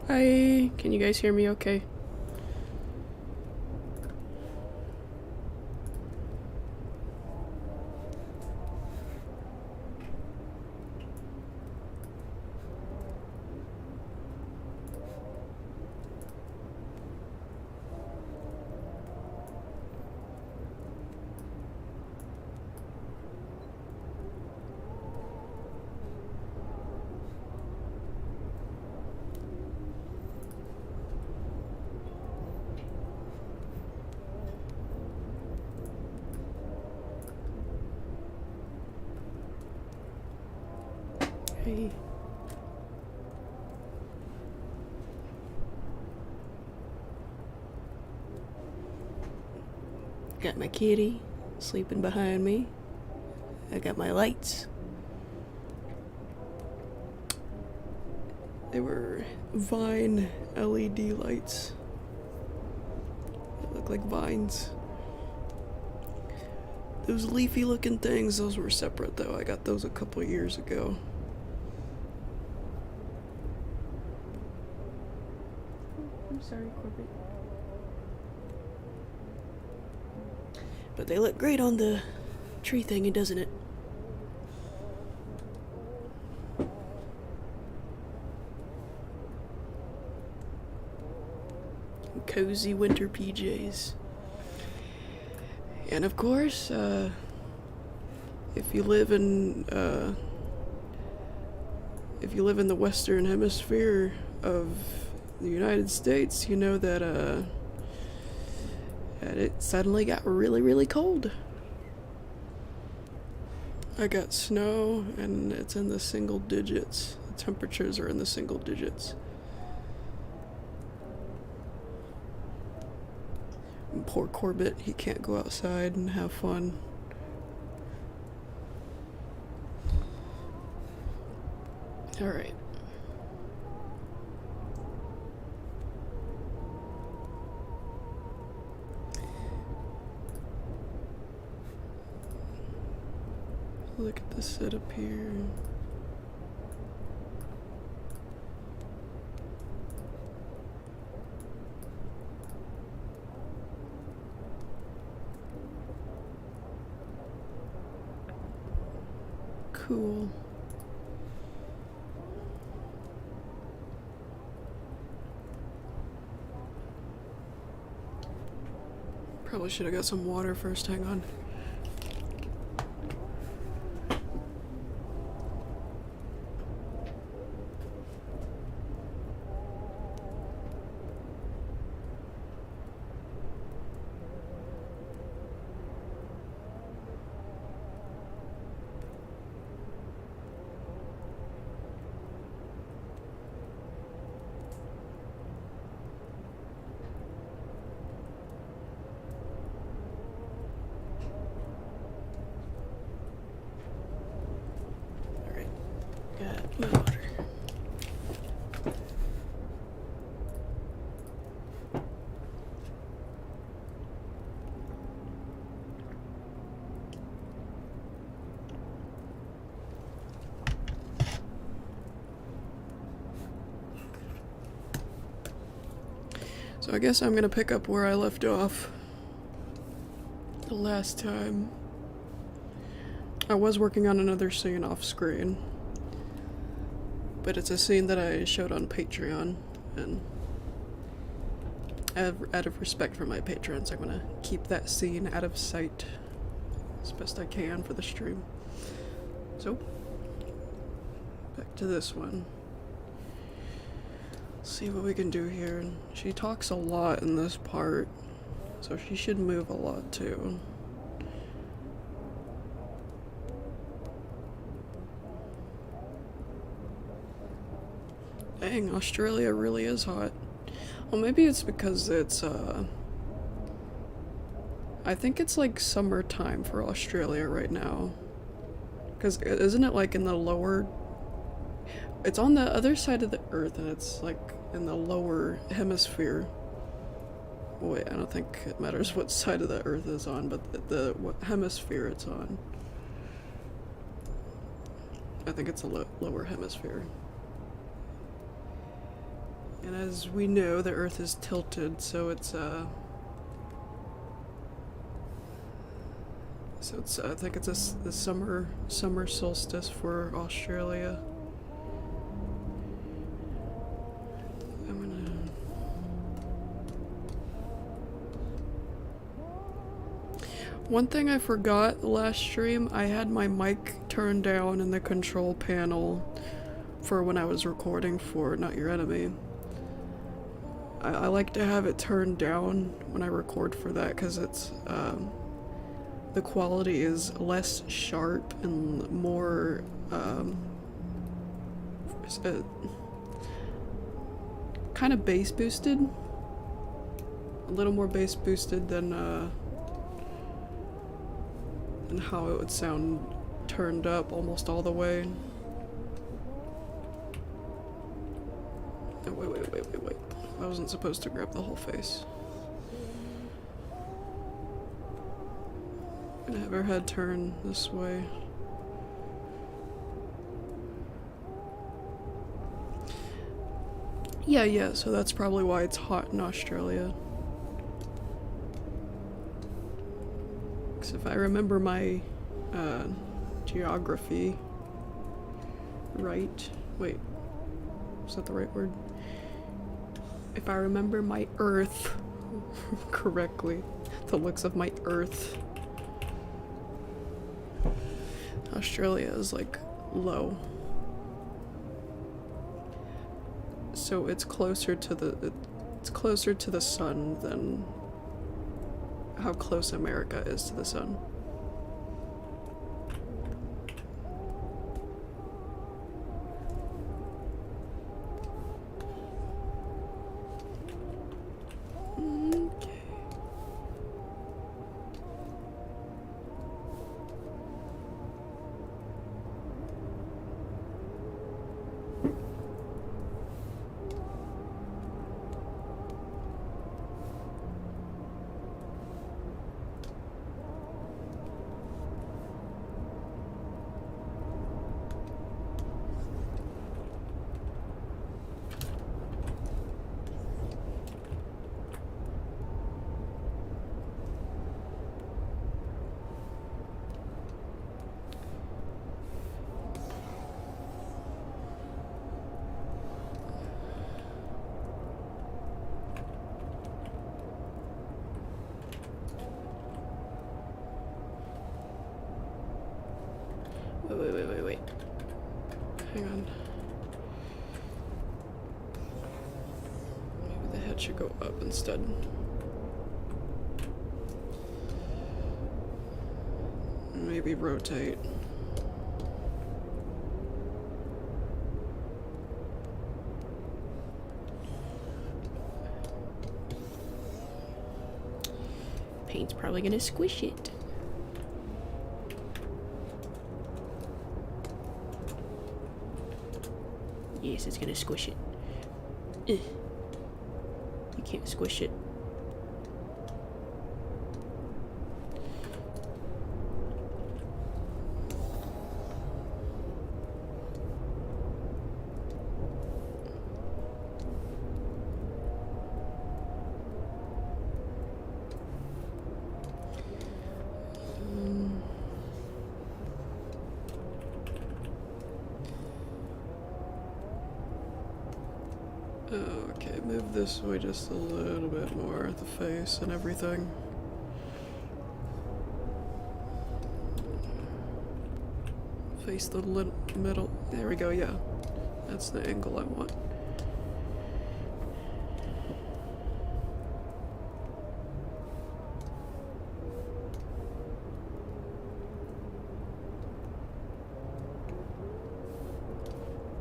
Hi, can you guys hear me okay? Hey. Got my kitty sleeping behind me. I got my lights. They were Vine LED lights. They look like vines. Those leafy looking things, those were separate though. I got those a couple years ago. I'm sorry, Corbett. But they look great on the tree thingy, doesn't it? Cozy winter PJs. And of course, if you live in the Western Hemisphere of the United States, you know that it suddenly got really, really cold. I got snow, and it's in the single digits. The temperatures are in the single digits. And poor Corbett, he can't go outside and have fun. Alright. Look at the setup here. Cool. Probably should have got some water first, hang on. Got my water. So I guess I'm gonna pick up where I left off the last time. I was working on another scene off screen, but it's a scene that I showed on Patreon, and out of respect for my patrons, I'm gonna keep that scene out of sight as best I can for the stream. So, back to this one. See what we can do here. She talks a lot in this part, so she should move a lot too. Dang, Australia really is hot. Well, maybe it's because it's, I think it's like summertime for Australia right now. Because isn't it like in the lower... It's on the other side of the Earth, and it's like in the lower hemisphere. Wait, I don't think it matters what side of the Earth is on, but what hemisphere it's on. I think it's a lower hemisphere. And as we know, the Earth is tilted, so it's I think it's the summer solstice for Australia. One thing I forgot last stream, I had my mic turned down in the control panel for when I was recording for Not Your Enemy. I like to have it turned down when I record for that because it's the quality is less sharp and more kind of bass boosted, a little more bass boosted than how it would sound turned up almost all the way. Oh, wait. I wasn't supposed to grab the whole face. I'm gonna have her head turn this way. Yeah, so that's probably why it's hot in Australia. Because if I remember my geography right, wait, is that the right word? If I remember my Earth correctly, the looks of my Earth, Australia is like low. So it's closer to the sun than how close America is to the sun. Wait. Hang on. Maybe the head should go up instead. Maybe rotate. Paint's probably gonna squish it. Yes, it's gonna squish it. Ugh. You can't squish it. Okay, move this way just a little bit more, the face and everything. Face the middle. There we go, yeah. That's the angle I want.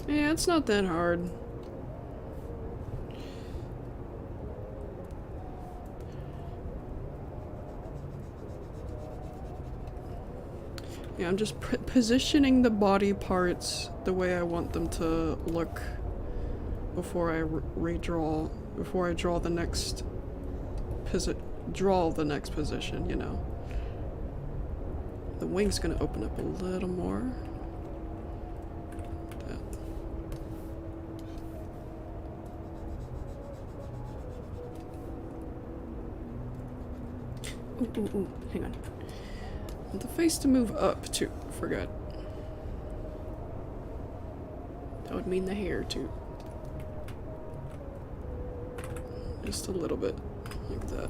Yeah, it's not that hard. Yeah, I'm just positioning the body parts the way I want them to look before I redraw, before I draw the next position, you know. The wing's gonna open up a little more. Ooh, hang on. I want the face to move up too. Forgot. That would mean the hair too. Just a little bit, like that.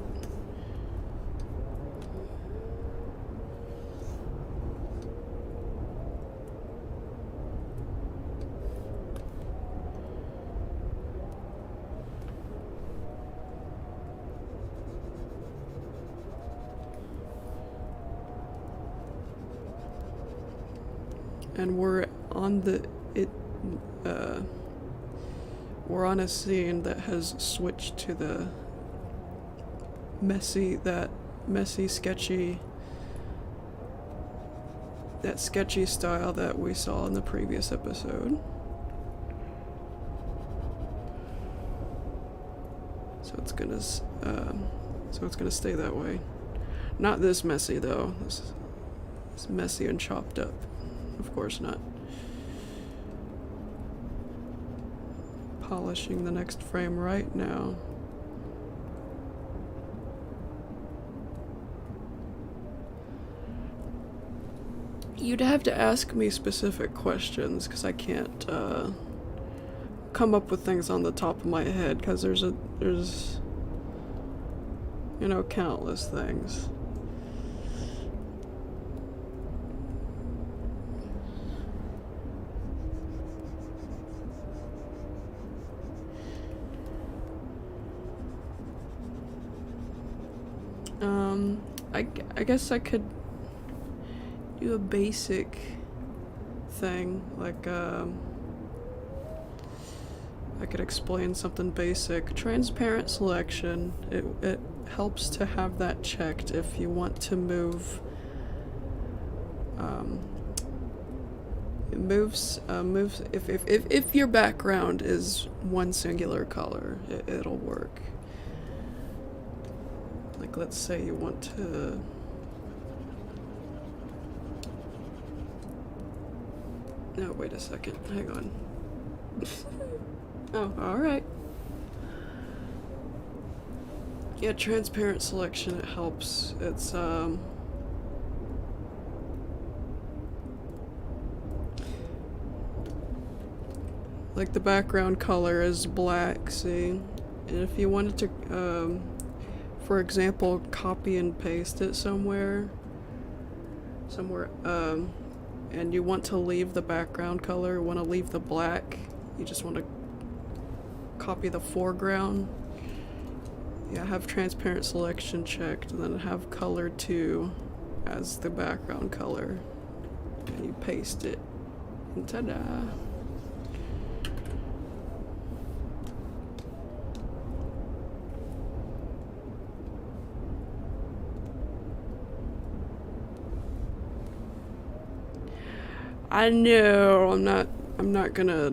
And we're on we're on a scene that has switched to the messy, sketchy, that sketchy style that we saw in the previous episode. So it's gonna stay that way. Not this messy though. This is messy and chopped up. Of course not. Polishing the next frame right now. You'd have to ask me specific questions because I can't come up with things on the top of my head because there's you know, countless things. I guess I could do a basic thing, like, I could explain something basic. Transparent selection, it helps to have that checked if you want to move, it moves, if your background is one singular color, it'll work. Like, let's say you want to... No, wait a second. Hang on. Oh, alright. Yeah, transparent selection, it helps. It's, like the background color is black, see? And if you wanted to, for example, copy and paste it somewhere, and you want to leave the background color, want to leave the black, you just want to copy the foreground, yeah, have transparent selection checked, and then have color 2 as the background color, and you paste it, and ta-da! I know, I'm not gonna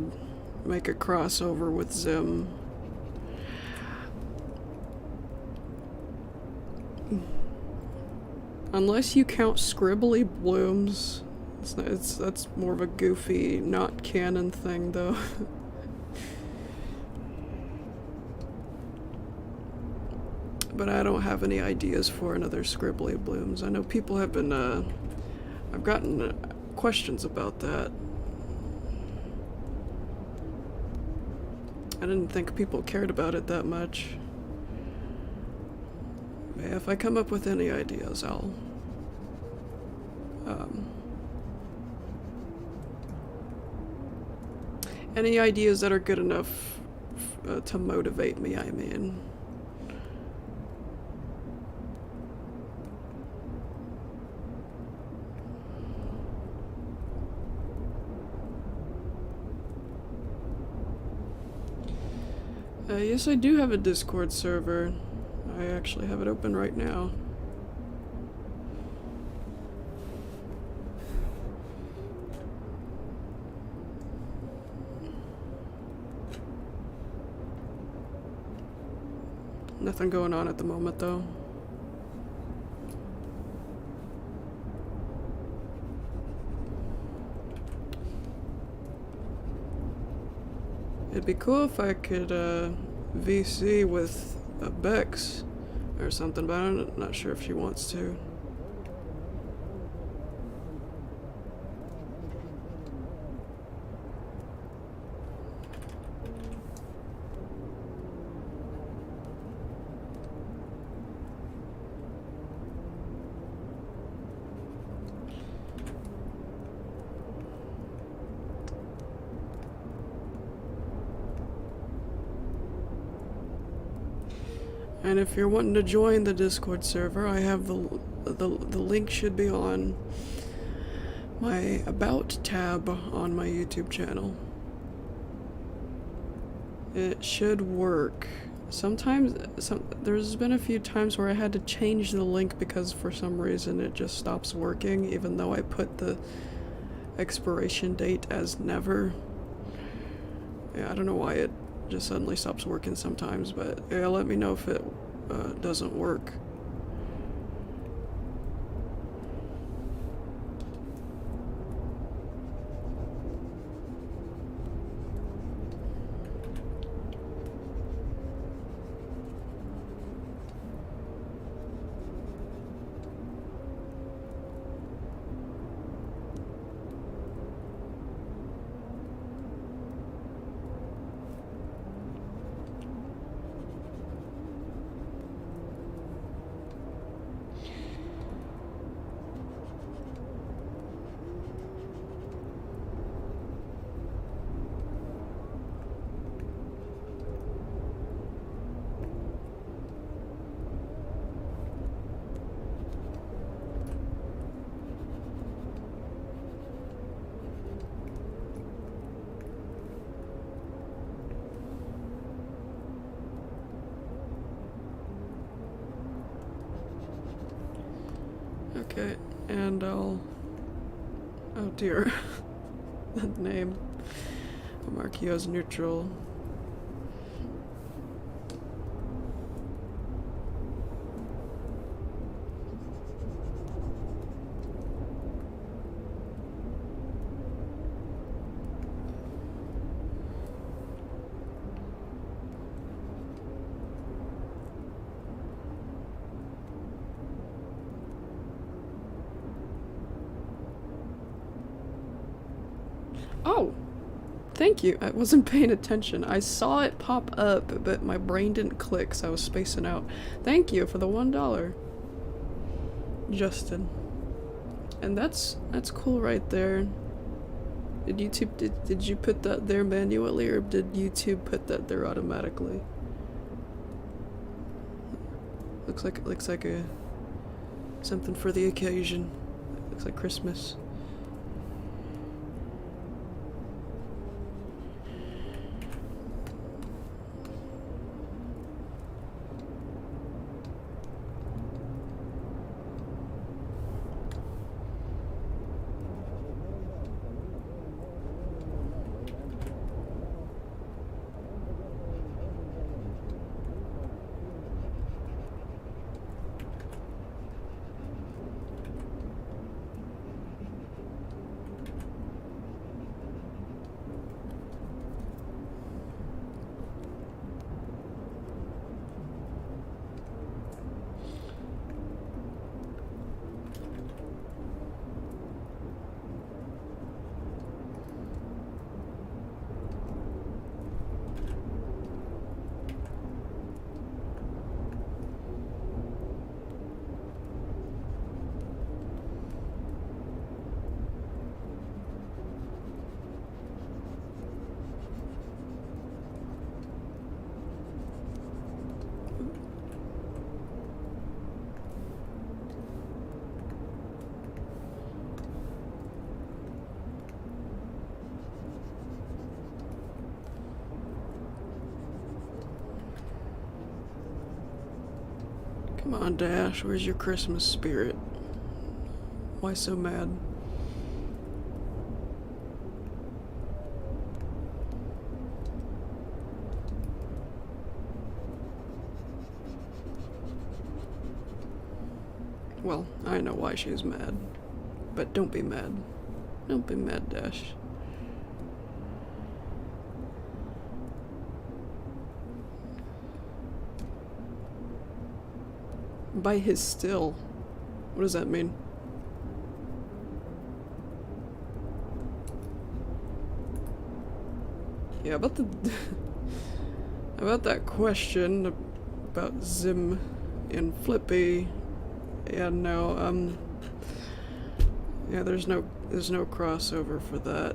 make a crossover with Zim. Unless you count scribbly blooms. That's more of a goofy, not canon thing though. But I don't have any ideas for another scribbly blooms. I know people have been, I've gotten questions about that. I didn't think people cared about it that much. Yeah, if I come up with any ideas, I'll any ideas that are good enough to motivate me, I mean. Yes, I do have a Discord server. I actually have it open right now. Nothing going on at the moment, though. It'd be cool if I could VC with Bex, or something, but I'm not sure if she wants to. And if you're wanting to join the Discord server, I have the link should be on my About tab on my YouTube channel. It should work. Sometimes, there's been a few times where I had to change the link because for some reason it just stops working, even though I put the expiration date as never. Yeah, I don't know why it just suddenly stops working sometimes, but yeah, let me know if it doesn't work. Okay, and I'll... Oh dear. That name. I'll mark you as neutral. Oh! Thank you. I wasn't paying attention. I saw it pop up, but my brain didn't click, so I was spacing out. Thank you for the $1. Justin. And that's cool right there. Did YouTube did you put that there manually, or did YouTube put that there automatically? Looks like a something for the occasion. Looks like Christmas. Come on, Dash, where's your Christmas spirit? Why so mad? Well, I know why she's mad. But don't be mad. Don't be mad, Dash. By his still. What does that mean? Yeah, about the about that question about Zim and Flippy. Yeah, no, yeah, there's no crossover for that.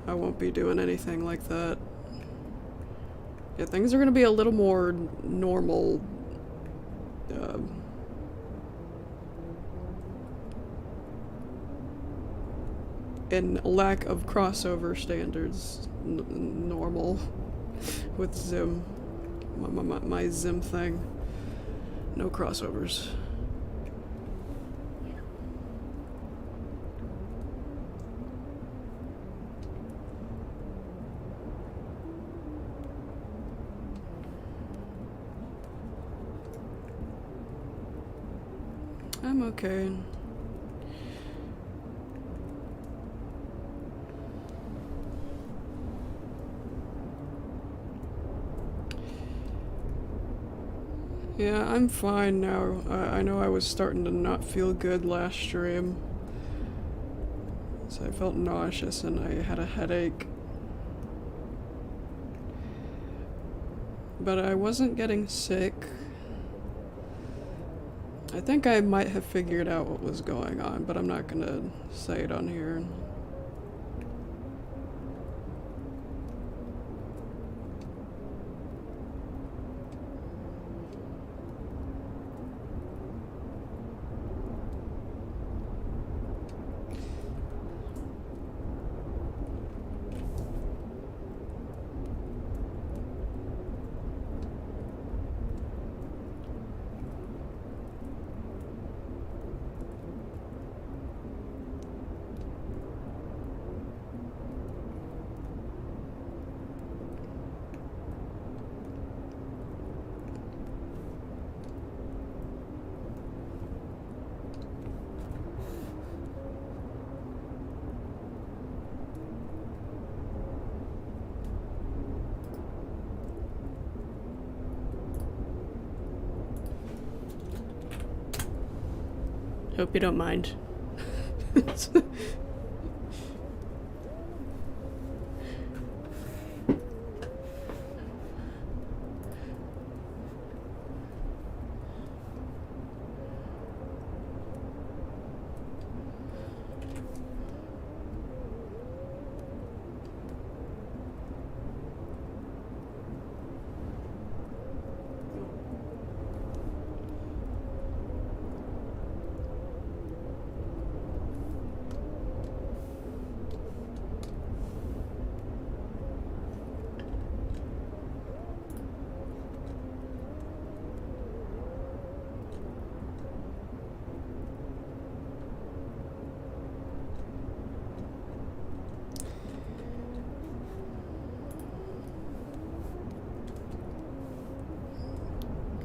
I won't be doing anything like that. Yeah, things are gonna be a little more normal. And lack of crossover standards, normal with Zim. My Zim thing. No crossovers. I'm okay. Yeah, I'm fine now. I know I was starting to not feel good last stream. So I felt nauseous and I had a headache. But I wasn't getting sick. I think I might have figured out what was going on, but I'm not gonna say it on here. Hope you don't mind.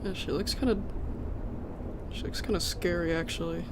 Yeah, she looks kind of scary, actually.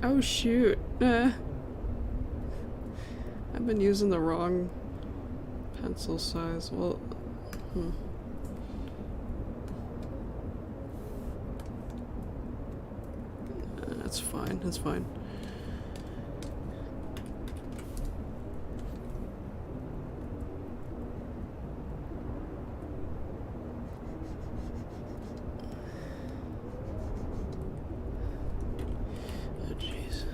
Oh shoot. I've been using the wrong pencil size. Well, That's fine. That's fine. Oh, jeez.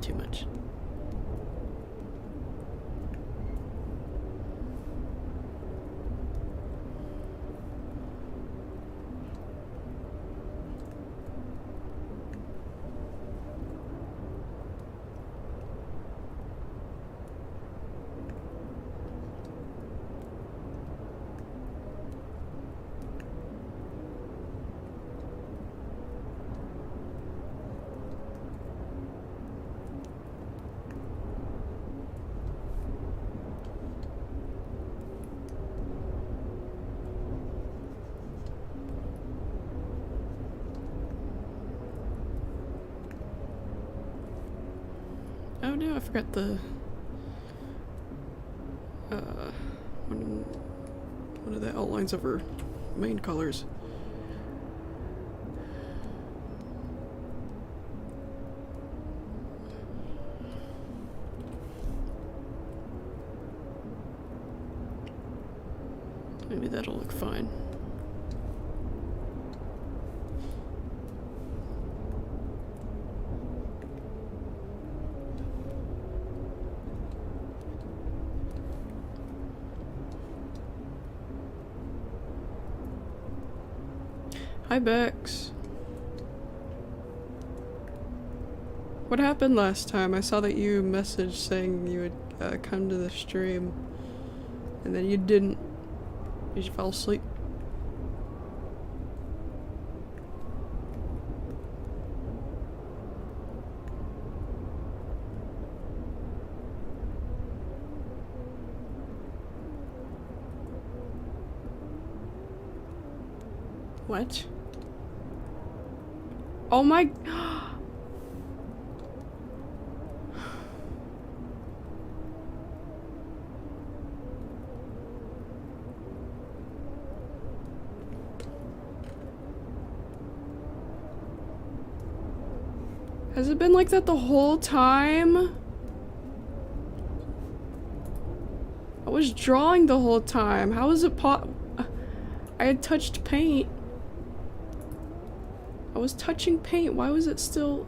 Too much. Oh no, I forgot the one of the outlines of her main colors. Maybe that'll look fine. Hi, Bex. What happened last time? I saw that you messaged saying you would come to the stream, and then you didn't. Did you fall asleep? What? Oh my... Has it been like that the whole time? I was drawing the whole time. How is it I had touched paint. I was touching paint. Why was it still...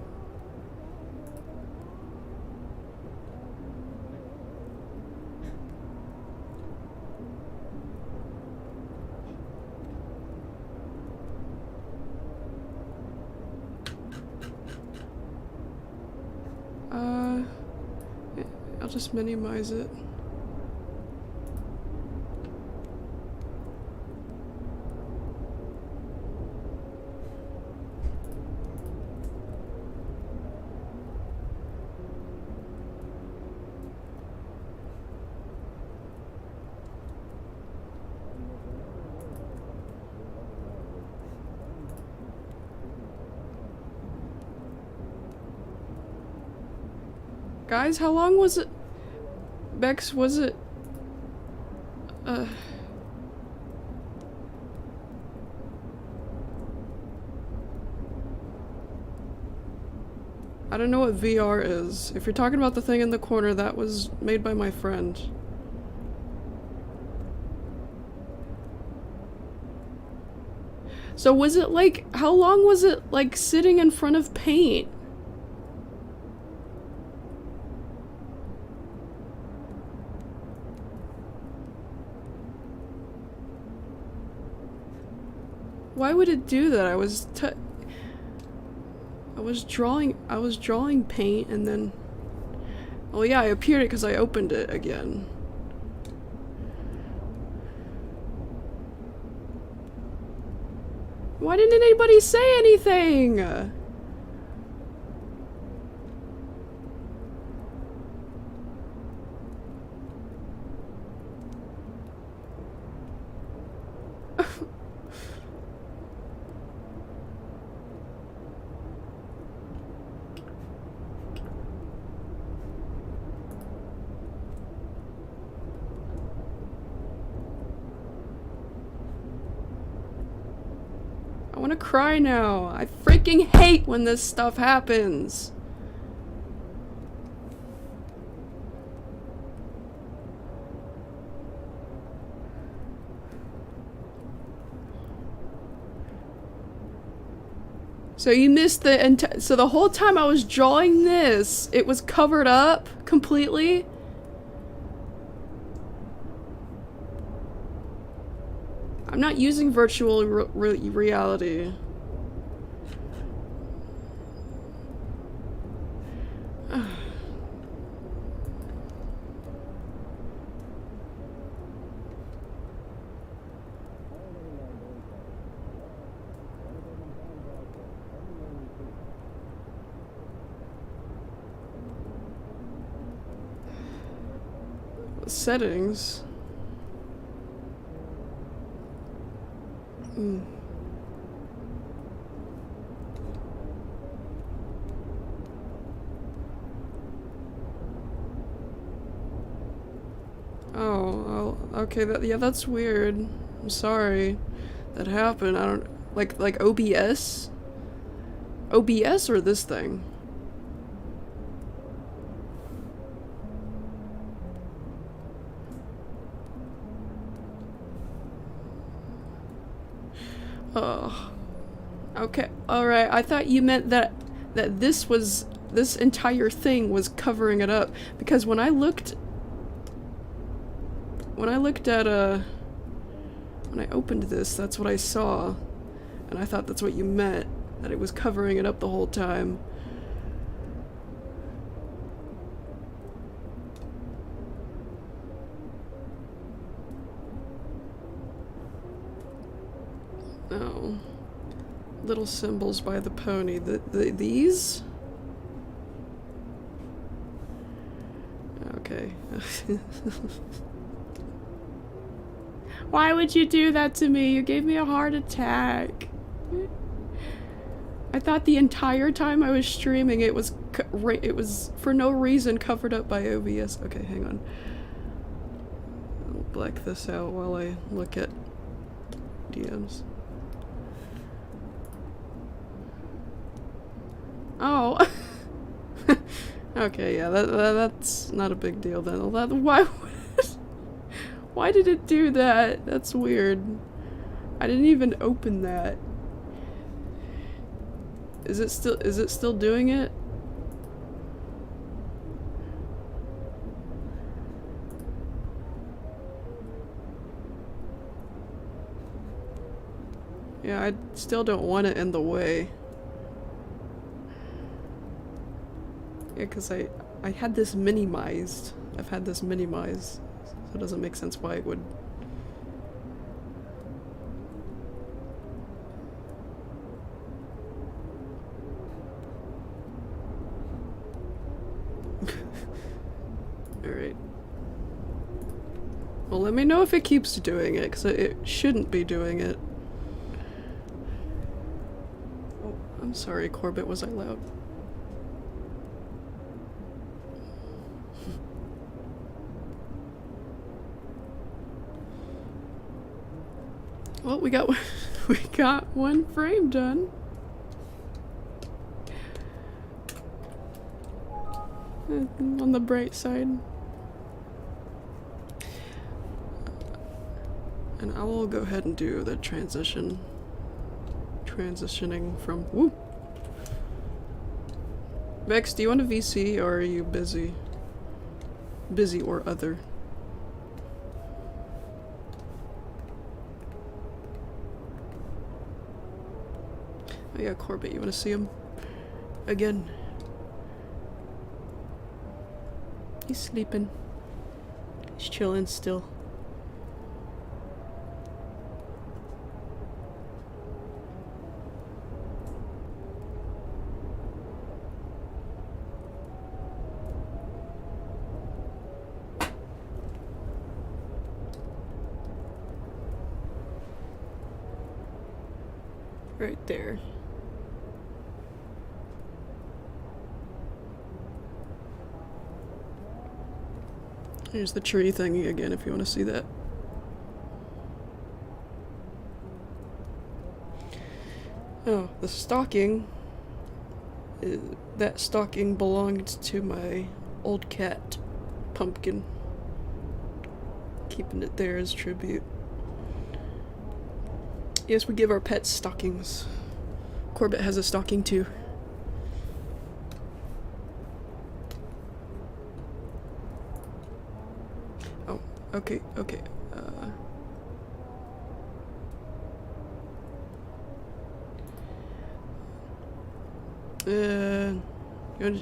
I'll just minimize it. Guys, how long was it? Bex, was it? I don't know what VR is. If you're talking about the thing in the corner, that was made by my friend. So was it like, how long was it like sitting in front of paint? Why would it do that? I was drawing paint and then... Oh yeah, I appeared it because I opened it again. Why didn't anybody say anything? I wanna cry now. I freaking hate when this stuff happens. So you missed the so the whole time I was drawing this, it was covered up completely? I'm not using virtual reality. Settings. Oh, okay, yeah, that's weird. I'm sorry that happened. I don't... Like OBS? OBS or this thing? Oh. Okay, alright, I thought you meant that this entire thing was covering it up, because when I looked at, when I opened this, that's what I saw, and I thought that's what you meant, that it was covering it up the whole time. Oh. Little symbols by the pony. These? Okay. Why would you do that to me? You gave me a heart attack. I thought the entire time I was streaming it was for no reason covered up by OBS. Okay, hang on. I'll black this out while I look at DMs. Oh. Okay, yeah, that's not a big deal then. Why did it do that? That's weird. I didn't even open that. Is it still doing it? Yeah, I still don't want it in the way. Yeah, because I had this minimized. I've had this minimized. So it doesn't make sense why it would... Alright. Well, let me know if it keeps doing it, because it shouldn't be doing it. Oh, I'm sorry, Corbett, was I loud? Well, we got we got one frame done. On the bright side. And I will go ahead and do the transitioning from woo. Vex, do you want a VC or are you busy? Busy or other? Oh yeah, Corbett, you want to see him? Again. He's sleeping. He's chilling still. Right there. Here's the tree thingy again if you want to see that. Oh, the stocking. That stocking belonged to my old cat, Pumpkin. Keeping it there as tribute. Yes, we give our pets stockings. Corbett has a stocking too. Oh, okay, okay.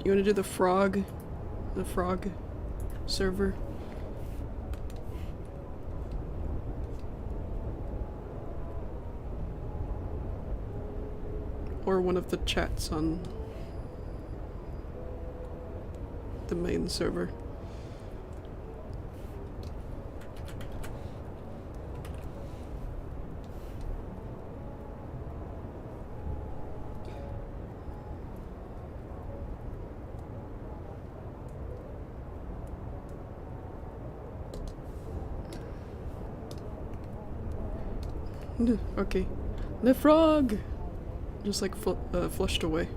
You wanna do the frog server? Or one of the chats on the main server. Okay. The frog! Just like flushed away.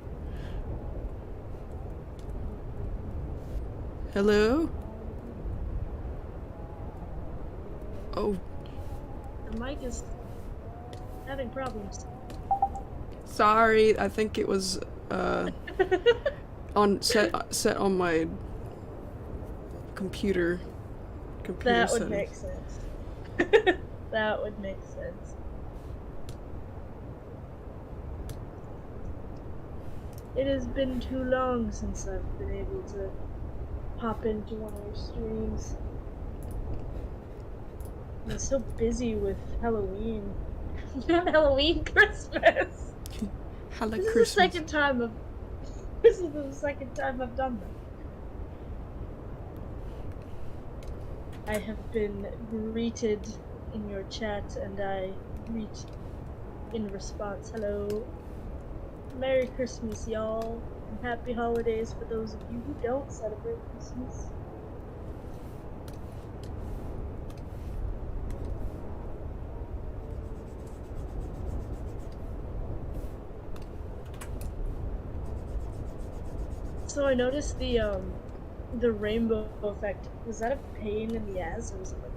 Hello? Oh. The mic is having problems. Sorry, I think it was on set on my computer That would settings. make sense. That would make sense. It has been too long since I've been able to pop into one of your streams. I'm so busy with Halloween. Not Halloween, Christmas! Hello, This is Christmas. the second time this is the second time I've done that. I have been greeted in your chat and I greet in response. Hello. Merry Christmas, y'all, and happy holidays for those of you who don't celebrate Christmas. So I noticed the rainbow effect. Was that a pain in the ass, or was it like?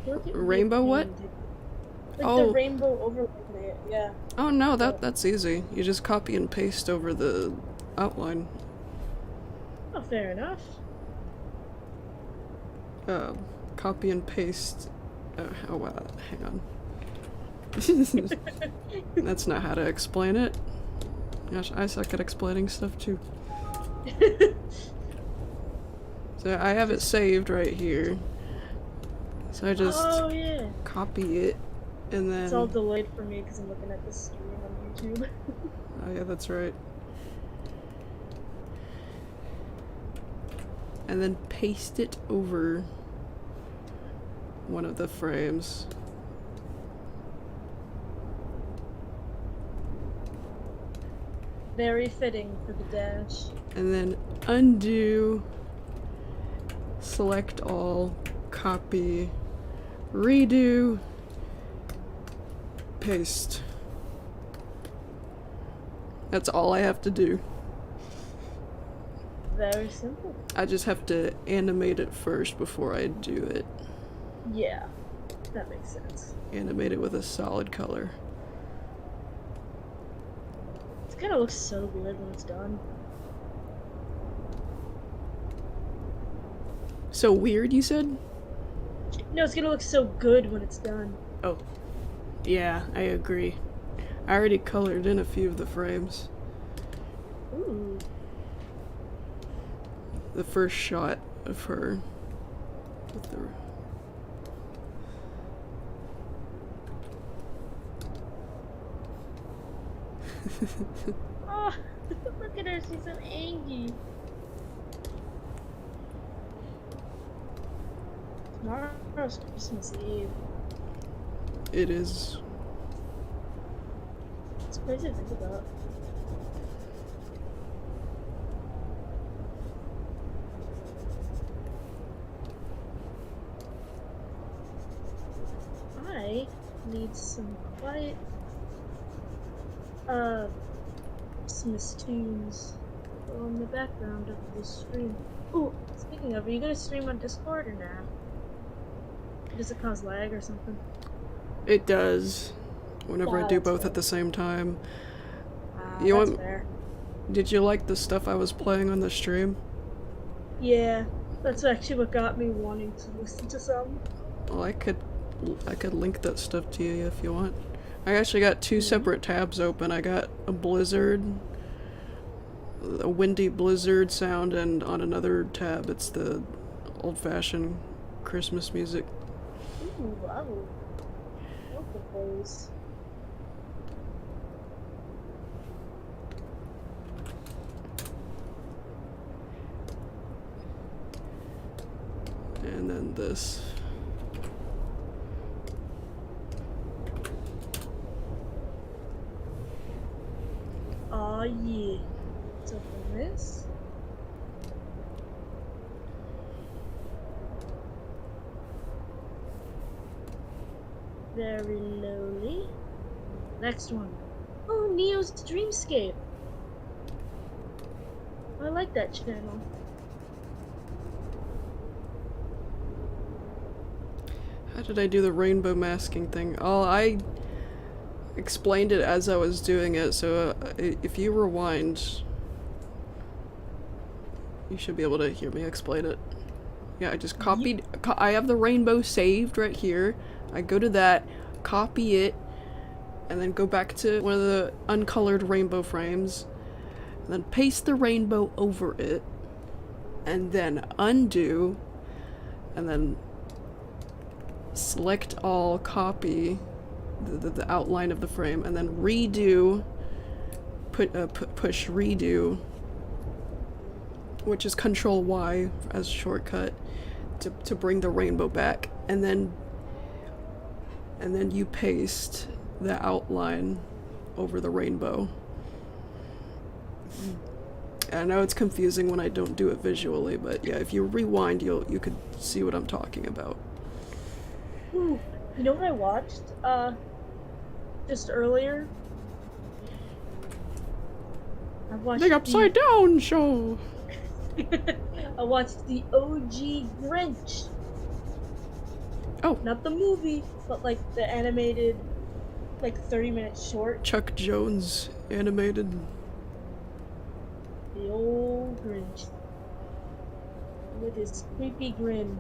I feel like it would be a Rainbow what? pain to- Like Oh. the rainbow overlay, yeah. Oh no, that's easy. You just copy and paste over the outline. Oh, fair enough. Copy and paste. Oh wow, hang on. That's not how to explain it. Gosh, I suck at explaining stuff too. So I have it saved right here. So I just copy it and then... It's all delayed for me because I'm looking at the stream on YouTube. Oh yeah, that's right. And then paste it over one of the frames. Very fitting for the dash. And then undo, select all, copy, redo, Paste. That's all I have to do. Very simple. I just have to animate it first before I do it. Yeah, that makes sense. Animate it with a solid color. It's gonna look so good when it's done. So weird, you said? No, it's gonna look so good when it's done. Oh. Yeah, I agree. I already colored in a few of the frames. Ooh. The first shot of her with the... Oh, look at her, she's so angry. Tomorrow's Christmas Eve. It is. It's crazy to think about. I need some quiet Christmas tunes in the background of the stream. Ooh, speaking of, are you gonna stream on Discord or nah? Does it cause lag or something? It does. Whenever I do That's both fair. at the same time. That's want... fair. Did you like the stuff I was playing on the stream? Yeah, that's actually what got me wanting to listen to some. Well, I could link that stuff to you if you want. I actually got two separate tabs open. I got a blizzard, a windy blizzard sound, and on another tab it's the old-fashioned Christmas music. Ooh, wow. Both of those. And then this. Aw, yeah. Let's open this. Very lowly. Next one. Oh, Neo's Dreamscape. I like that channel. How did I do the rainbow masking thing? Oh, I explained it as I was doing it, so if you rewind, you should be able to hear me explain it. Yeah, I just copied, I have the rainbow saved right here. I go to that, copy it, and then go back to one of the uncolored rainbow frames, and then paste the rainbow over it, and then undo, and then select all, copy the outline of the frame, and then redo, push redo, which is Control Y as a shortcut to bring the rainbow back, and then you paste the outline over the rainbow. I know it's confusing when I don't do it visually, but yeah, if you rewind, you could see what I'm talking about. Ooh, you know what I watched? Just earlier? I watched The Upside Down Show! I watched the OG Grinch. Oh. Not the movie, but like the animated, like 30-minute short. Chuck Jones animated. The old Grinch. With his creepy grin.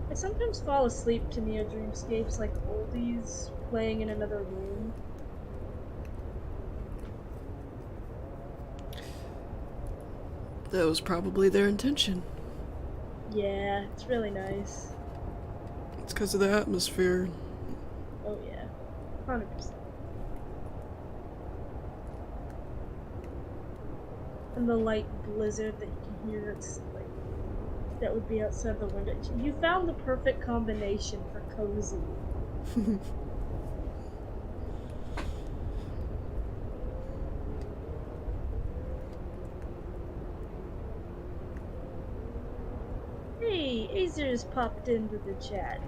I sometimes fall asleep to Neo Dreamscapes like oldies playing in another room. That was probably their intention. Yeah, it's really nice. It's because of the atmosphere. Oh yeah, 100%. and the light blizzard that you can hear that's like that would be outside the window. You found the perfect combination for cozy. Hey, Azer's popped into the chat.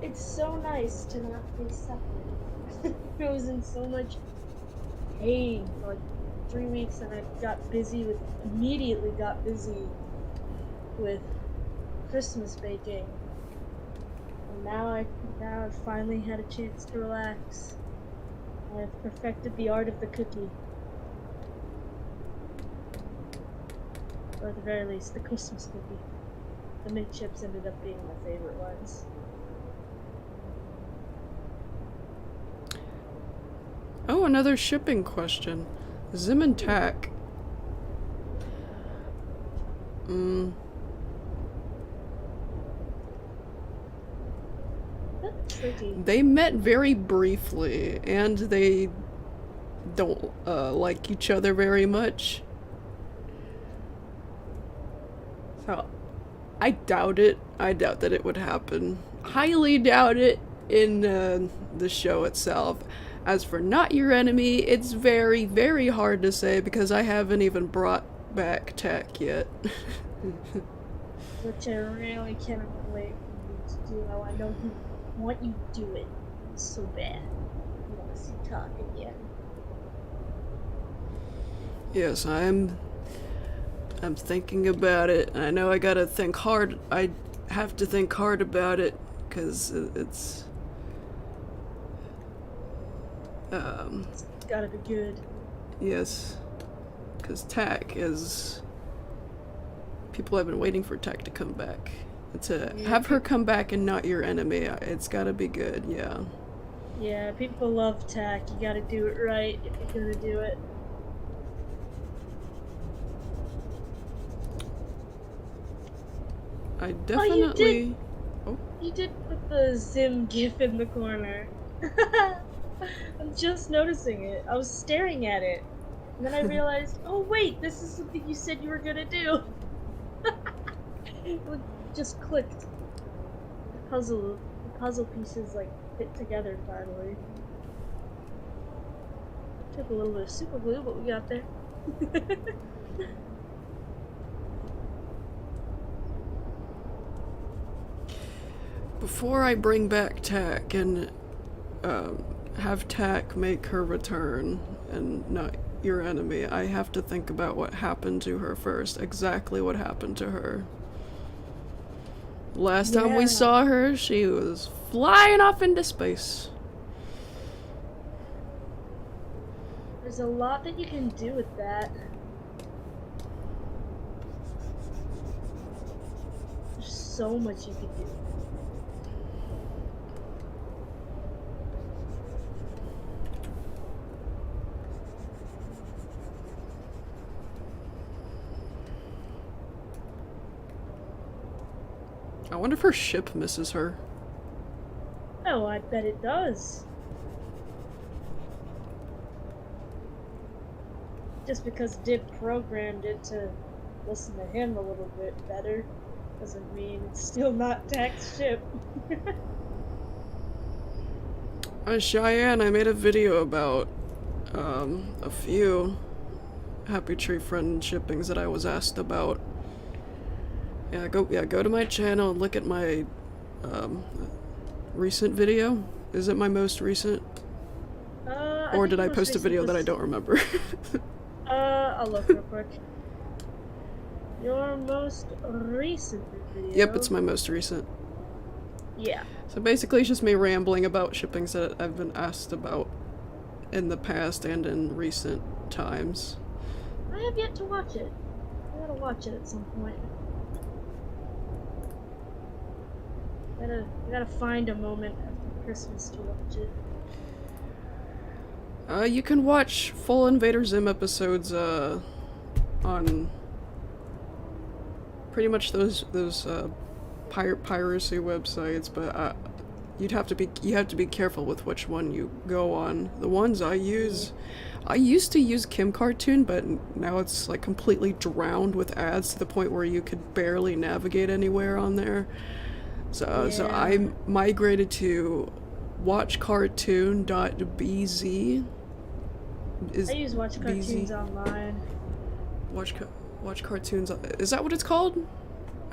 It's so nice to not be separated. I was in so much pain for like 3 weeks, and I immediately got busy with Christmas baking. And now I've finally had a chance to relax. I've perfected the art of the cookie. Or at the very least, the Christmas cookie. The mint chips ended up being my favorite ones. Oh, another shipping question. Zim and Tack. That's tricky. They met very briefly, and they don't like each other very much. So, I doubt it. I doubt that it would happen. Highly doubt it in the show itself. As for Not Your Enemy, it's very, very hard to say because I haven't even brought back Tack yet. Which I really cannot wait for you to do. I know you want you to do it so bad. You want to see Tack again. Yes, I'm thinking about it. I know I gotta think hard. I have to think hard about it because it's It's gotta be good. yes, because Tack is. People have been waiting for Tack to come back. To have her come back and Not Your Enemy, it's gotta be good, yeah. Yeah, people love Tack. You gotta do it right if you're gonna do it. I definitely. You did put the Zim gif in the corner. I'm just noticing it. I was staring at it. And then I realized, oh wait, this is something you said you were gonna do. It just clicked. The puzzle pieces like fit together finally. Took a little bit of super glue, but we got there. Before I bring back Tack and have Tack make her return and Not Your Enemy, I have to think about what happened to her first. Exactly what happened to her. Last time we saw her, she was flying off into space. There's a lot that you can do with that. There's so much you can do. I wonder if her ship misses her. Oh, I bet it does. Just because Dib programmed it to listen to him a little bit better doesn't mean it's still not Tack's ship. Cheyenne, I made a video about a few Happy Tree Friend shippings that I was asked about. Go to my channel and look at my recent video. Is it my most recent? Or did I post a video that I don't remember? I'll look real quick. Your most recent video? Yep, it's my most recent. Yeah. So basically it's just me rambling about shippings that I've been asked about in the past and in recent times. I have yet to watch it. I gotta watch it at some point. I gotta find a moment after Christmas to watch it. You can watch full Invader Zim episodes, on pretty much those piracy websites, but you have to be careful with which one you go on. The ones I use, I used to use Kim Cartoon, but now it's like completely drowned with ads to the point where you could barely navigate anywhere on there. So Yeah. I migrated to watchcartoon.bz. I Is use Watch BZ Cartoons online. watch watch cartoons? Is that what it's called?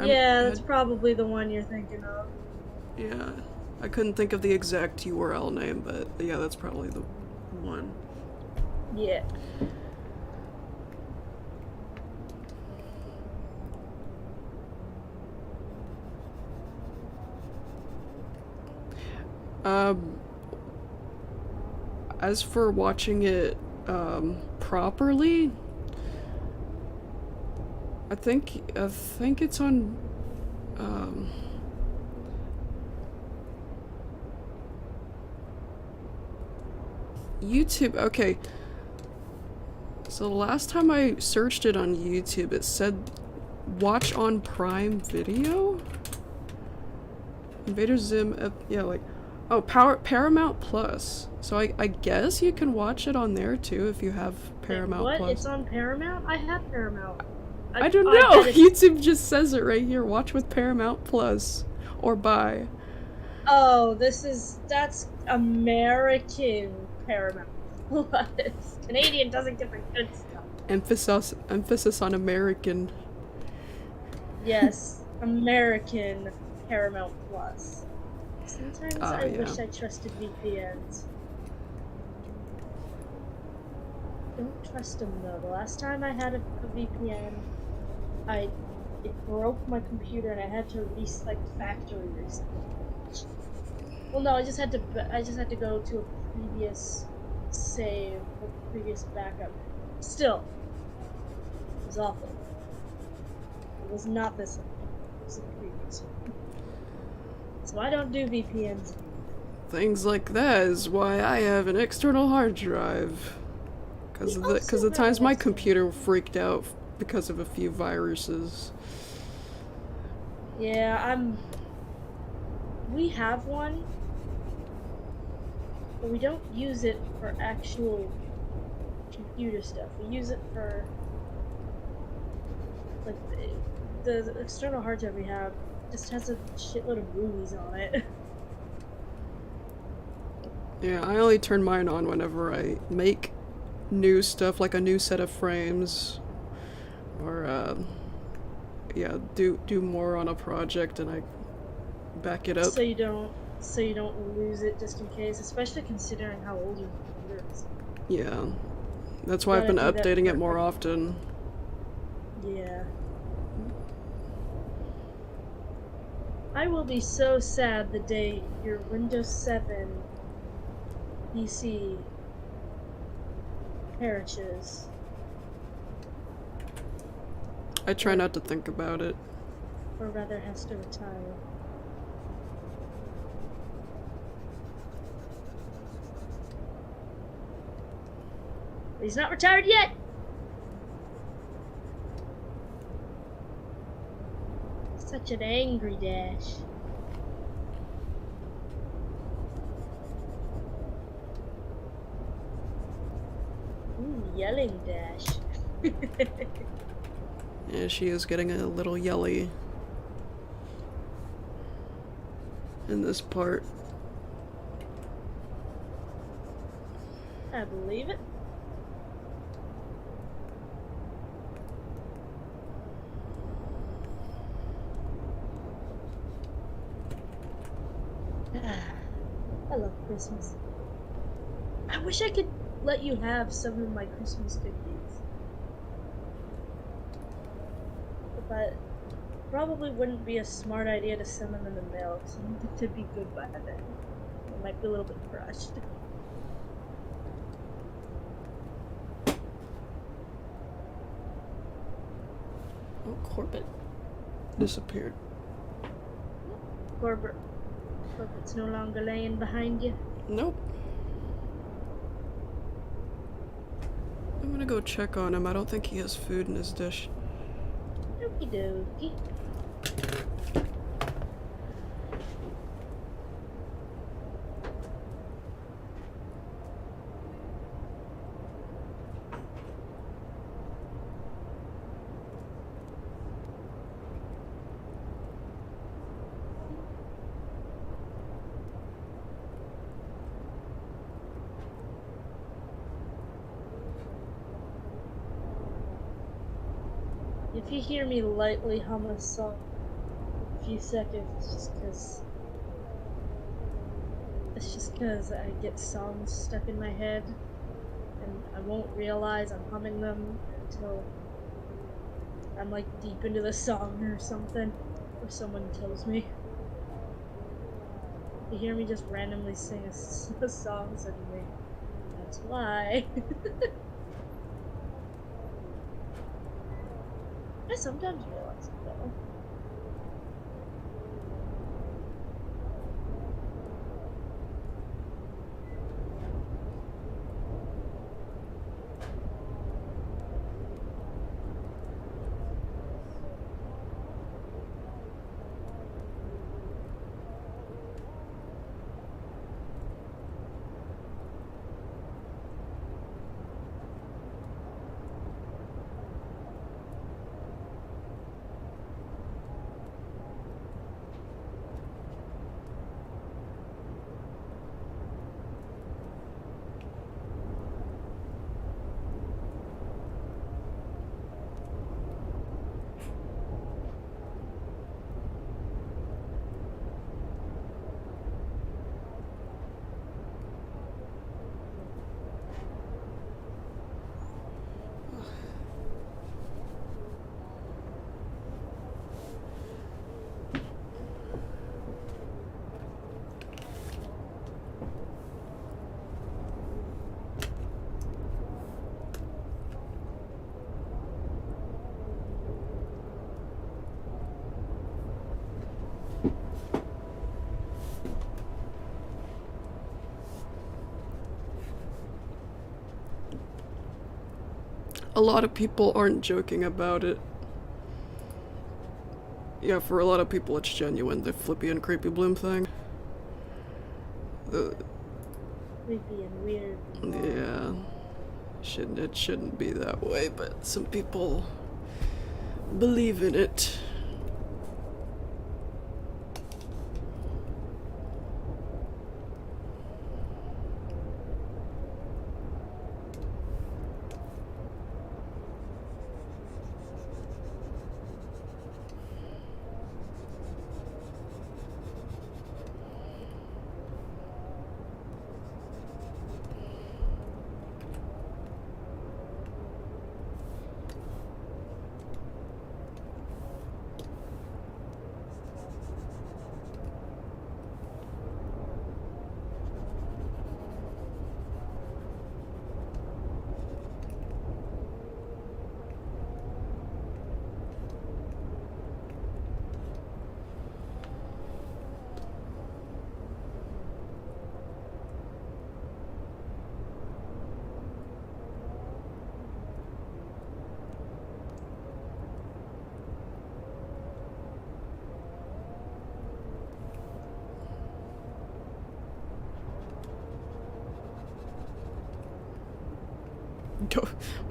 Yeah, I that's had, probably the one you're thinking of. yeah, I couldn't think of the exact URL name, but yeah, that's probably the one. Yeah. Um, as for watching it properly, I think it's on um, YouTube. Okay, so the last time I searched it on YouTube, it said watch on Prime Video. Invader Zim, yeah, like, oh, Paramount Plus. So I guess you can watch it on there too if you have Wait, Paramount what? Plus. It's on Paramount? I have Paramount. I don't I know. bet it's... YouTube just says it right here. Watch with Paramount Plus or buy. Oh, that's American Paramount Plus. Canadian doesn't get the good stuff. Emphasis on American. Yes, American Paramount Plus. Sometimes I Yeah. wish I trusted VPNs. Don't trust them though. The last time I had a VPN, it broke my computer and I had to factory reset. Well, no, I just had to go to a previous save or previous backup. Still, it was awful. It was not this one. It was the previous one. So I don't do VPNs. Things like that is why I have an external hard drive. Because the times my computer freaked out because of a few viruses. Yeah, we have one, but we don't use it for actual computer stuff. We use it for like the external hard drive we have just has a shitload of movies on it. Yeah, I only turn mine on whenever I make new stuff, like a new set of frames, or yeah, do more on a project, and I back it up. So you don't lose it just in case, especially considering how old your computer is. Yeah, that's why I've been updating it more often. Yeah. I will be so sad the day your Windows 7 PC perishes. I try not to think about it. Or rather has to retire. But he's not retired yet! Such an angry Dash. Ooh, yelling Dash. Yeah, she is getting a little yelly in this part. I believe it. I love Christmas. I wish I could let you have some of my Christmas cookies. But probably wouldn't be a smart idea to send them in the mail because I need it to be good by then. It might be a little bit crushed. Oh, Corbett disappeared. Corbett's no longer laying behind you. Nope. I'm gonna go check on him. I don't think he has food in his dish. Okie dokie. If you hear me lightly hum a song for a few seconds, it's just cause I get songs stuck in my head and I won't realize I'm humming them until I'm like deep into the song or something, or someone tells me. If you hear me just randomly sing a song suddenly, that's why. I sometimes realize it though. A lot of people aren't joking about it. Yeah, for a lot of people it's genuine, the Flippy and Creepy Bloom thing. The, Creepy and weird. yeah. It shouldn't be that way, but some people believe in it.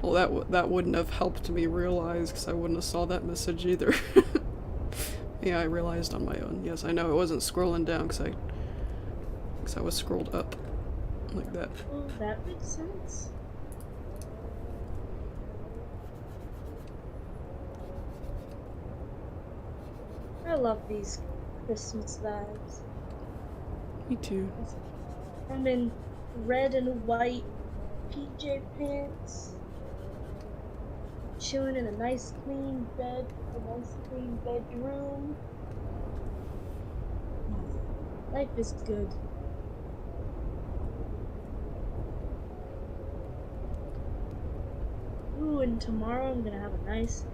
Well, that wouldn't have helped me realize, because I wouldn't have saw that message either. Yeah, I realized on my own. Yes, I know it wasn't scrolling down because I was scrolled up like that. Oh, that makes sense. I love these Christmas vibes. Me too. I'm in red and white PJ pants, chilling in a nice clean bed, a nice clean bedroom. Life is good. Ooh, and tomorrow I'm gonna have a nice.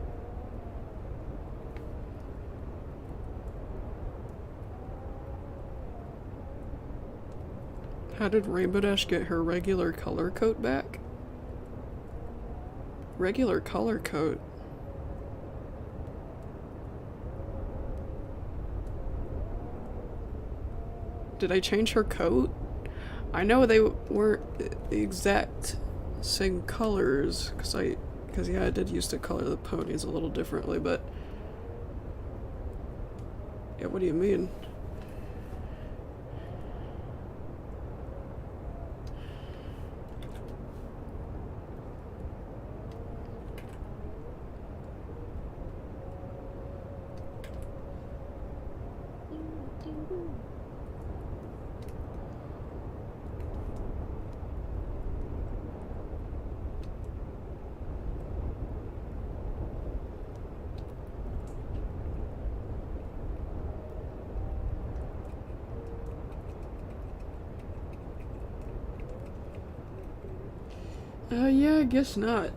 How did Rainbow Dash get her regular color coat back? Regular color coat? Did I change her coat? I know they weren't the exact same colors, because yeah, I did used to color the ponies a little differently, but yeah, what do you mean? Yeah, I guess not.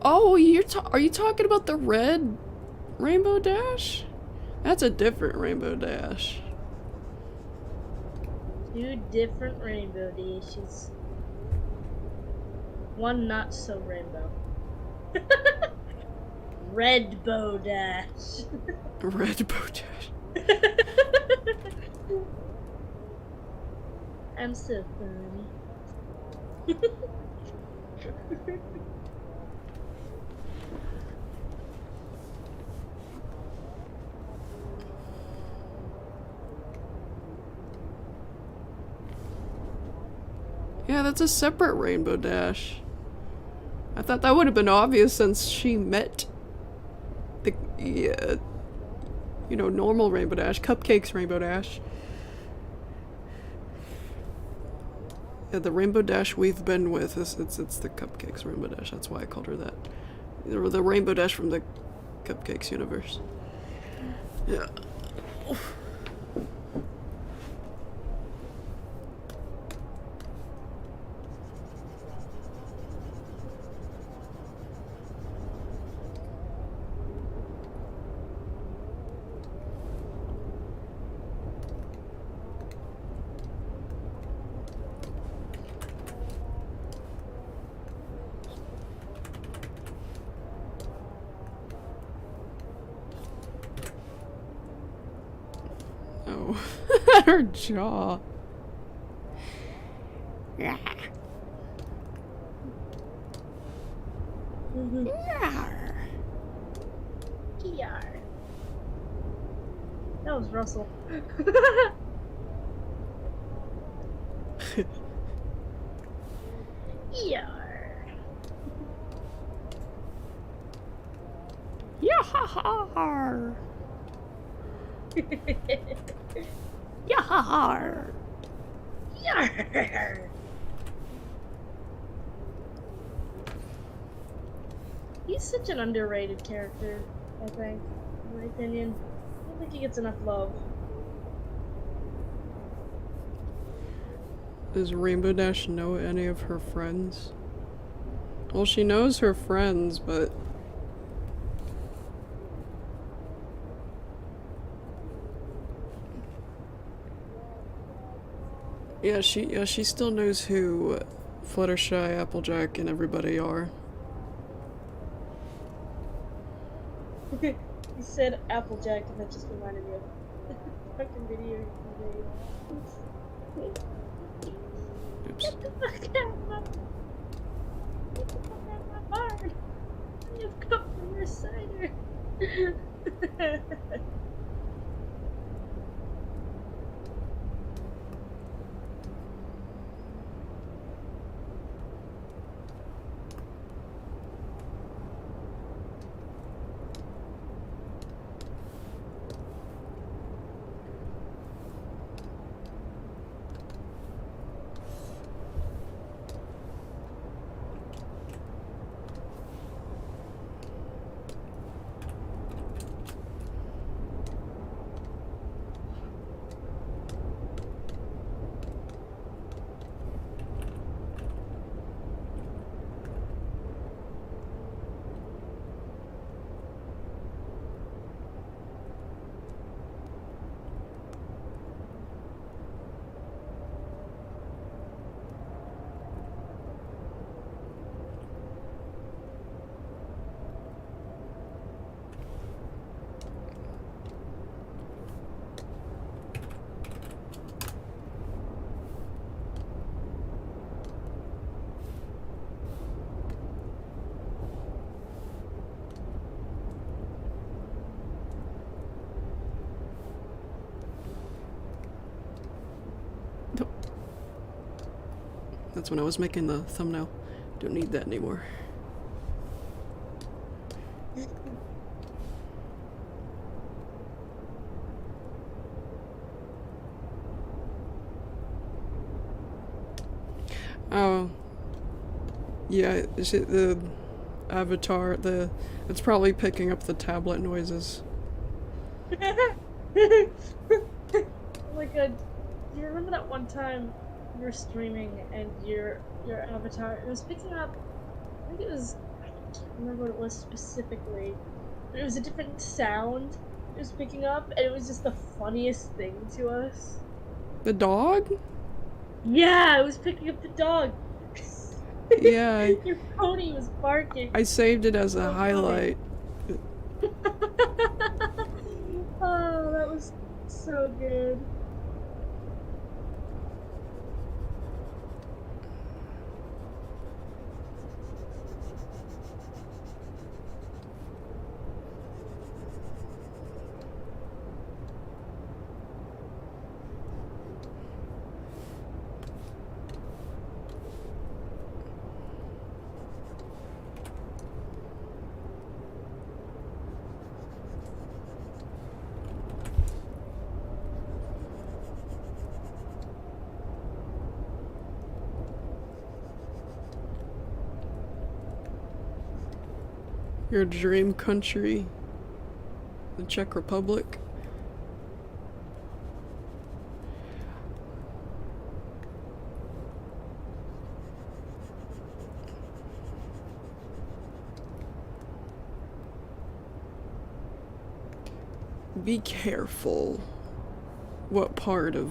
Oh, are you talking about the red Rainbow Dash? That's a different Rainbow Dash. Two different rainbow dashes. One not so rainbow. Red bow dash. Red Bow Dash. I'm so funny. Yeah, that's a separate Rainbow Dash. I thought that would have been obvious since she met the, normal Rainbow Dash, Cupcake's Rainbow Dash. Yeah, the Rainbow Dash we've been with it's the Cupcake's Rainbow Dash. That's why I called her that. The Rainbow Dash from the Cupcakes universe. Yeah. Oh, her jaw. Yeah. Yar. That was Russell. Yar. Yahar. Yahar. Yar. He's such an underrated character, I think, in my opinion. I don't think he gets enough love. Does Rainbow Dash know any of her friends? Well, she knows her friends, but she still knows who Fluttershy, Applejack, and everybody are. You said Applejack, and that just reminded me of the fucking video you made. Oops. Get the fuck out of my Get the fuck out of my barn! You've come from your cider! That's when I was making the thumbnail. Don't need that anymore. Oh. Yeah, the avatar, it's probably picking up the tablet noises. Oh my god. Do you remember that one time you were streaming and your avatar, it was picking up, I think it was, I can't remember what it was specifically, but it was a different sound it was picking up, and it was just the funniest thing to us. The dog? Yeah, it was picking up the dog. Yeah, Your pony was barking. I saved it as It was a so funny. highlight. Oh, that was so good. Your dream country, the Czech Republic. Be careful what part of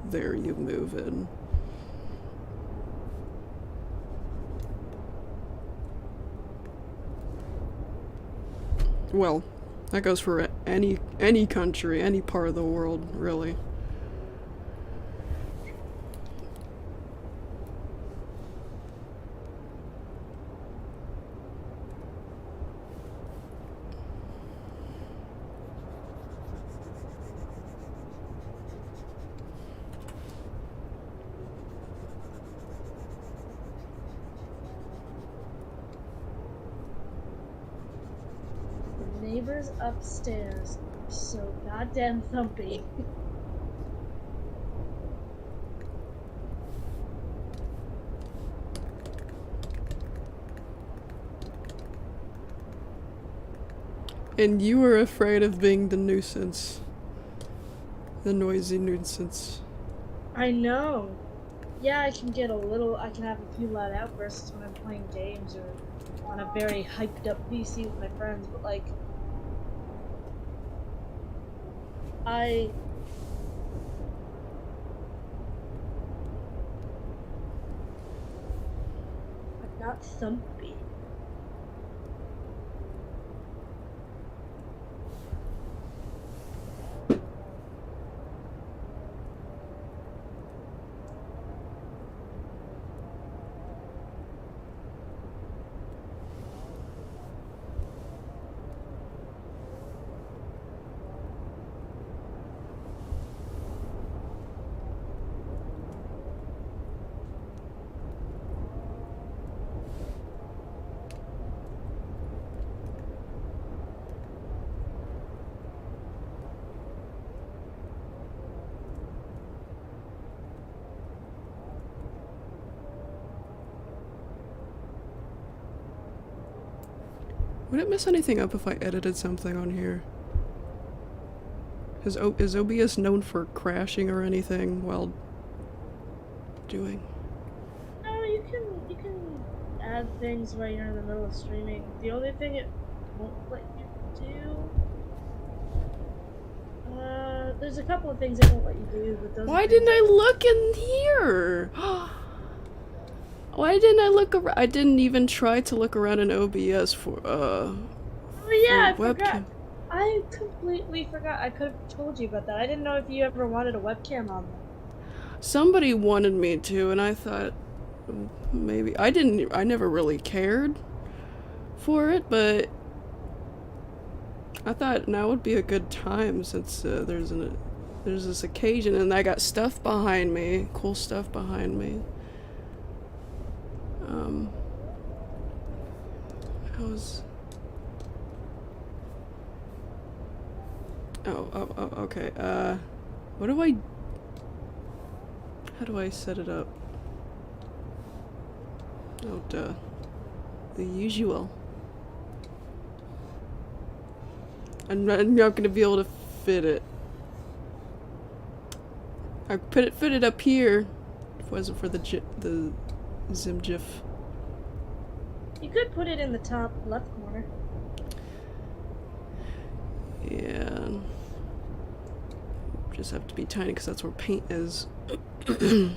there you move in. Well, that goes for any country, any part of the world, really. The neighbors upstairs are so goddamn thumpy. And you were afraid of being the nuisance. The noisy nuisance. I know. Yeah, I can I can have a few loud outbursts when I'm playing games or on a very hyped up PC with my friends, but like, I'm not thumpy. Would it mess anything up if I edited something on here? Is OBS known for crashing or anything while doing? No, you can add things while you're in the middle of streaming. The only thing it won't let you do, there's a couple of things it won't let you do, but those. Why didn't I look in here? Why didn't I look around? I didn't even try to look around in OBS for Oh yeah, I for forgot. webcam. I completely forgot. I could have told you about that. I didn't know if you ever wanted a webcam on there. Somebody wanted me to, and I thought maybe I didn't. I never really cared for it, but I thought now would be a good time since there's this occasion, and I got stuff behind me, cool stuff behind me. How's... Okay, what do I... How do I set it up? Oh, duh. The usual. I'm not gonna be able to fit it. I fit it up here if it wasn't for the Zimgif. You could put it in the top left corner. Yeah. Just have to be tiny because that's where paint is. Yeah.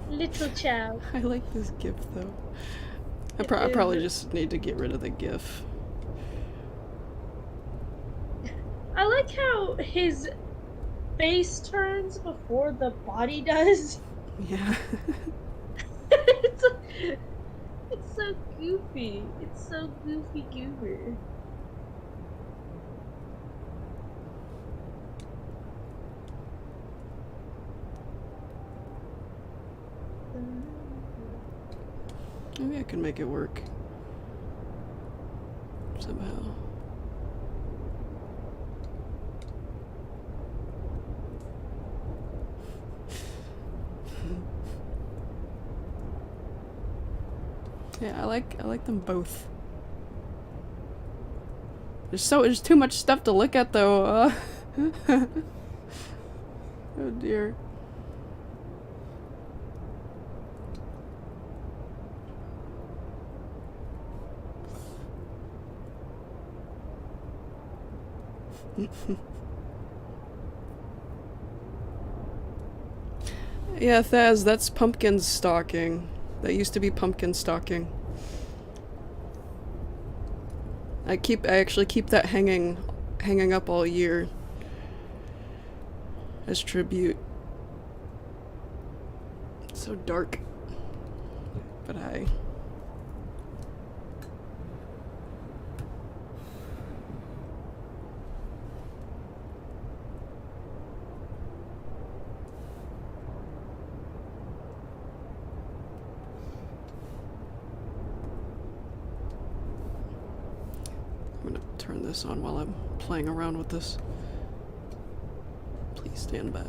Little child. I like this GIF though. I probably just need to get rid of the GIF. I like how his face turns before the body does. Yeah. it's so goofy. It's so goofy goober. Maybe I can make it work. Somehow. Yeah, I like them both. There's too much stuff to look at though. Oh dear. Yeah, Thaz, that's pumpkin stocking. That used to be pumpkin stocking. I actually keep that hanging up all year as tribute. It's so dark. But hi. I'm gonna turn this on while I'm playing around with this. Please stand by.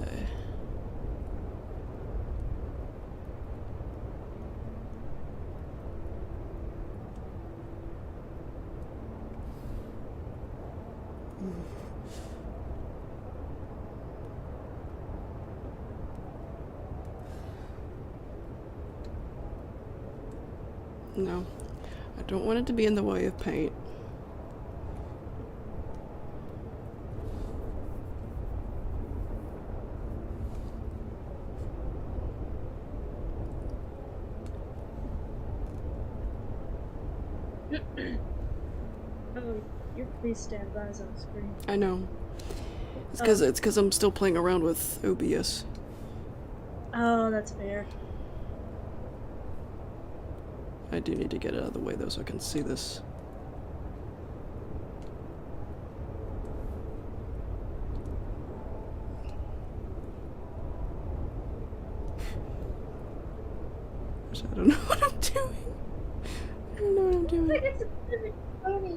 No, I don't want it to be in the way of paint. Oh, your please stand by's on screen. I know. It's because I'm still playing around with OBS. Oh, that's fair. I do need to get it out of the way though so I can see this. I don't know what I'm doing. I don't know what I'm doing. It's a perfect pony.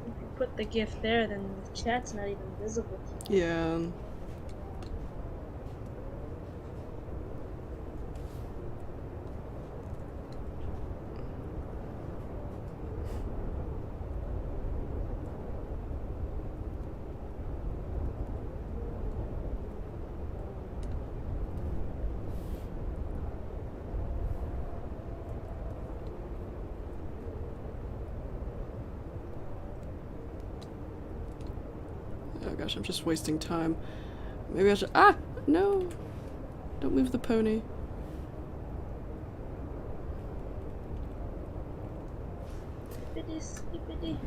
If you put the GIF there, then the chat's not even visible. Yeah. Oh gosh, I'm just wasting time. Maybe I should— ah! No! Don't move the pony. Skippity, skippity.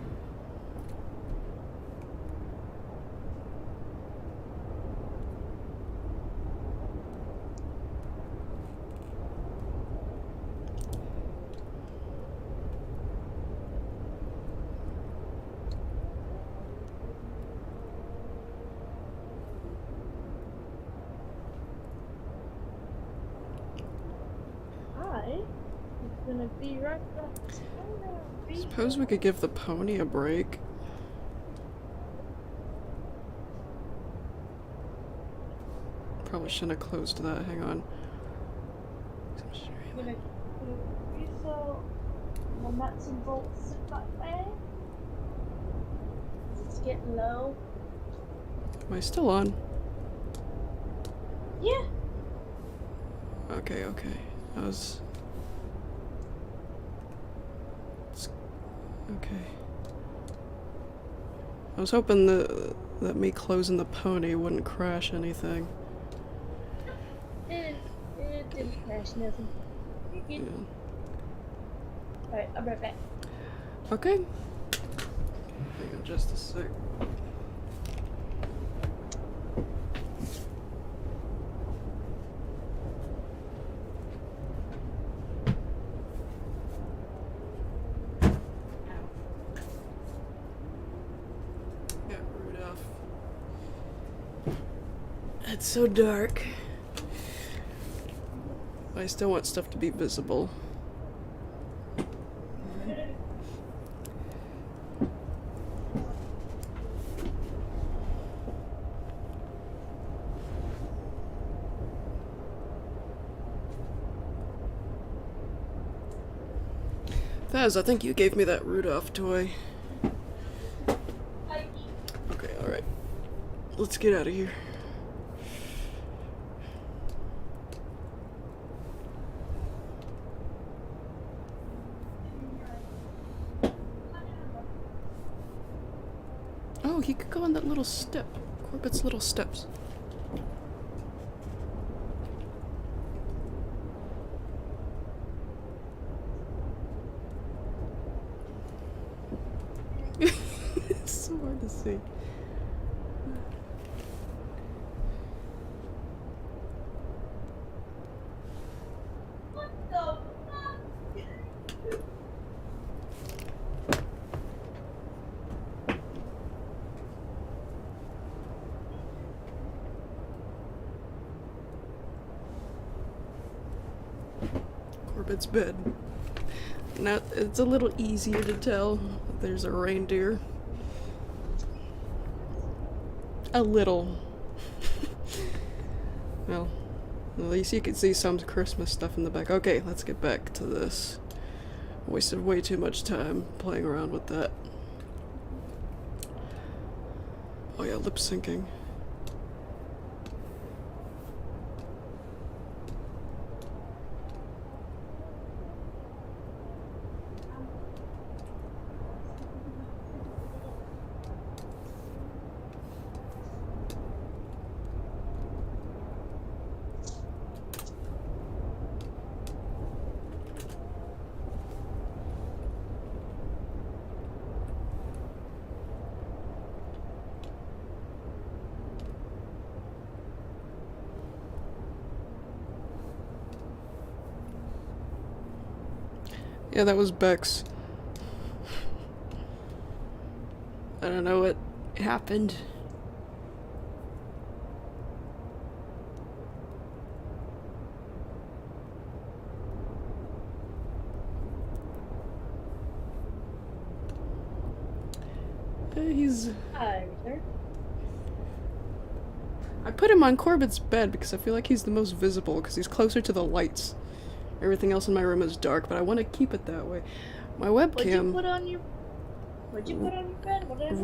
gonna be right back. Suppose we could give the pony a break. Probably shouldn't have closed that. Hang on. I'm gonna refill my nuts and bolts in that way. It's getting low. Am I still on? Yeah. Okay. Okay. I was hoping that me closing the pony wouldn't crash anything. It didn't crash nothing. You're good. Yeah. Alright, I'll be right back. Okay. Hang on just a sec. Got Rudolph. It's so dark. I still want stuff to be visible. Faz, I think you gave me that Rudolph toy. Okay, alright. Let's get out of here. Oh, he could go on that little step. Corbett's little steps. It's so hard to see. What the fuck? Corbett's bed. Now, it's a little easier to tell that there's a reindeer. A little. Well, at least you can see some Christmas stuff in the back. Okay, let's get back to this. Wasted way too much time playing around with that. Oh yeah, lip syncing. Yeah, that was Bex. I don't know what happened. He's... Hi, sir. I put him on Corbett's bed because I feel like he's the most visible because he's closer to the lights. Everything else in my room is dark, but I want to keep it that way. My webcam... What'd you put on your bed? What did I miss?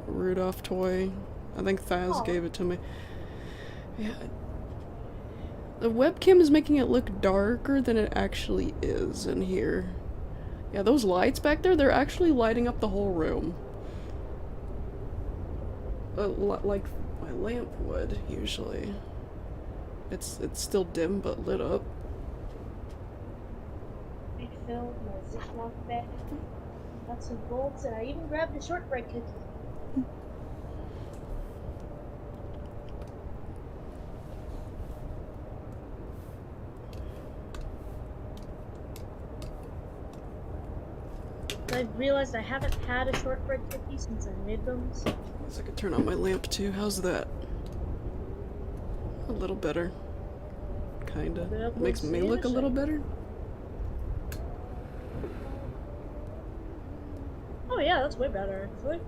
Rudolph toy. I think Thaz gave it to me. Yeah. The webcam is making it look darker than it actually is in here. Yeah, those lights back there, they're actually lighting up the whole room. Like my lamp would, usually. It's still dim, but lit up. Refilled my Ziploc bag. Got some bolts, and I even grabbed a shortbread cookie. I realized I haven't had a shortbread cookie since I made them. So. Guess I could turn on my lamp too. How's that? A little better. Kinda. Makes me look a little better. yeah, that's way better actually.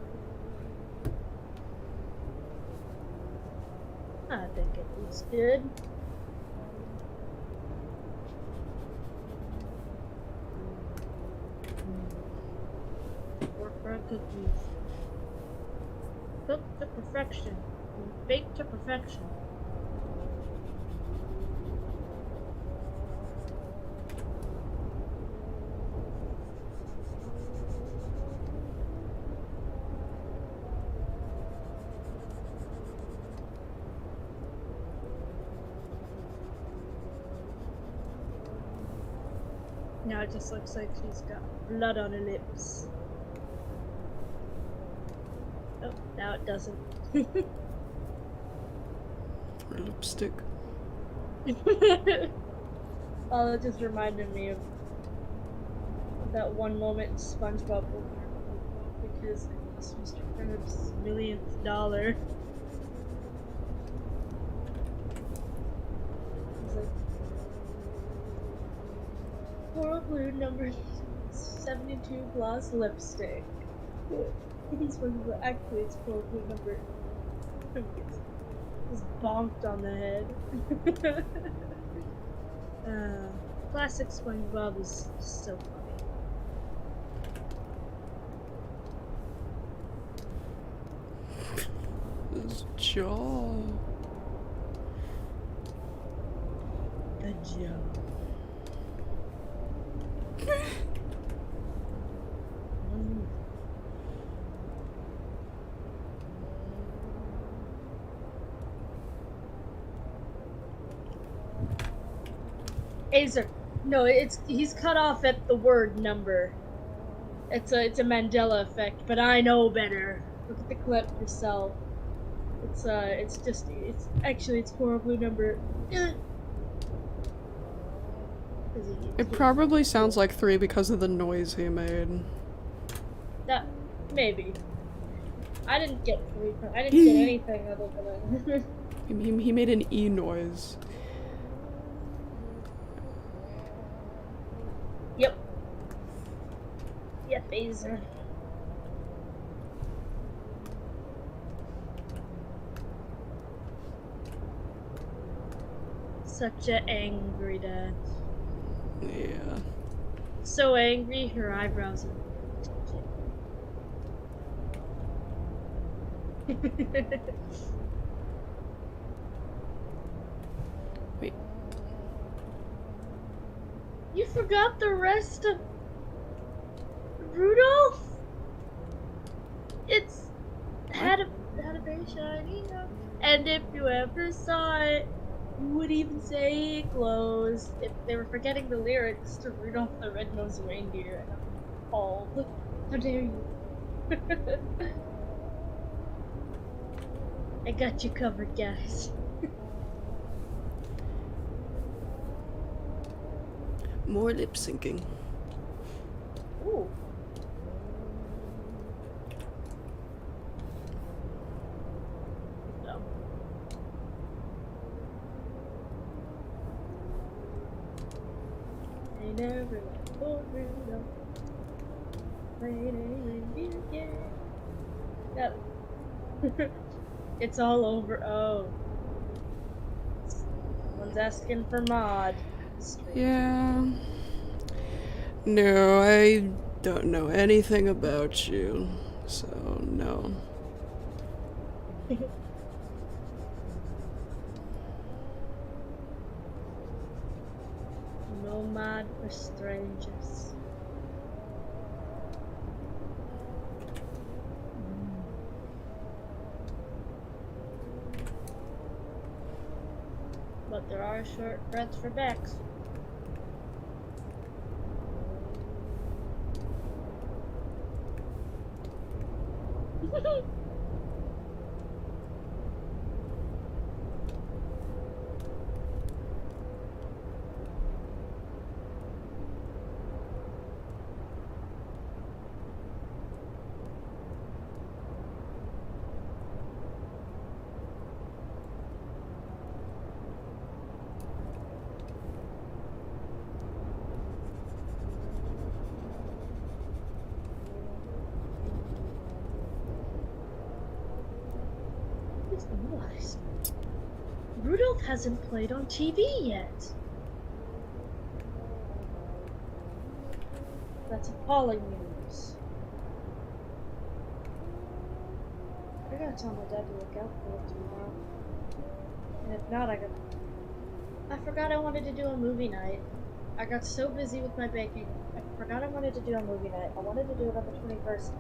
I think it looks good. Work for cookies. Cooked to perfection. Baked to perfection. Now it just looks like she's got blood on her lips. Oh, now it doesn't. Or lipstick. Oh, that just reminded me of that one moment in SpongeBob because it was Mr. Krabs' millionth dollar. He's like, coral blue number 72 gloss lipstick. He's actually it's coral blue number. Just bonked on the head. Classic SpongeBob is so funny. His jaw. Good job. Azer. No, he's cut off at the word number. It's a Mandela effect, but I know better. Look at the clip yourself. It's actually it's coral blue number. It probably sounds like 3 because of the noise he made. That maybe. I didn't get 3. I didn't get anything other than it. He made an E noise. Yep. Yep, Azer. Such an angry dad. Yeah. So angry, her eyebrows are. Wait. You forgot the rest of Rudolph? It's had a very shiny nose. And if you ever saw it, you would even say it glows. If they were forgetting the lyrics to Rudolph the Red-Nosed Reindeer, and I'm appalled. How dare you? I got you covered, guys. More lip syncing. Ooh. No. I never let go Rudolph. Yep. It's all over. Oh. Someone's asking for mod. Yeah. No, I don't know anything about you, so no. No mod for strangers. But there are shortcuts for backs. realized Rudolph hasn't played on TV yet. That's appalling news. I gotta tell my dad to look out for it tomorrow. And if not, I forgot I wanted to do a movie night. I got so busy with my baking, I forgot I wanted to do a movie night. I wanted to do it on the 21st.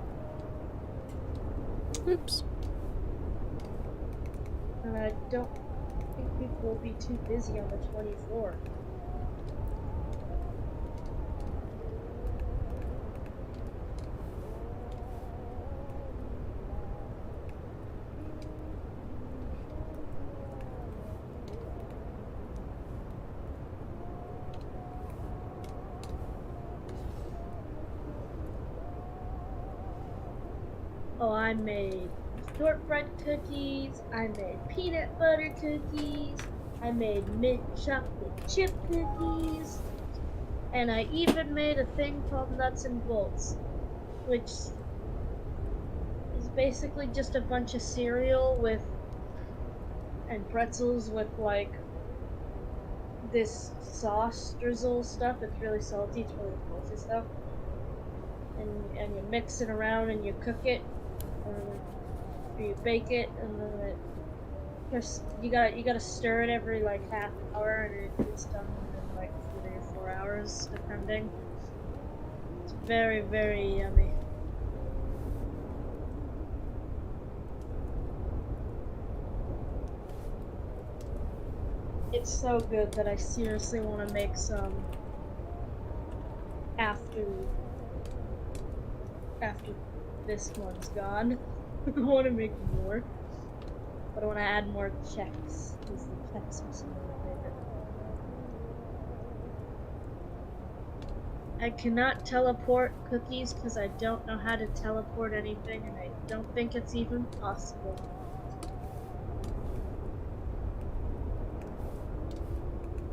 Oops. And I don't think people will be too busy on the 24th. Oh, I made shortbread cookies, I made peanut butter cookies, I made mint chocolate chip cookies, and I even made a thing called nuts and bolts, which is basically just a bunch of cereal and pretzels with like this sauce drizzle stuff. It's really salty, it's really delicious stuff. And you mix it around and you cook it, or you bake it, and then you gotta stir it every like half hour, and it's done in like 3 or 4 hours, depending. It's very, very yummy. It's so good that I seriously want to make some after this one's gone. I want to make more, but I want to add more checks, because the checks are some of my favorite. I cannot teleport cookies because I don't know how to teleport anything, and I don't think it's even possible.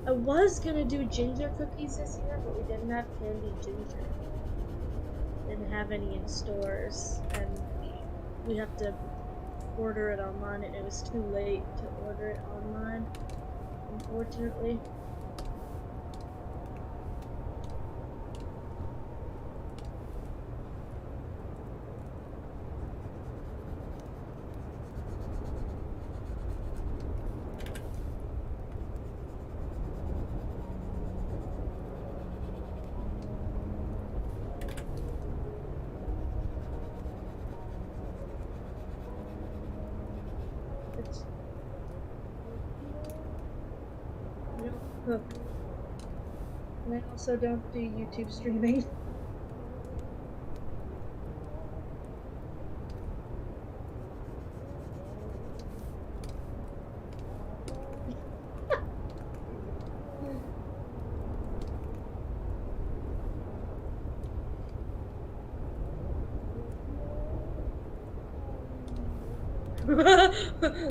I was gonna do ginger cookies this year, but we didn't have candy ginger. Didn't have any in stores, and we have to order it online, and it was too late to order it online, unfortunately. I don't cook. And I also don't do YouTube streaming.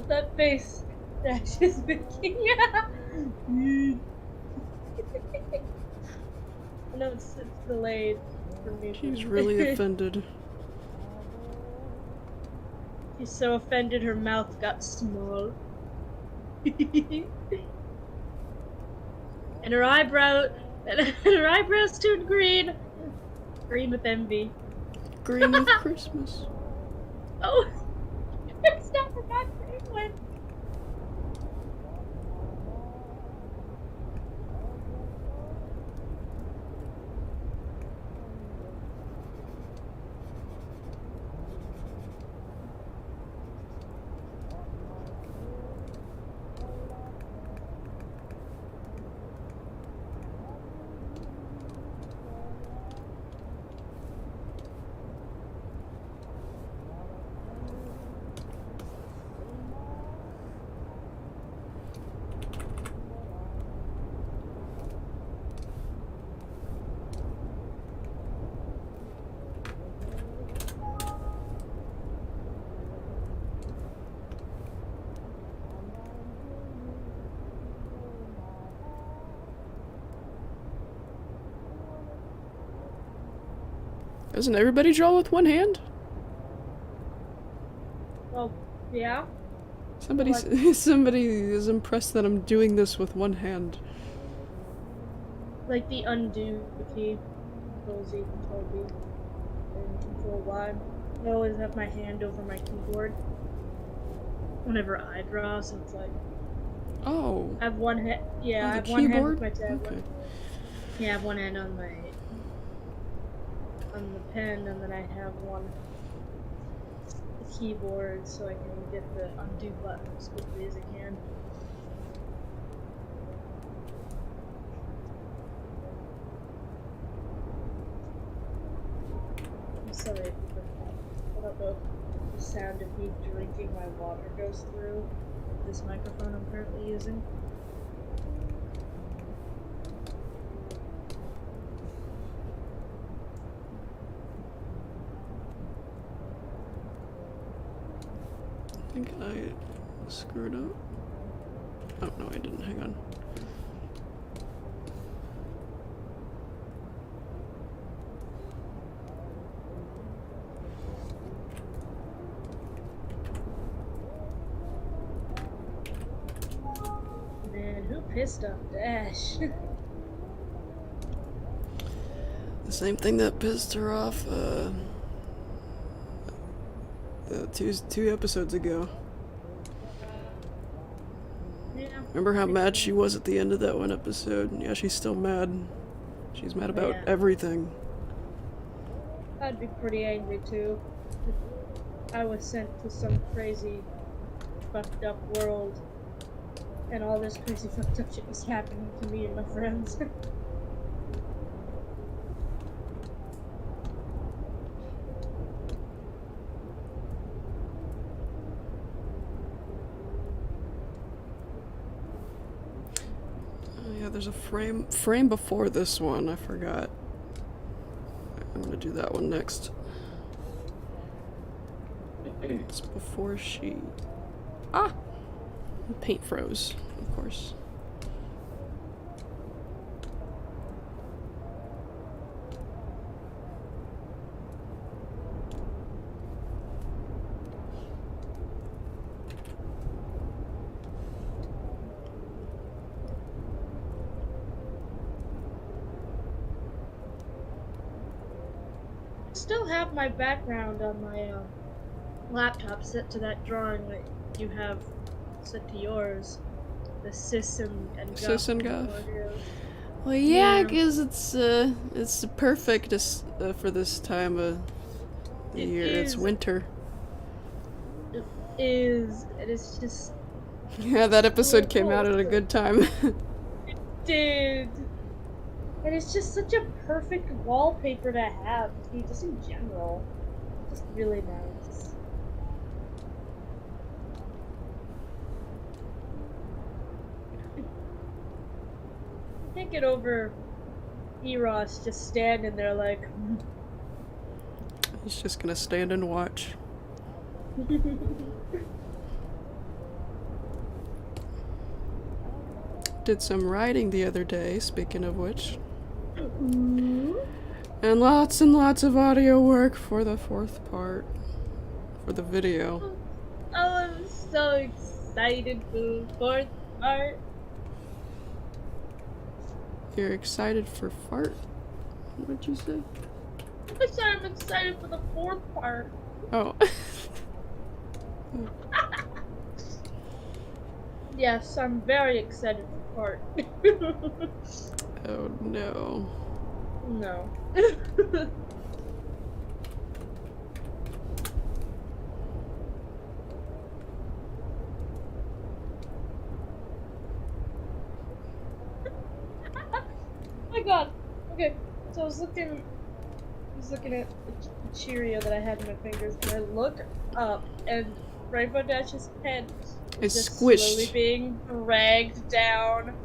That face Dash is making. I know it's delayed for me. She's really offended. She's so offended her mouth got small. and her eyebrows turned green. Green with envy. Green with Christmas. Oh, it's not forgot Greenland. Doesn't everybody draw with one hand? Well, yeah. Somebody, Like, somebody is impressed that I'm doing this with one hand. like the undo key. Control Z, Control V, and Control Y. I always have my hand over my keyboard whenever I draw, so it's like Oh. I have one hand. Yeah, Oh, I the have one hand with keyboard? my tab. Okay. Yeah, I have one hand on the pen, and then I have one the keyboard, so I can get the undo button as quickly as I can. I'm sorry if you heard that. I don't know if the sound of me drinking my water goes through this microphone I'm currently using. I think I screwed up. Oh, no, I didn't. Hang on. Man, who pissed off Dash? The same thing that pissed her off, two episodes ago. Yeah. Remember how mad she was at the end of that one episode? Yeah, she's still mad. She's mad about everything. I'd be pretty angry too. If I was sent to some crazy, fucked up world, and all this crazy fucked up shit was happening to me and my friends. Yeah, there's a frame before this one. I forgot. I'm gonna do that one next. It's before she... Ah! The paint froze, of course. Still have my background on my laptop set to that drawing that you have set to yours. The sis and Guff. Sis and Guff. Well, Yeah. because it's perfect for this time of the year. It's winter. It is. It is just. Yeah, that episode came out at a good time. It did. And it's just such a perfect wallpaper to have, just in general. Just really nice. I can't get over Eros just standing there like... He's just gonna stand and watch. Did some writing the other day, speaking of which. And lots of audio work for the fourth part. For the video. Oh, I'm so excited for the fourth part. You're excited for fart? What'd you say? I said I'm excited for the fourth part. Oh. Yes, I'm very excited for part. Oh no. No. Oh my god. Okay, so I was looking at the Cheerio that I had in my fingers, and I look up, and Rainbow Dash's head is It's just squished. slowly being dragged down.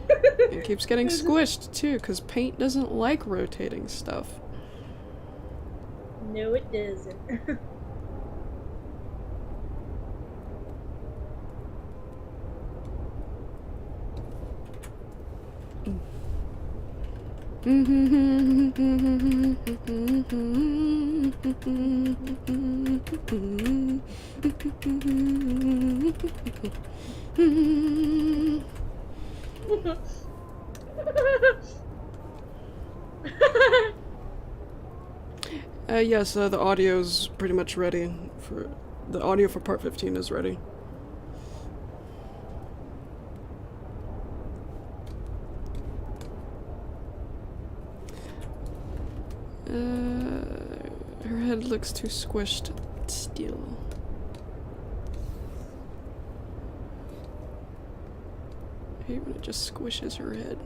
It keeps getting squished too, because paint doesn't like rotating stuff. No, it doesn't. Yes, the audio's pretty much ready. The audio for part 15 is ready. Her head looks too squished still. I hate when it just squishes her head.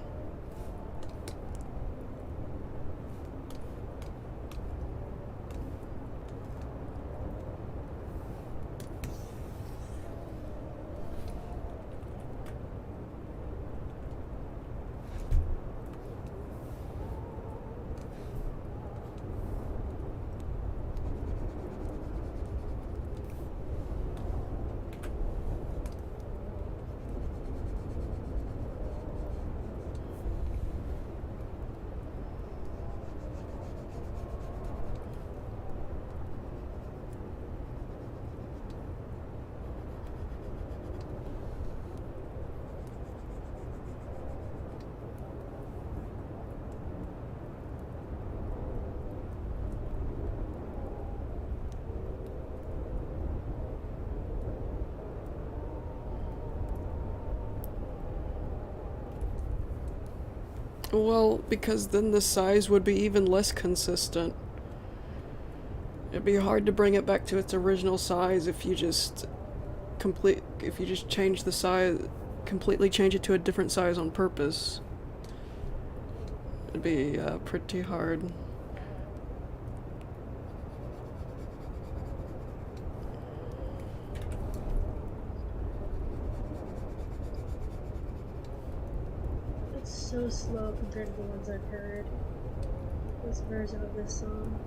Well, because then the size would be even less consistent. It'd be hard to bring it back to its original size if you just change the size, completely change it to a different size on purpose. It'd be pretty hard. So slow compared to the ones I've heard. This version of this song.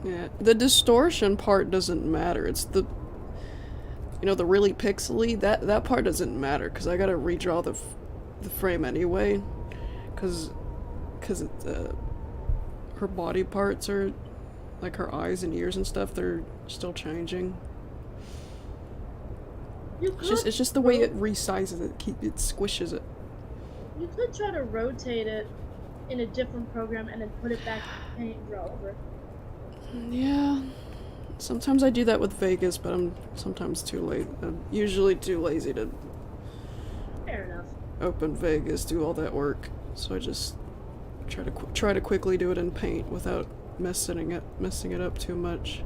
Yeah, the distortion part doesn't matter. It's the, the really pixely, that part doesn't matter, because I gotta redraw the frame anyway, because her body parts are, like her eyes and ears and stuff, they're still changing. It's just the way it resizes it, it squishes it. You could try to rotate it in a different program and then put it back in paint and draw over it. Yeah, sometimes I do that with Vegas, but I'm sometimes too late. I'm usually too lazy to Fair enough. open Vegas, do all that work. So I just try to quickly do it in Paint without messing it up too much.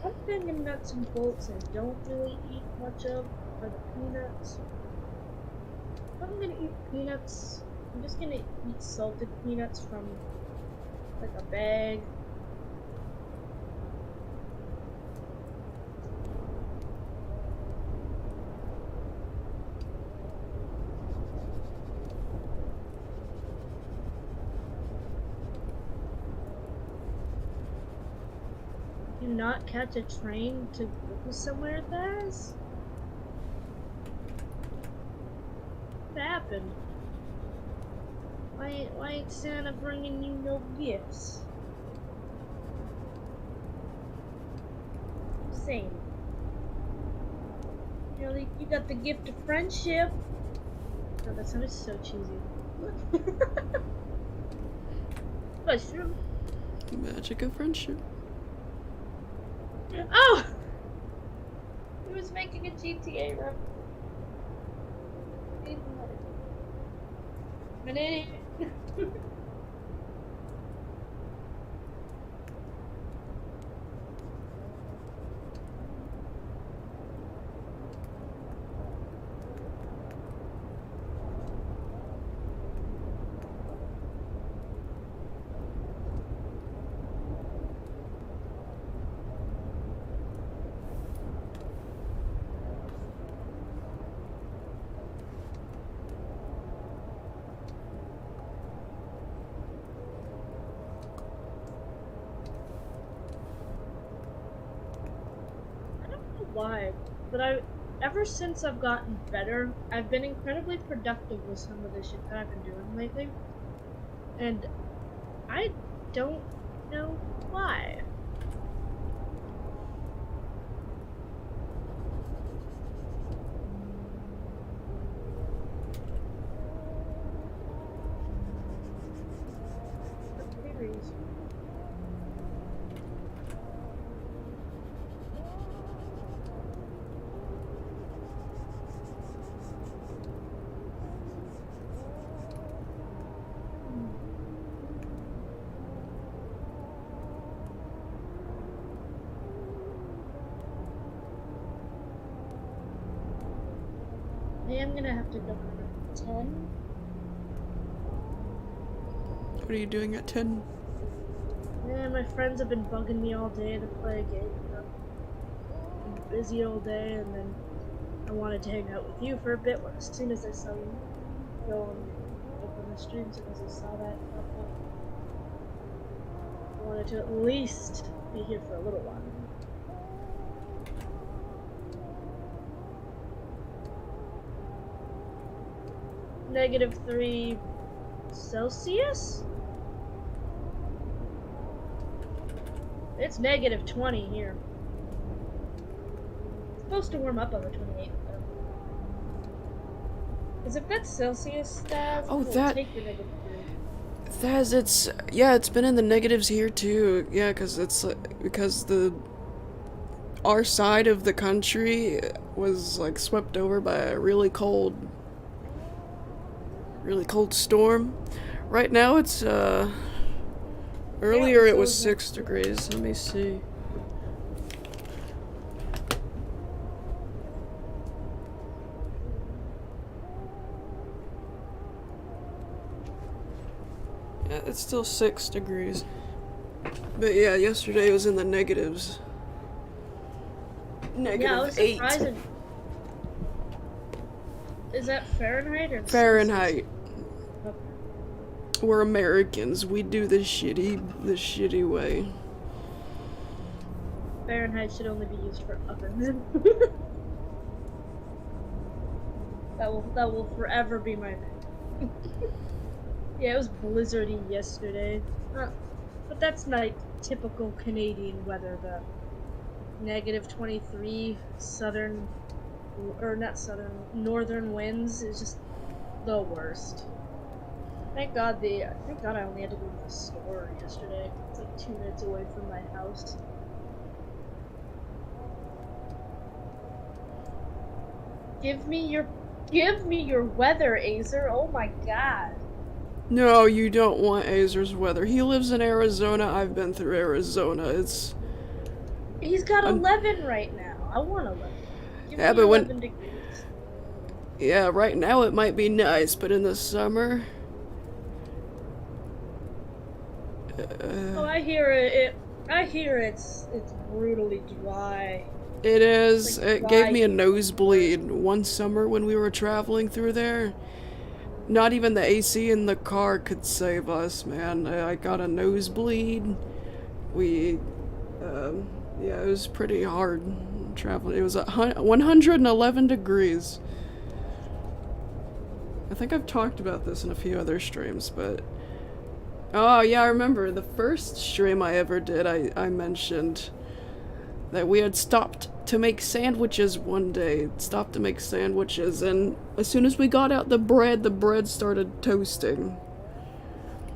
One thing in nuts and bolts I don't really eat much of are the peanuts. If I'm gonna eat peanuts, I'm just gonna eat salted peanuts from like a bag. Do not catch a train to go somewhere fast? What happened? Why ain't Santa bringing you no gifts? Same. You got the gift of friendship. Oh, that sounded so cheesy. Mushroom. Magic of friendship. Oh! He was making a GTA rep. An idiot. why, but ever since I've gotten better, I've been incredibly productive with some of the shit that I've been doing lately, and I don't know why. For any reason. I am gonna have to go for 10. What are you doing at 10? Yeah, my friends have been bugging me all day to play a game. I'm busy all day, and then I wanted to hang out with you for a bit. As soon as I saw you go and open the stream, as soon as I saw that pop up, I wanted to at least be here for a little while. -3 Celsius? It's -20 here. It's supposed to warm up on the 28th, though. Because if that's Celsius, Staz, Oh, we'll that- take the -3. Thaz, it's been in the negatives here too. Yeah, because our side of the country was like swept over by a really cold storm. Right now it's earlier it was 6 degrees. Let me see. Yeah, it's still 6 degrees. But yeah, yesterday it was in the negatives. Yeah, I was -8. surprised. Is that Fahrenheit or Fahrenheit. Okay. We're Americans. We do the shitty way. Fahrenheit should only be used for ovens. that will forever be my name. Yeah, it was blizzardy yesterday. But that's like typical Canadian weather, the -23 northern winds is just the worst. Thank God I only had to go to the store yesterday. It's like 2 minutes away from my house. Give me your weather, Azer. Oh my god. No, you don't want Azer's weather. He lives in Arizona. I've been through Arizona. He's got 11 right now. I want 11. Give Yeah, me but 11 degrees. Yeah, right now it might be nice, but in the summer... Oh, I hear it. I hear it's brutally dry. It is. Like it gave me a nosebleed one summer when we were traveling through there. Not even the AC in the car could save us, man. I got a nosebleed. Yeah, it was pretty hard traveling. It was 111 degrees. I think I've talked about this in a few other streams, but... Oh, yeah, I remember. The first stream I ever did, I mentioned that we had stopped to make sandwiches one day. Stopped to make sandwiches, and as soon as we got out the bread started toasting.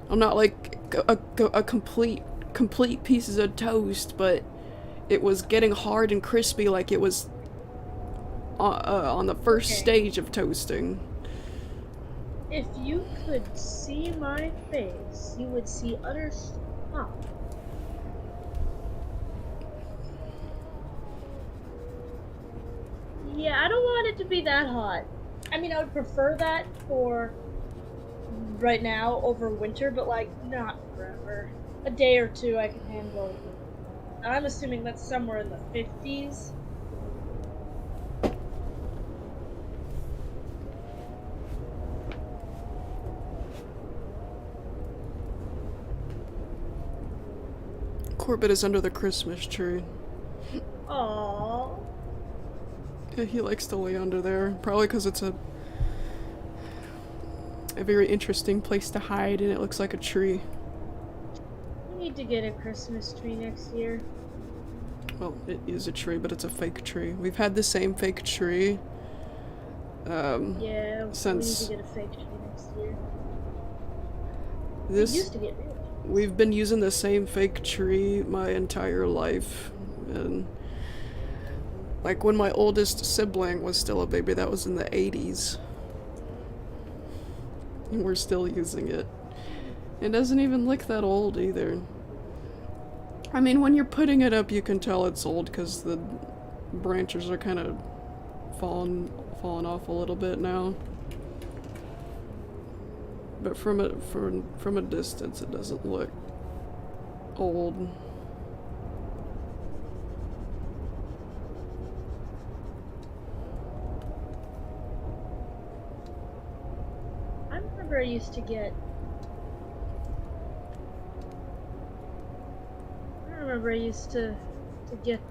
I'm not like a complete pieces of toast, but it was getting hard and crispy like it was on the first stage of toasting. If you could see my face, you would see utter shock. Yeah, I don't want it to be that hot. I mean, I would prefer that for right now over winter, but like not forever. A day or two I can handle. I'm assuming that's somewhere in the 50s. Corbett is under the Christmas tree. Aww. Yeah, he likes to lay under there. Probably because it's a very interesting place to hide and it looks like a tree. We need to get a Christmas tree next year. Well, it is a tree, but it's a fake tree. We've had the same fake tree Yeah, we need to since get a fake tree next year. We this. used to get real trees. We've been using the same fake tree my entire life. And like when my oldest sibling was still a baby, that was in the 80s. And we're still using it. It doesn't even look that old either. I mean, when you're putting it up, you can tell it's old because the branches are kind of falling off a little bit now. But from a distance, it doesn't look old. I remember I used to get. I remember I used to get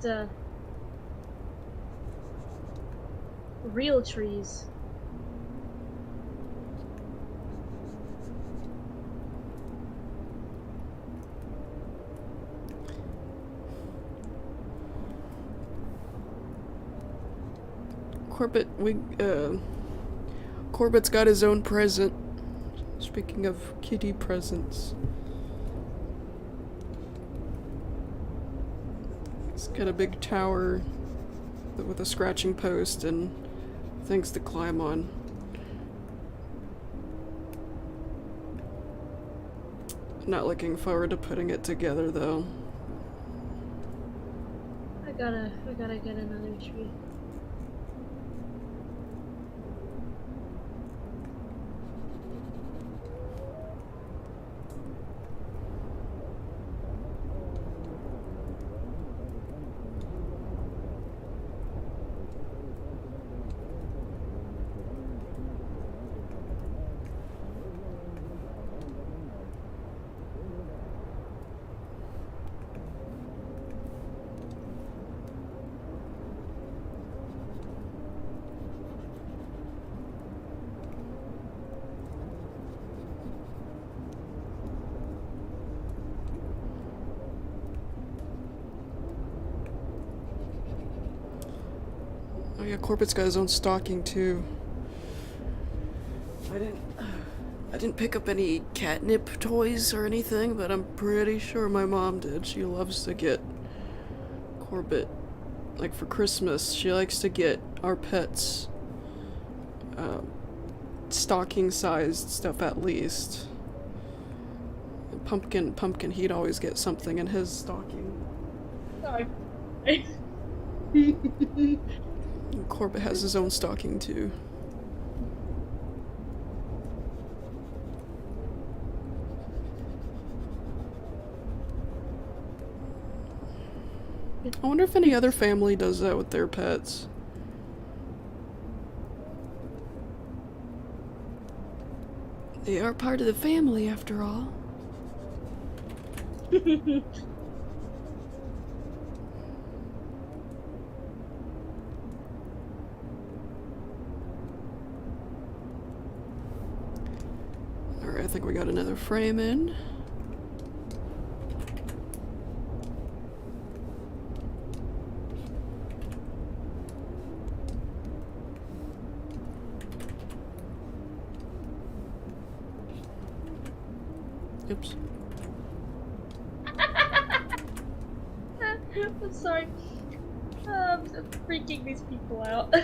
real trees. Corbett's got his own present. Speaking of kitty presents. He's got a big tower with a scratching post and things to climb on. Not looking forward to putting it together though. I gotta get another tree. Oh yeah, Corbett's got his own stocking too. I didn't pick up any catnip toys or anything, but I'm pretty sure my mom did. She loves to get Corbett, like for Christmas, she likes to get our pets stocking-sized stuff at least. Pumpkin, he'd always get something in his stocking. Sorry. And Corbett has his own stocking too. I wonder if any other family does that with their pets. They are part of the family after all. Alright, I think we got another frame in. Oops. I'm sorry. I'm freaking these people out.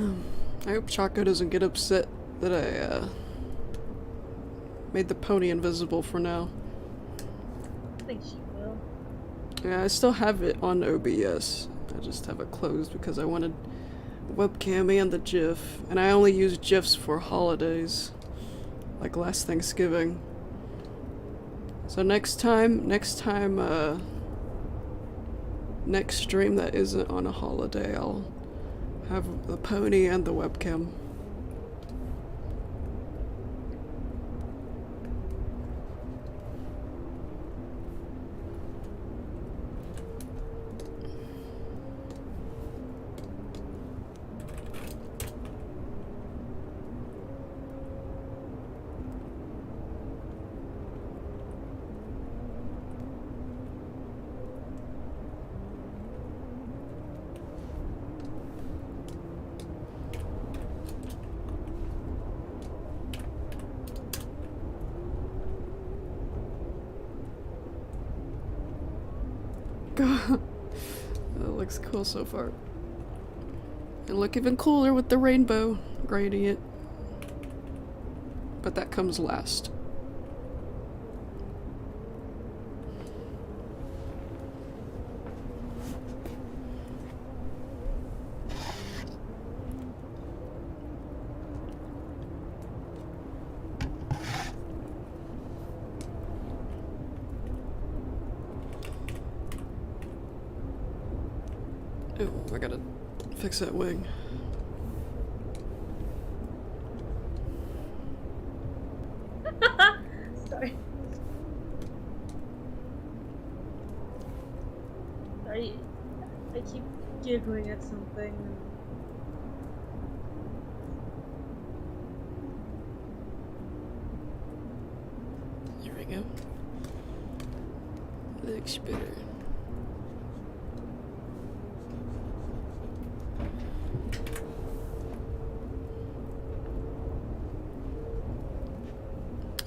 I hope Choco doesn't get upset that I made the pony invisible for now. I think she will. Yeah, I still have it on OBS. I just have it closed because I wanted webcam and the GIF, and I only use GIFs for holidays, like last Thanksgiving. So next stream that isn't on a holiday, I'll have the pony and the webcam. That looks cool so far. It'll look even cooler with the rainbow gradient. But that comes last. Oh, I gotta fix that wing. Sorry. Sorry. I keep giggling at something. Here we go. Looks better.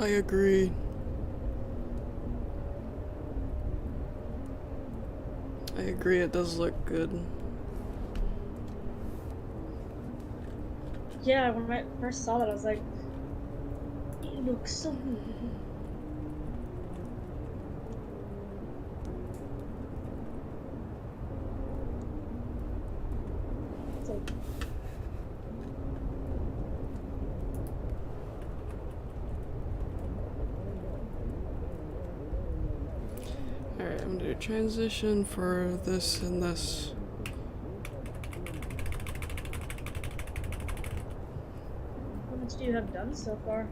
I agree. I agree, it does look good. Yeah, when I first saw that, I was like, it looks so good. So, Alright, I'm gonna do a transition for this and this. how much do you have done so far?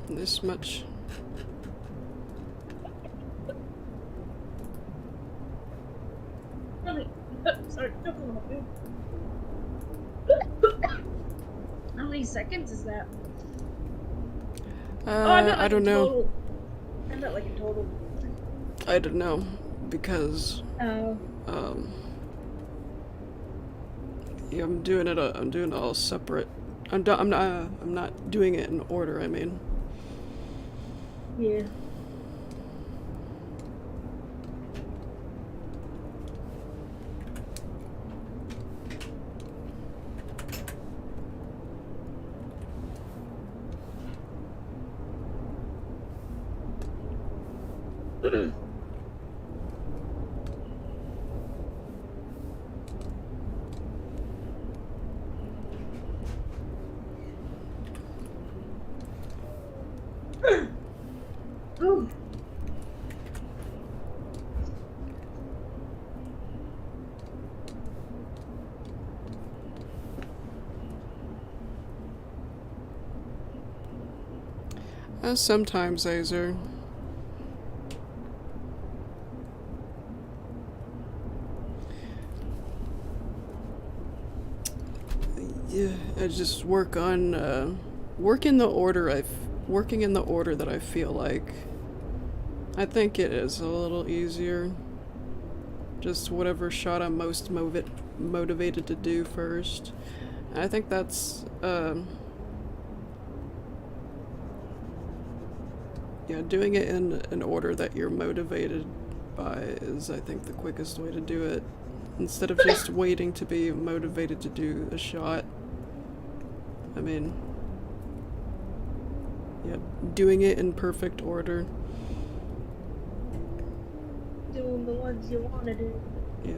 This much. Really? Sorry, choking on my food. How many seconds is that? I meant like I don't know. total. I meant like in total. I don't know because Oh. yeah, I'm doing it all separate. I'm not doing it in order. I mean. Yeah. Ooh. Sometimes, Azer. Yeah, I just work on working in the order that I feel like. I think it is a little easier. Just whatever shot I'm most motivated to do first. And I think that's yeah, doing it in an order that you're motivated by is, I think, the quickest way to do it. instead of just waiting to be motivated to do a shot. I mean, yeah, doing it in perfect order. Doing the ones you want to do. Yeah.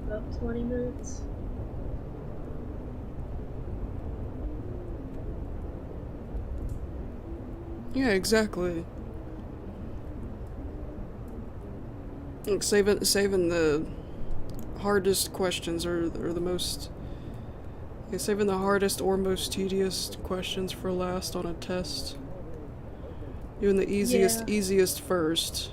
About 20 minutes. Yeah, exactly. Like saving the hardest questions or the most. Yeah, saving the hardest or most tedious questions for last on a test. Doing the Yeah. easiest first.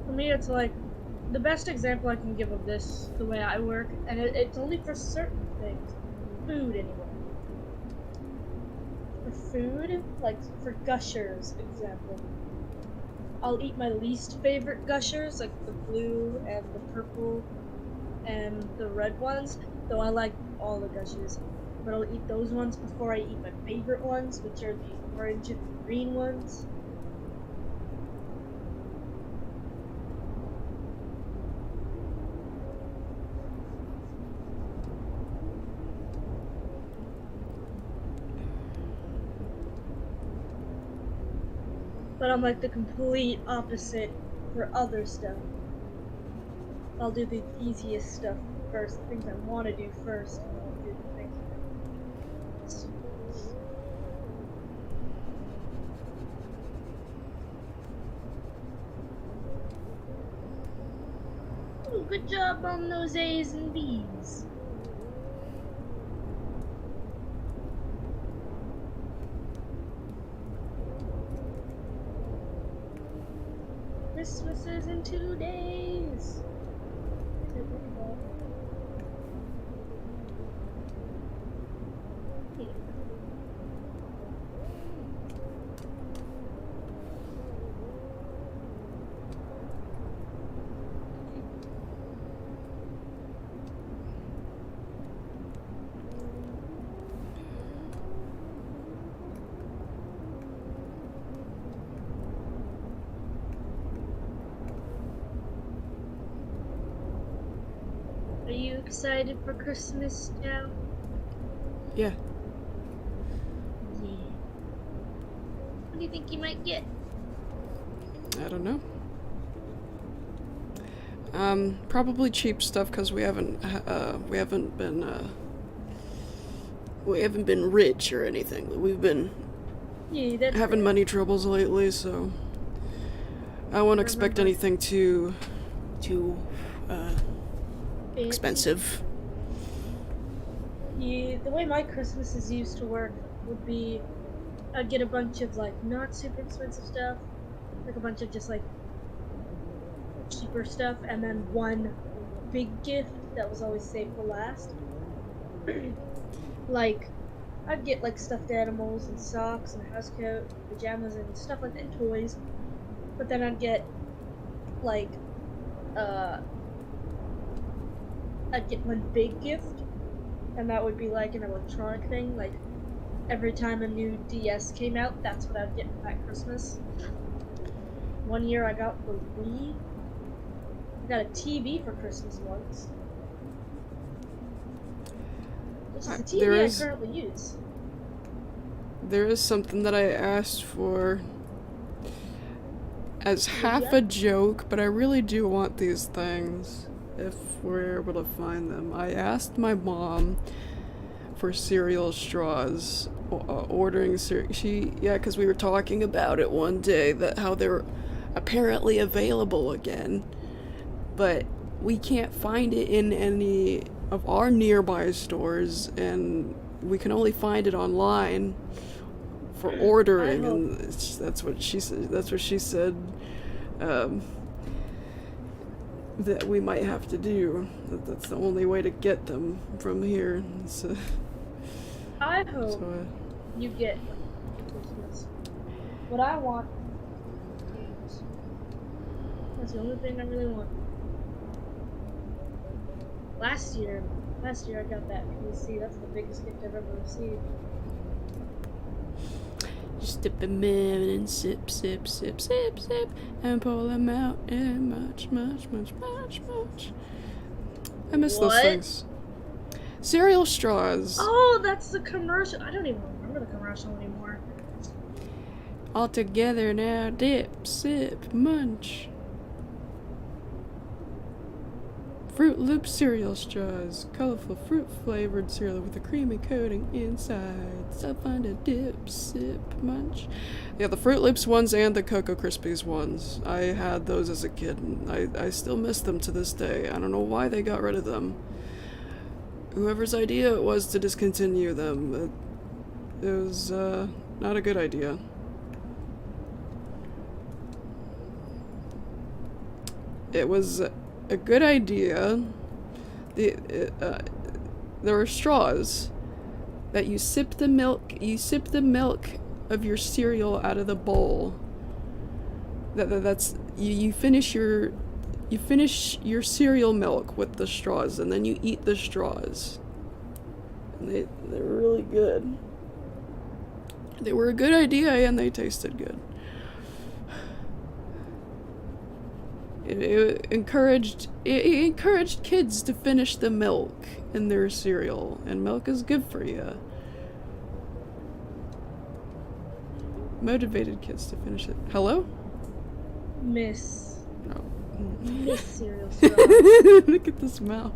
For me, it's like the best example I can give of this, the way I work, and it's only for certain things. Food, anyway. For food, like for gushers, example. I'll eat my least favorite gushers, like the blue and the purple and the red ones, though I like all the gushers. But I'll eat those ones before I eat my favorite ones, which are the orange and the green ones. But I'm like the complete opposite for other stuff. I'll do the easiest stuff first, the things I want to do first, and then I'll do the things that. Ooh, good job on those A's and B's. Christmas is in 2 days. Are you excited for Christmas now? Yeah. Yeah. What do you think you might get? I don't know. Probably cheap stuff because we haven't been rich or anything. We've been Yeah, that's having fair. money troubles lately, so I won't expect Remember. anything too Fancy. expensive. Yeah, the way my Christmases used to work would be I'd get a bunch of like not super expensive stuff, like a bunch of just like cheaper stuff, and then one big gift that was always saved for last. Like I'd get like stuffed animals and socks and a house coat, pajamas and stuff like that, and toys. But then I'd get like uh I'd get one big gift, and that would be like an electronic thing. Like every time a new DS came out, that's what I'd get for that Christmas. One year I got the Wii. I got a TV for Christmas once. Which is the TV I currently use. There is something that I asked for as half a joke, but I really do want these things if we're able to find them. I asked my mom for cereal straws, ordering because we were talking about it one day, that how they're apparently available again, but we can't find it in any of our nearby stores, and we can only find it online for ordering, and that's what she said. um, that we might have to do. That's the only way to get them from here. So, I hope so you get Christmas. What I want games. That's the only thing I really want. Last year I got that PC. That's the biggest gift I've ever received. just dip them in and sip, sip, sip, sip, sip, and pull them out in much, much, much, much, much. I miss those What? things. Cereal straws. Oh, that's the commercial. I don't even remember the commercial anymore. All together now, dip, sip, munch. Fruit Loop cereal straws. Colorful fruit-flavored cereal with a creamy coating inside. So fun to dip, sip, munch. Yeah, the Fruit Loops ones and the Cocoa Krispies ones. I had those as a kid, and I still miss them to this day. I don't know why they got rid of them. Whoever's idea it was to discontinue them, it was not a good idea. It was a good idea. There were straws that you sip the milk of your cereal out of the bowl. That's you finish your cereal milk with the straws, and then you eat the straws. And they're really good. They were a good idea, and they tasted good. It encouraged kids to finish the milk in their cereal, and milk is good for you. Motivated kids to finish it. Hello? Miss No. Miss cereal straws. Look at this mouth.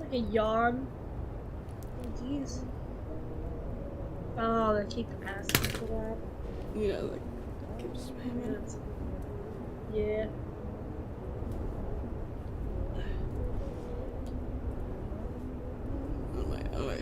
Like a yawn. Oh, jeez. Oh, they keep asking for that. Yeah, like keeps spamming. Yeah. Oh my.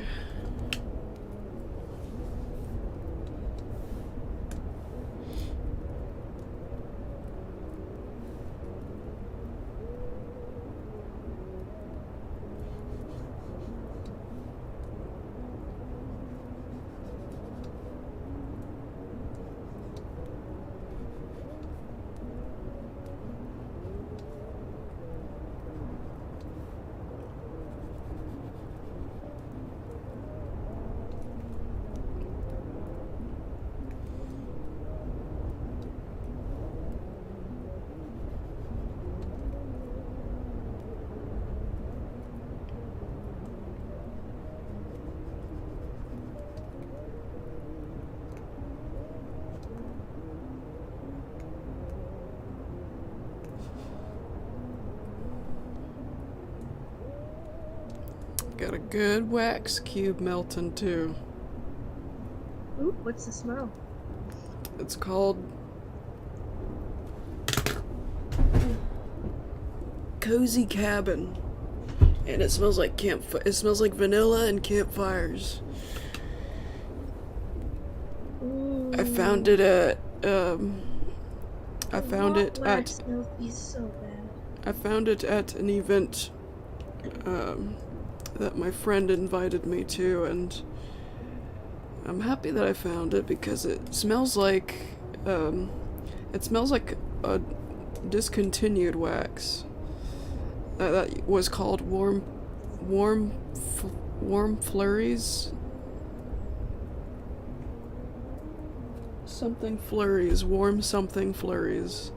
Got a good wax cube melting too. Ooh, what's the smell? It's called Cozy Cabin, and it smells like it smells like vanilla and campfires. Ooh. I found it at Wax smells so bad. I found it at an event that my friend invited me to, and I'm happy that I found it because it smells like a discontinued wax that was called warm flurries. Something flurries, warm something flurries.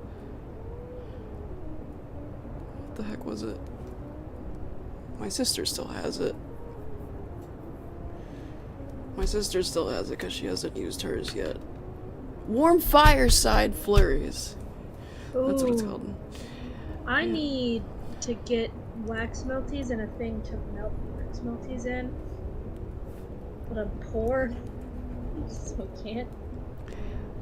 What the heck was it? My sister still has it. My sister still has it because she hasn't used hers yet. Warm fireside flurries. That's what it's Ooh. called. I need to get wax melties and a thing to melt wax melties in. But I'm poor, so I can't.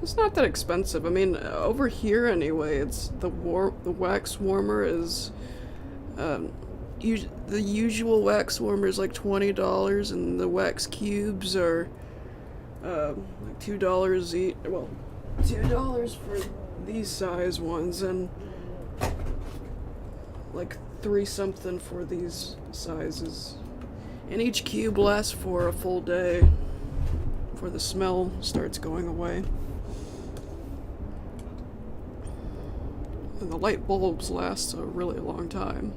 It's not that expensive. I mean, over here anyway, it's the wax warmer is the usual wax warmer is like $20, and the wax cubes are like $2 each. Well, $2 for these size ones, and like 3 something for these sizes. And each cube lasts for a full day before the smell starts going away. And the light bulbs last a really long time.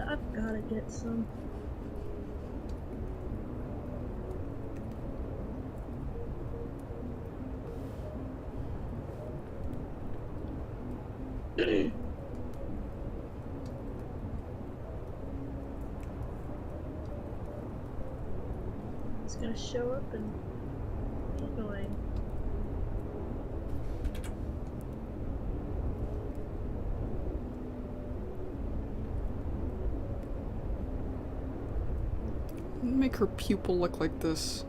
I've gotta get some. It's gonna show up and be annoying. Make her pupil look like this.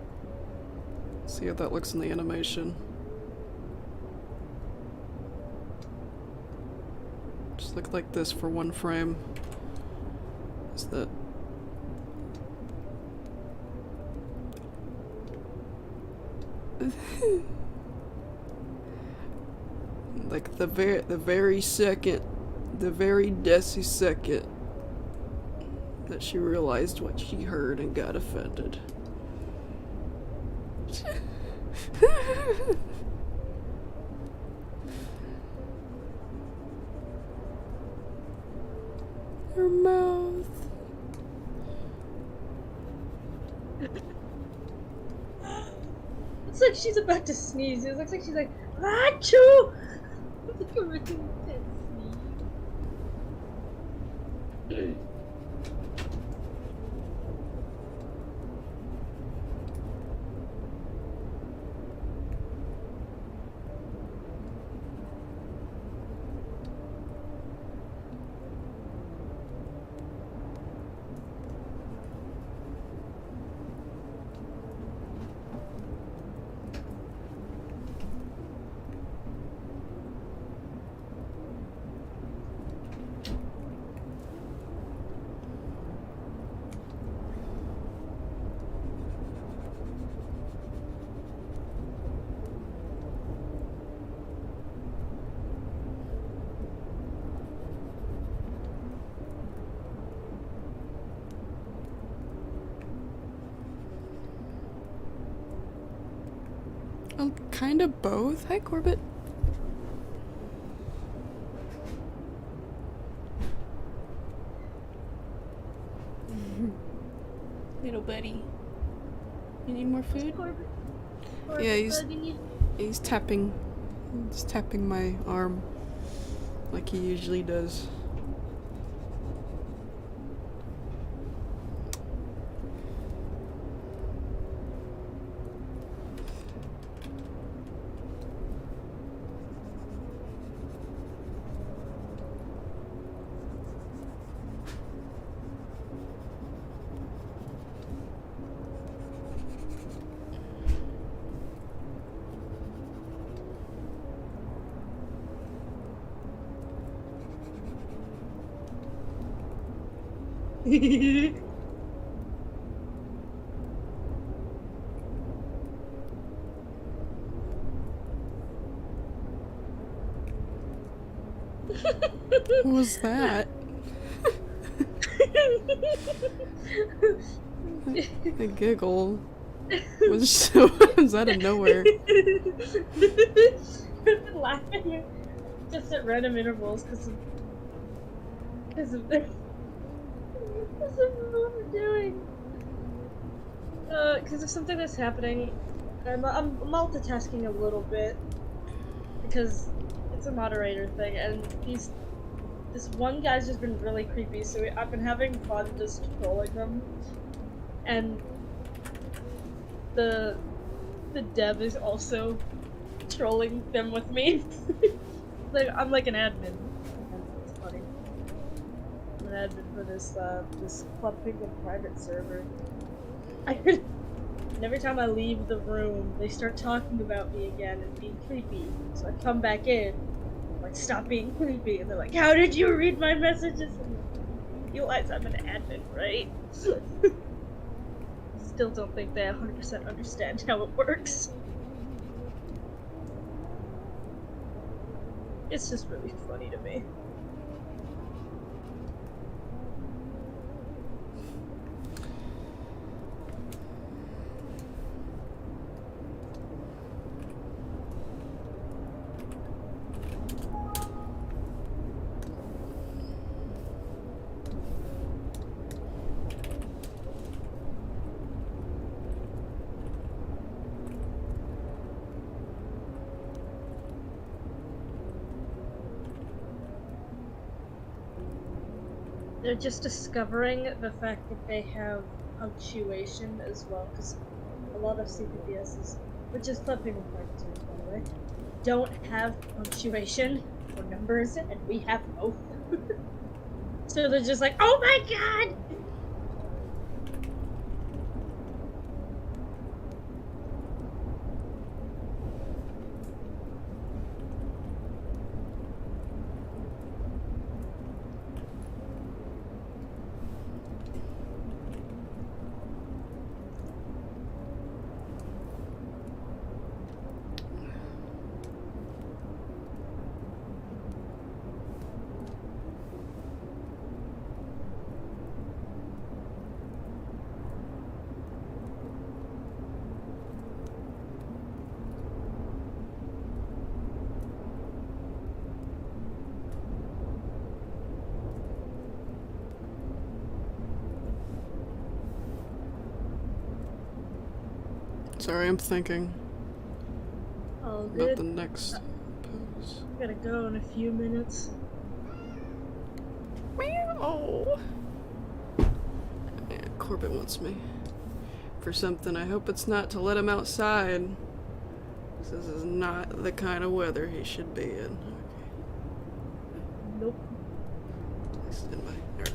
See how that looks in the animation. Just look like this for 1 frame. Is that like the very decisecond that she realized what she heard and got offended. Her mouth. It's like she's about to sneeze. It looks like she's like, achoo! It's like a really intense sneeze. Kind of both. Hi, Corbett. Little buddy. You need more food? Corbett, Yeah, he's tapping. He's tapping my arm like he usually does. What was that? A giggle. Was out of nowhere. I've been laughing just at random intervals because of what we're doing. Because of something that's happening. I'm multitasking a little bit because it's a moderator thing, and this one guy's just been really creepy, so I've been having fun just trolling them, and the dev is also trolling them with me. Like I'm like an admin. It's funny. I'm an admin for this Club Penguin private server. And every time I leave the room, they start talking about me again and being creepy. So I come back in, like, stop being creepy, and they're like, "How did you read my messages?" I'm like, "You realize I'm an admin, right?" Still don't think they 100% understand how it works. It's just really funny to me. They're just discovering the fact that they have punctuation as well, because a lot of CPPSs, which is Club Penguin Private Servers, by the way, don't have punctuation for numbers, and we have both. So they're just like, "Oh my god!" Sorry, I'm thinking All about good. the next pose. I gotta go in a few minutes. Meow. Yeah, Corbett wants me for something. I hope it's not to let him outside. This is not the kind of weather he should be in. Nope. Okay. Stand by. There.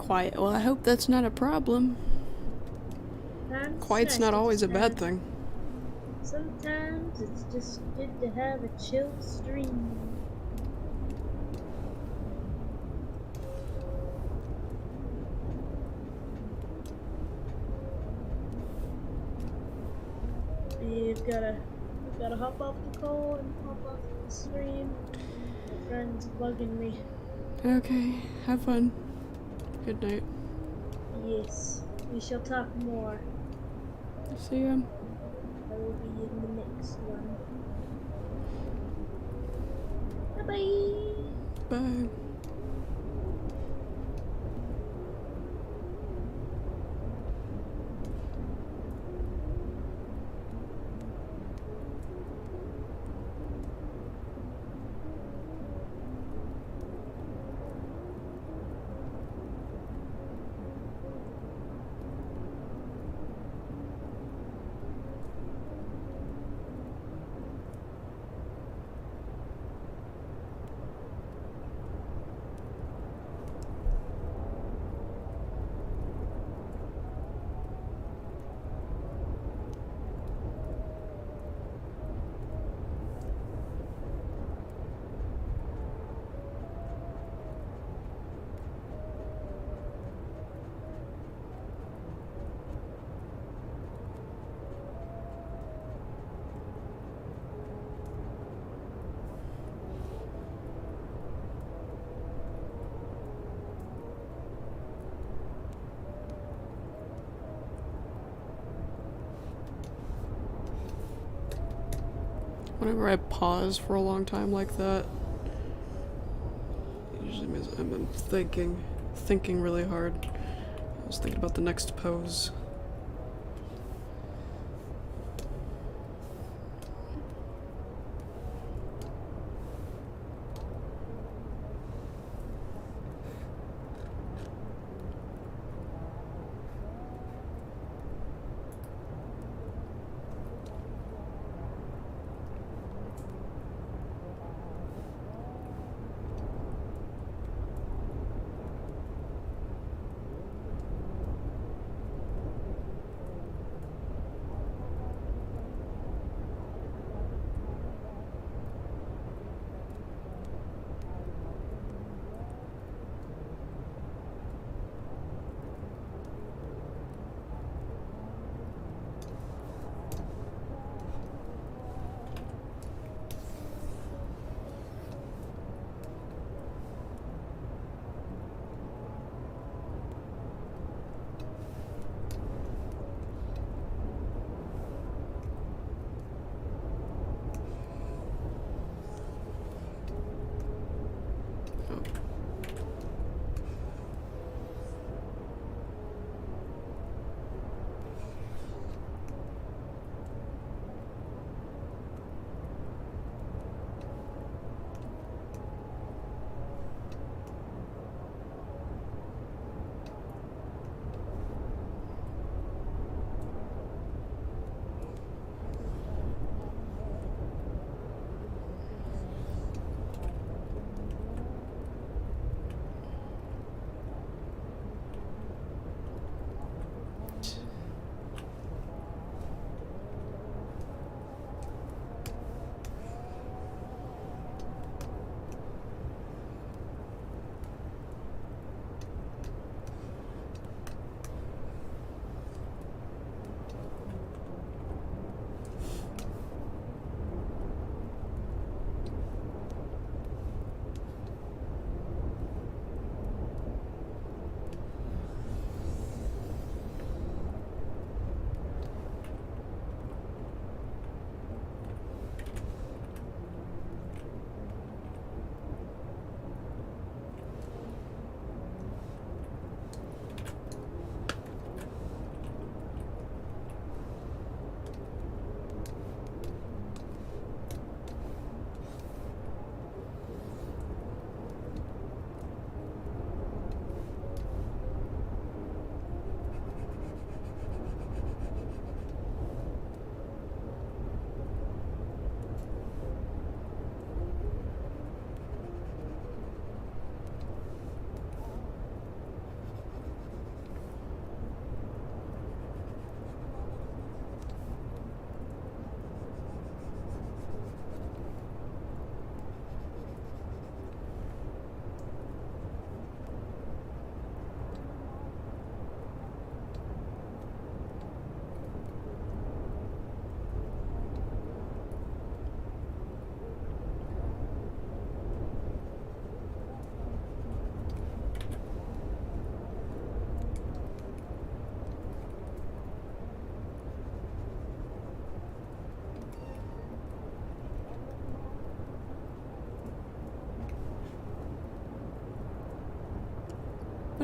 quiet. Well, I hope that's not a problem. Sometimes it's Quiet's nice not to always just a bad have. thing. Sometimes it's just good to have a chill stream. We've gotta hop off the call and hop off the stream. My friend's bugging me. Okay, have fun. Good night. Yes, we shall talk more. See ya. I will be in the next one. Bye bye. Bye. Whenever I pause for a long time like that, it usually means I'm thinking really hard. I was thinking about the next pose.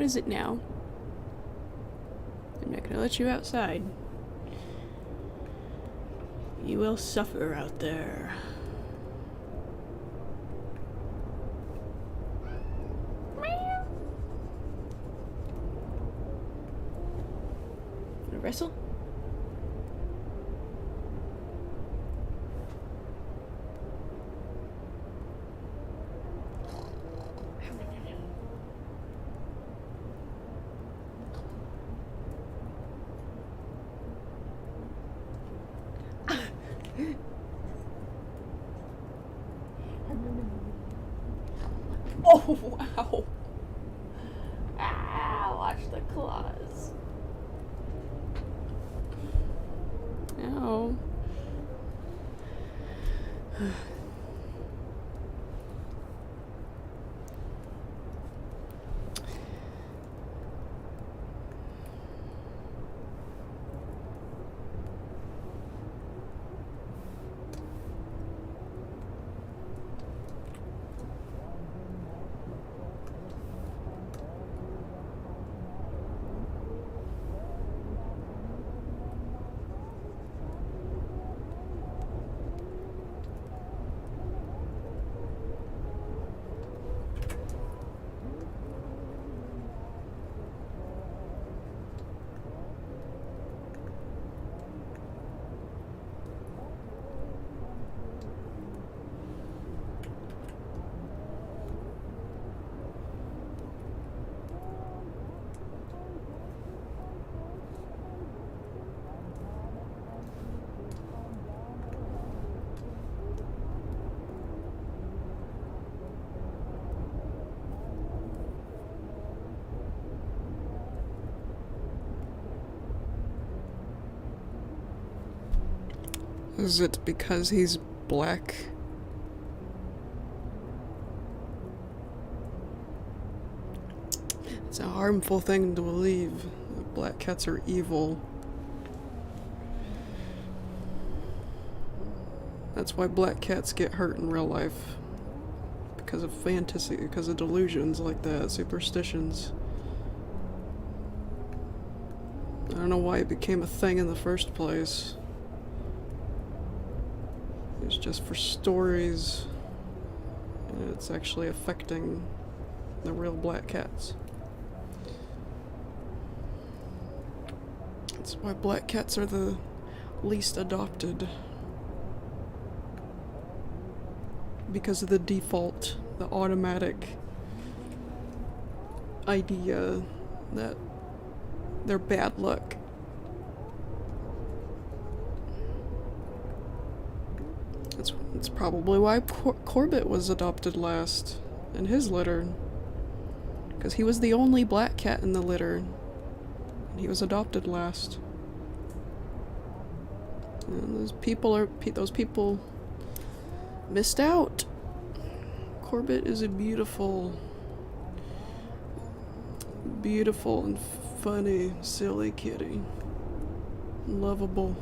is it now? I'm not gonna let you outside. You will suffer out there. Wanna wrestle? Oh, wow. Ah, watch the claws. Ow. Is it because he's black? It's a harmful thing to believe. Black cats are evil. That's why black cats get hurt in real life. Because of fantasy, because of delusions like that, superstitions. I don't know why it became a thing in the first place. It's just for stories. And it's actually affecting the real black cats. That's why black cats are the least adopted. Because of the default, the automatic idea that they're bad luck. That's probably why Corbett was adopted last in his litter. Because he was the only black cat in the litter. And he was adopted last. And those people missed out. Corbett is a beautiful and funny, silly kitty. Lovable.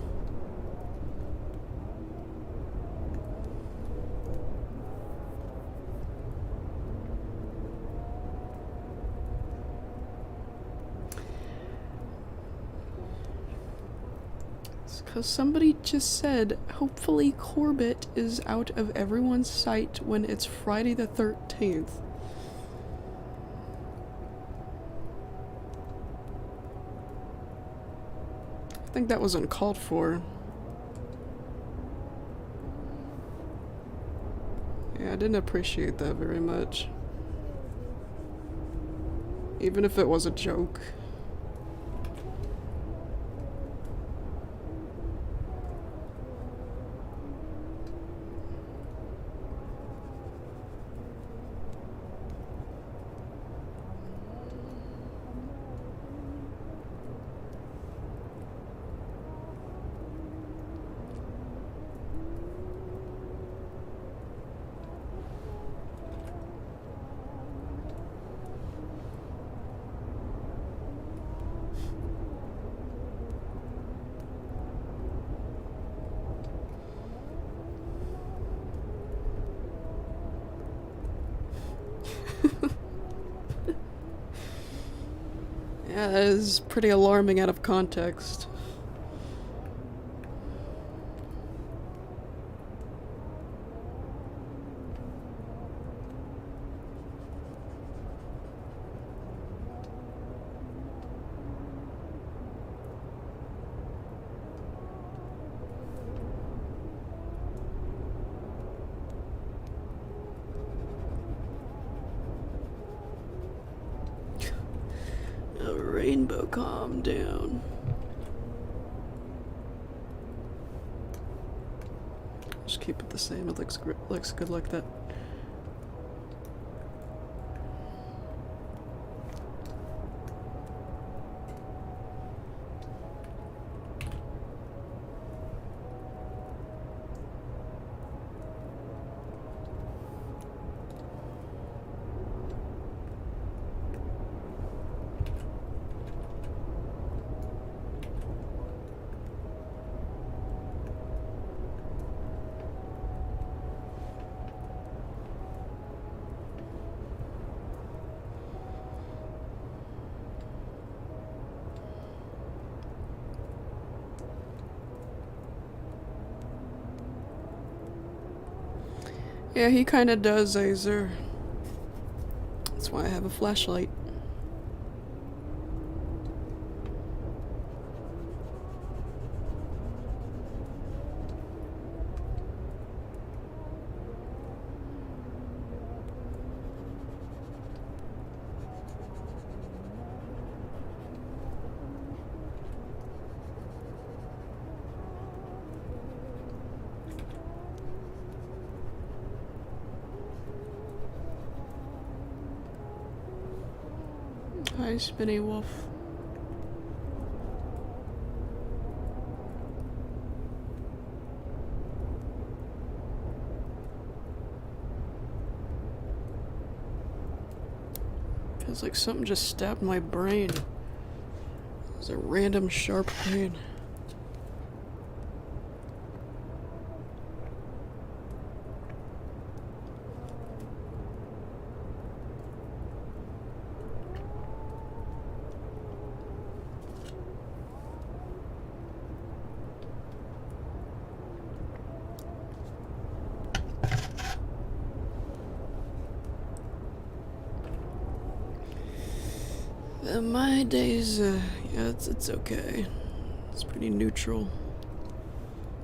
Because somebody just said, hopefully Corbett is out of everyone's sight when it's Friday the 13th. I think that was uncalled for. Yeah, I didn't appreciate that very much. Even if it was a joke. Yeah, that is pretty alarming out of context. A rainbow, calm down. Just keep it the same. It looks good like that. Yeah, he kinda does, Azer. That's why I have a flashlight. Hi, Spinny Wolf. Feels like something just stabbed my brain. It was a random sharp pain. My days, yeah, it's okay. It's pretty neutral.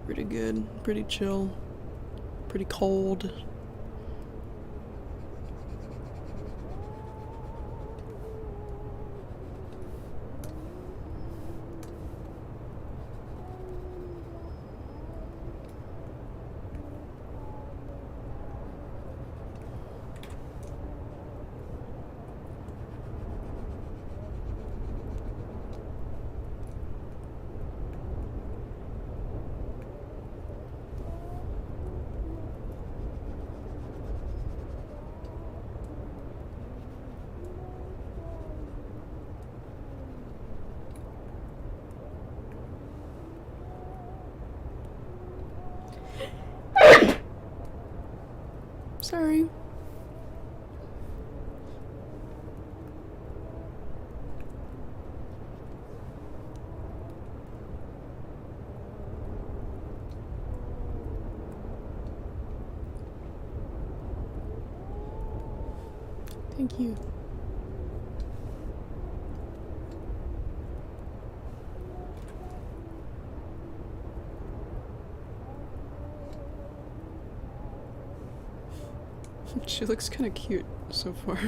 Pretty good, pretty chill, pretty cold. Sorry. Thank you. She looks kind of cute so far.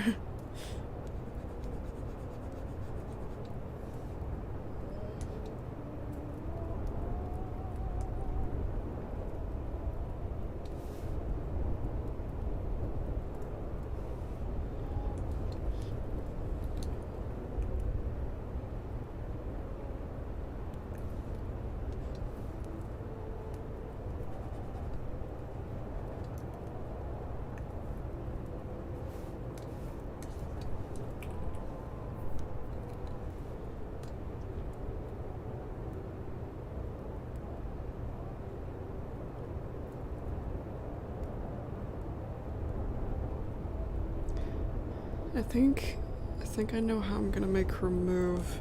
I think I know how I'm gonna make her move,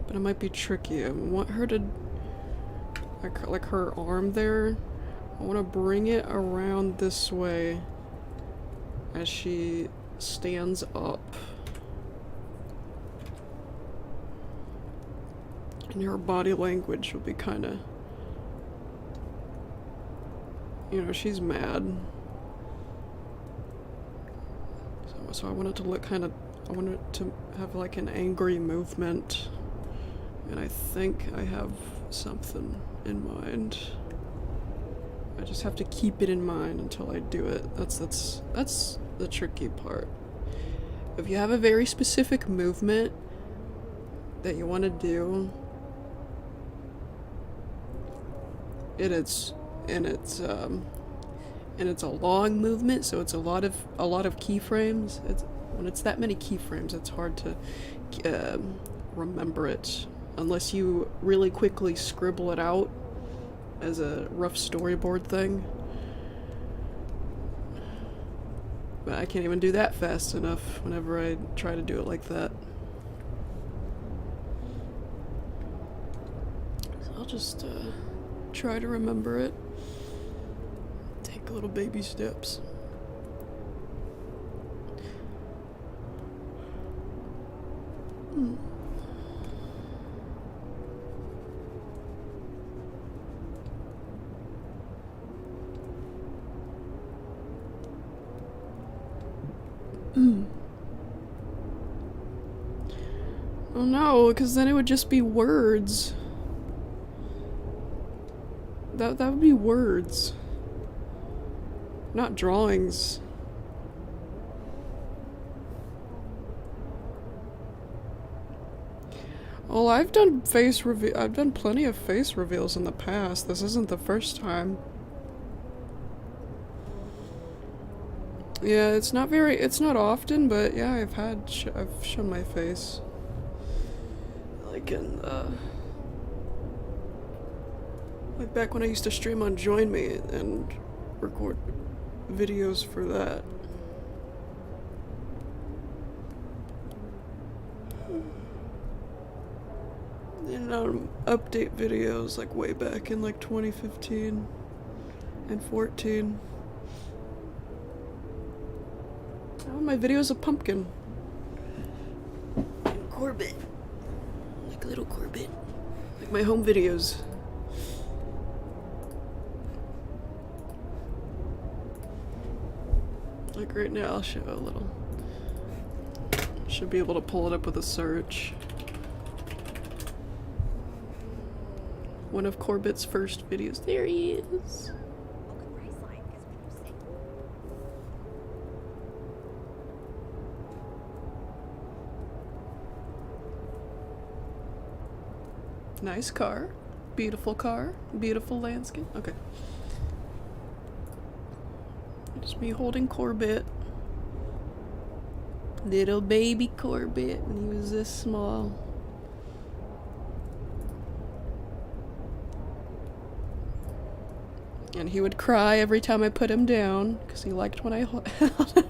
but it might be tricky. I want her to, like her arm there, I want to bring it around this way as she stands up. And her body language will be kind of, you know, she's mad. So I want it to look kind of, I want it to have like an angry movement. And I think I have something in mind. I just have to keep it in mind until I do it. That's the tricky part. If you have a very specific movement that you want to do, and it's a long movement, so it's a lot of keyframes. When it's that many keyframes, it's hard to remember it unless you really quickly scribble it out as a rough storyboard thing. But I can't even do that fast enough whenever I try to do it like that. So I'll just try to remember it. Take little baby steps. Oh no, because then it would just be words. That would be words. Not drawings. Well, I've done plenty of face reveals in the past. This isn't the first time. Yeah, it's not often, but yeah, I've shown my face. Like in, like back when I used to stream on Join Me and record videos for that. And update videos like way back in like 2015 and 14. Oh, my video's a pumpkin. And Corbett. Like a little Corbett. Like my home videos. Like right now, I'll show a little. Should be able to pull it up with a search. One of Corbett's first videos. There he is. Nice car. Beautiful landscape. Okay. Just me holding Corbett. Little baby Corbett when he was this small. And he would cry every time I put him down because he liked when I held him.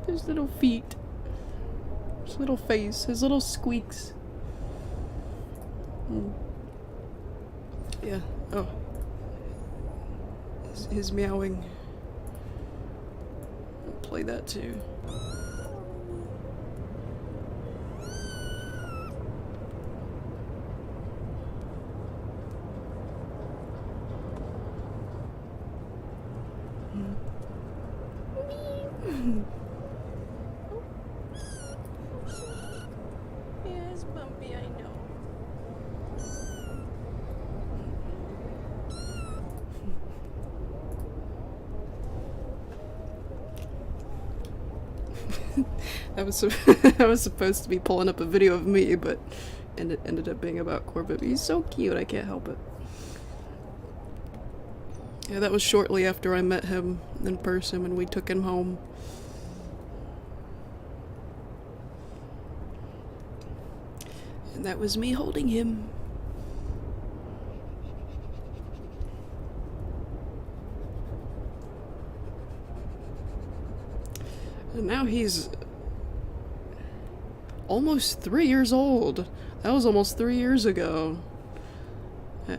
His little feet. His little face. His little squeaks. Yeah. Oh. His meowing. I'll play that too. Yes, Bumpy, I know. I was supposed to be pulling up a video of me, but it ended up being about Corbett. He's so cute, I can't help it. Yeah, that was shortly after I met him in person when we took him home. And that was me holding him. And now he's almost 3 years old. That was almost 3 years ago.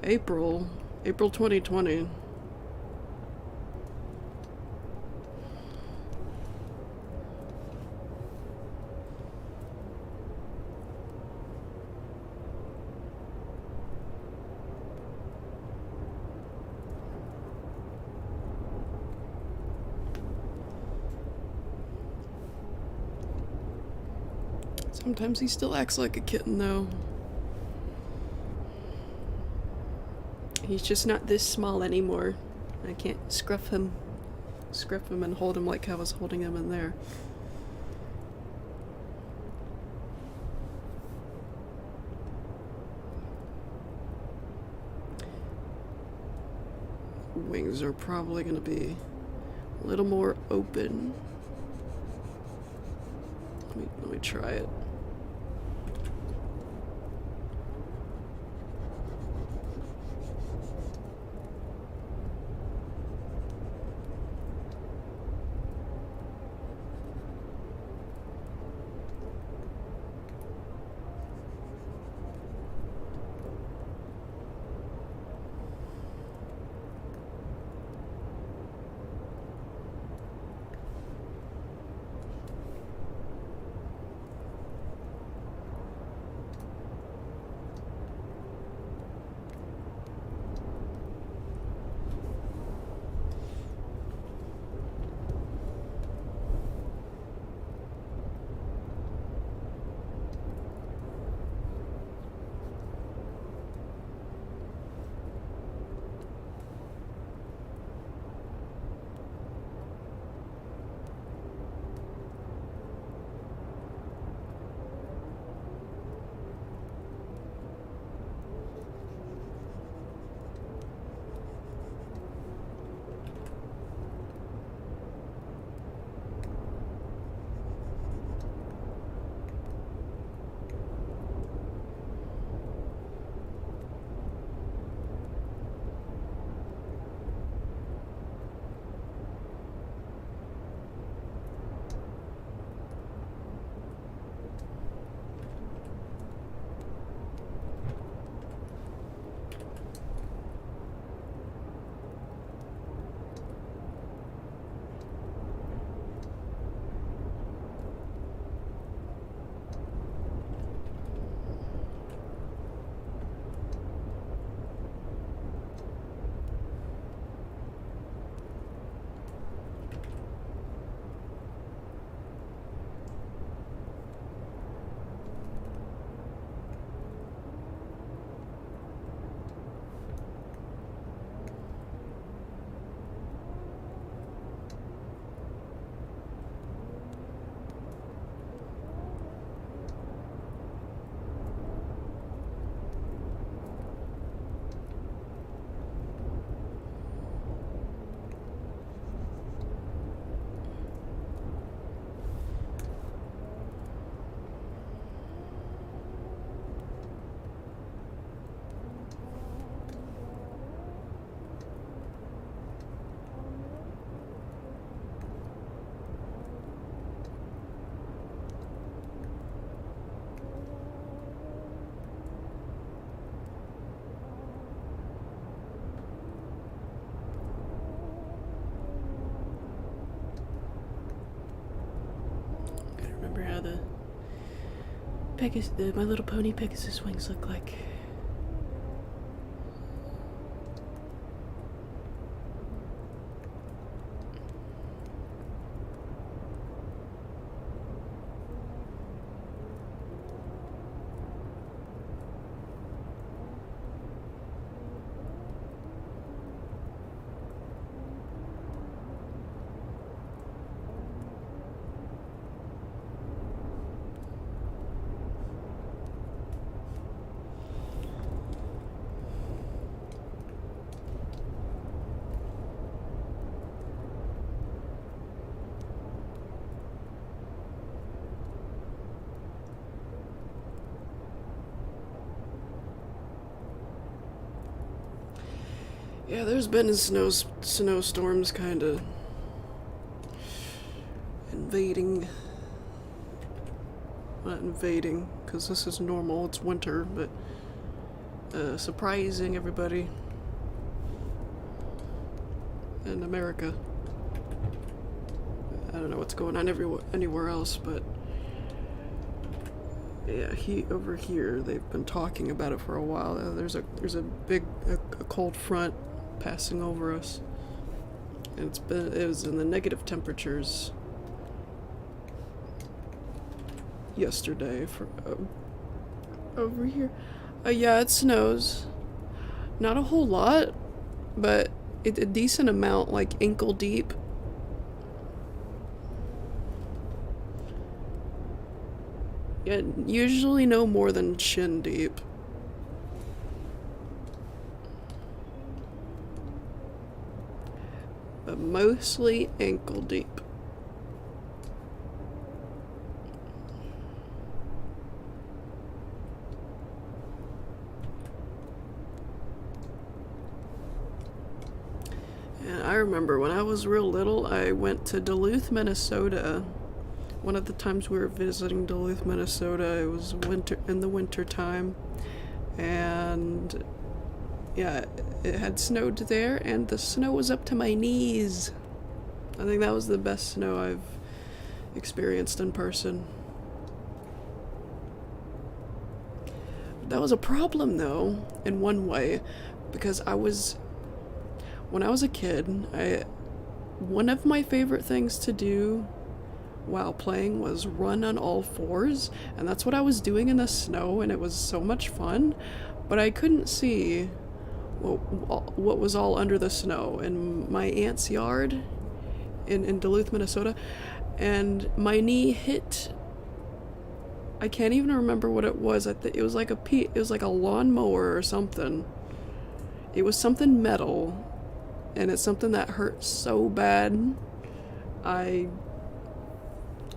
April 2020. Sometimes he still acts like a kitten, though. He's just not this small anymore. I can't scruff him and hold him like I was holding him in there. Wings are probably gonna be a little more open. Let me try it. Remember how the My Little Pony Pegasus wings look like. Yeah, there's been snowstorms kind of invading. Not invading, because this is normal, it's winter, but surprising everybody in America. I don't know what's going on anywhere else, but yeah, over here they've been talking about it for a while. There's a big cold front passing over us, and it was in the negative temperatures yesterday for over here. Yeah, it snows. Not a whole lot, but a decent amount, like ankle deep. Yeah, usually no more than shin deep. But mostly ankle deep. And I remember when I was real little, I went to Duluth, Minnesota. One of the times we were visiting Duluth, Minnesota, it was in the winter time, and yeah, it had snowed there, and the snow was up to my knees. I think that was the best snow I've experienced in person. That was a problem though, in one way, because when I was a kid, one of my favorite things to do while playing was run on all fours, and that's what I was doing in the snow, and it was so much fun, but I couldn't see what was all under the snow in my aunt's yard in Duluth, Minnesota, and my knee hit. I can't even remember what it was. It was like a lawnmower or something. It was something metal, and it's something that hurt so bad. I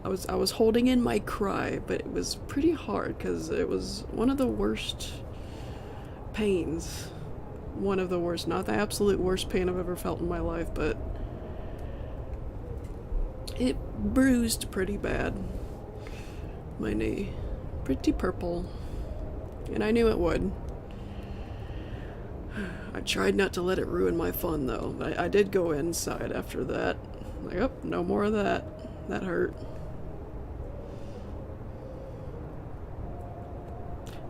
was holding in my cry, but it was pretty hard because it was one of the worst pains. One of the worst, not the absolute worst pain I've ever felt in my life, but it bruised pretty bad. My knee. Pretty purple. And I knew it would. I tried not to let it ruin my fun though. I did go inside after that. Like, oh, no more of that. That hurt.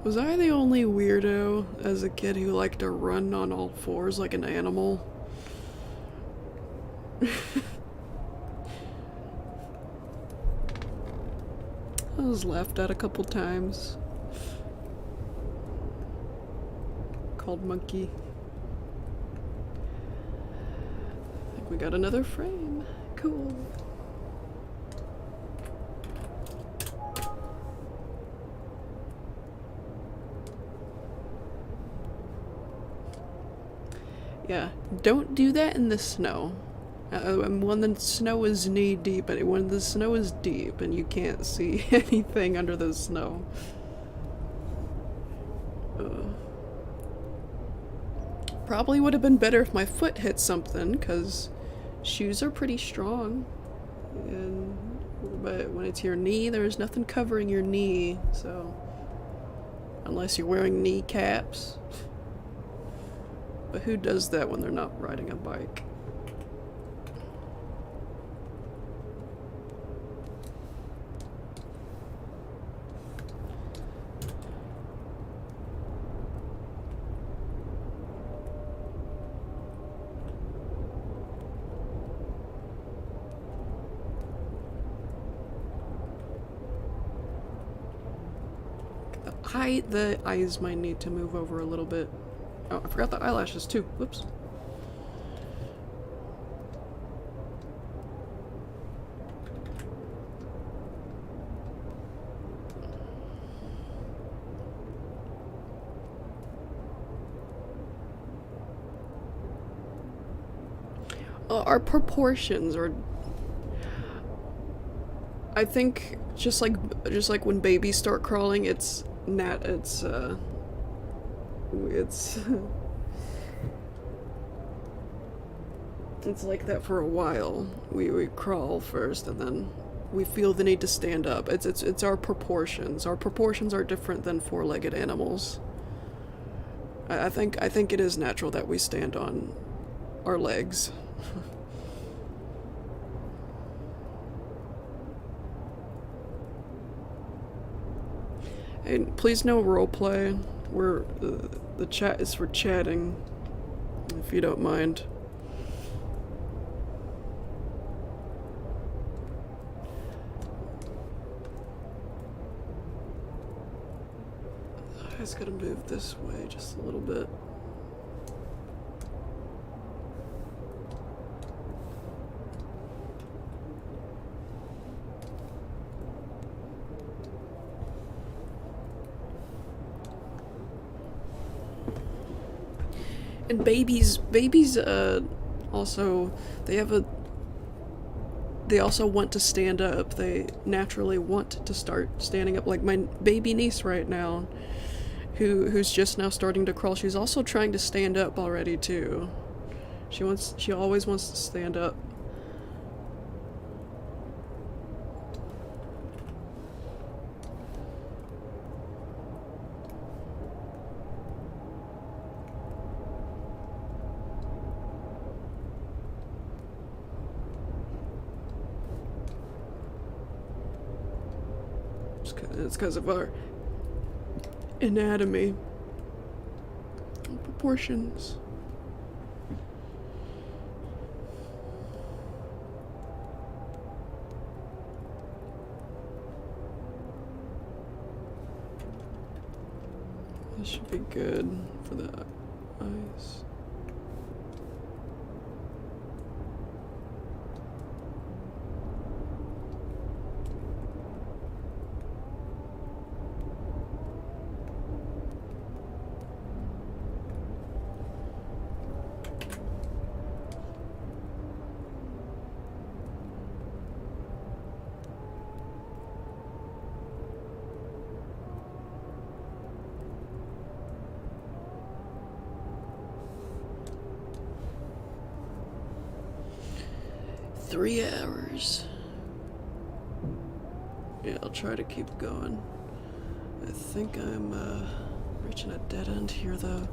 Was I the only weirdo as a kid who liked to run on all fours like an animal? I was laughed at a couple times. Called monkey. I think we got another frame. Cool. Yeah, don't do that in the snow. When the snow is knee deep, but when the snow is deep and you can't see anything under the snow. Probably would have been better if my foot hit something, because shoes are pretty strong. But when it's your knee, there's nothing covering your knee, so. Unless you're wearing kneecaps. But who does that when they're not riding a bike? The eyes might need to move over a little bit. Oh, I forgot the eyelashes too. Whoops. Our proportions are, I think, just like when babies start crawling, it's It's like that for a while. We crawl first and then we feel the need to stand up. It's our proportions. Our proportions are different than four-legged animals. I think it is natural that we stand on our legs. And please no roleplay. The chat is for chatting, if you don't mind. I just gotta move this way just a little bit. And babies also, they have a they also want to stand up. They naturally want to start standing up. Like my baby niece right now, who's just now starting to crawl. She's also trying to stand up already too. She always wants to stand up. It's because of our anatomy and proportions. This should be good for the eyes. Three hours. Yeah, I'll try to keep going. I think I'm reaching a dead end here though.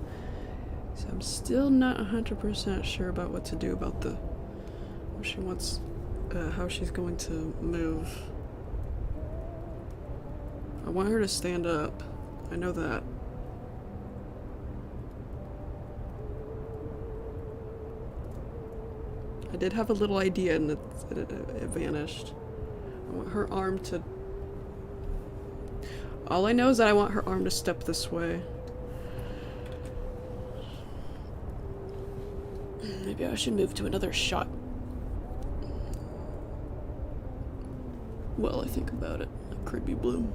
So I'm still not 100% sure about what to do about the what she wants, how she's going to move. I want her to stand up. I know that. I did have a little idea and it vanished. I want her arm to... All I know is that I want her arm to step this way. Maybe I should move to another shot. Well, I think about it. A creepy bloom.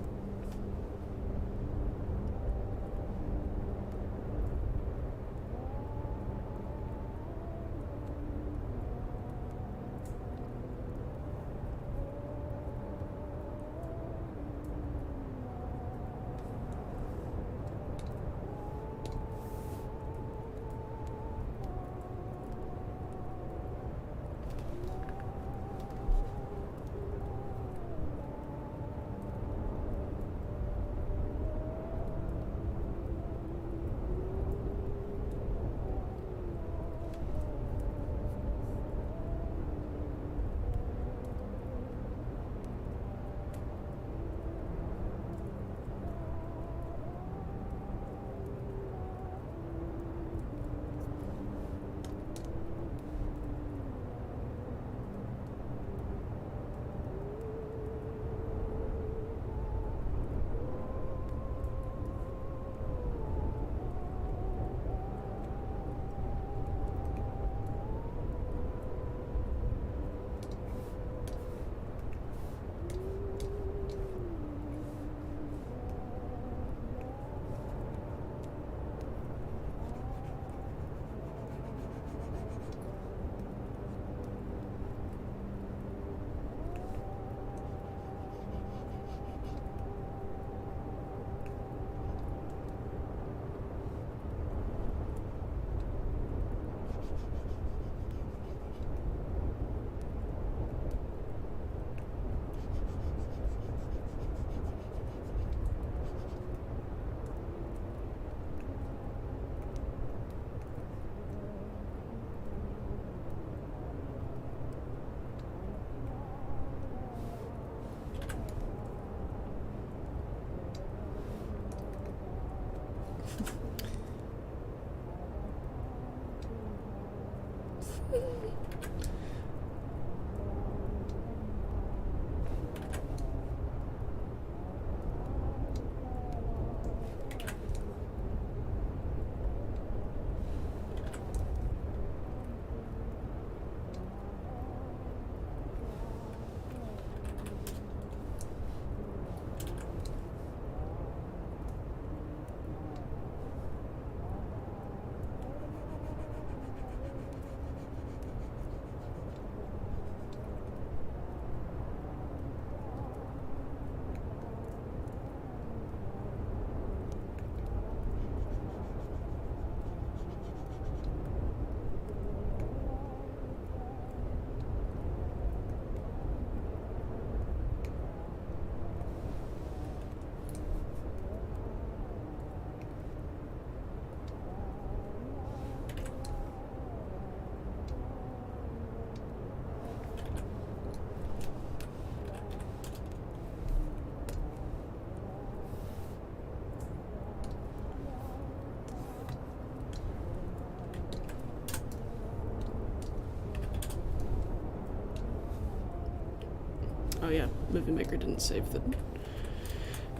Oh yeah, Movie Maker didn't save the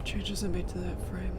changes I made to that frame.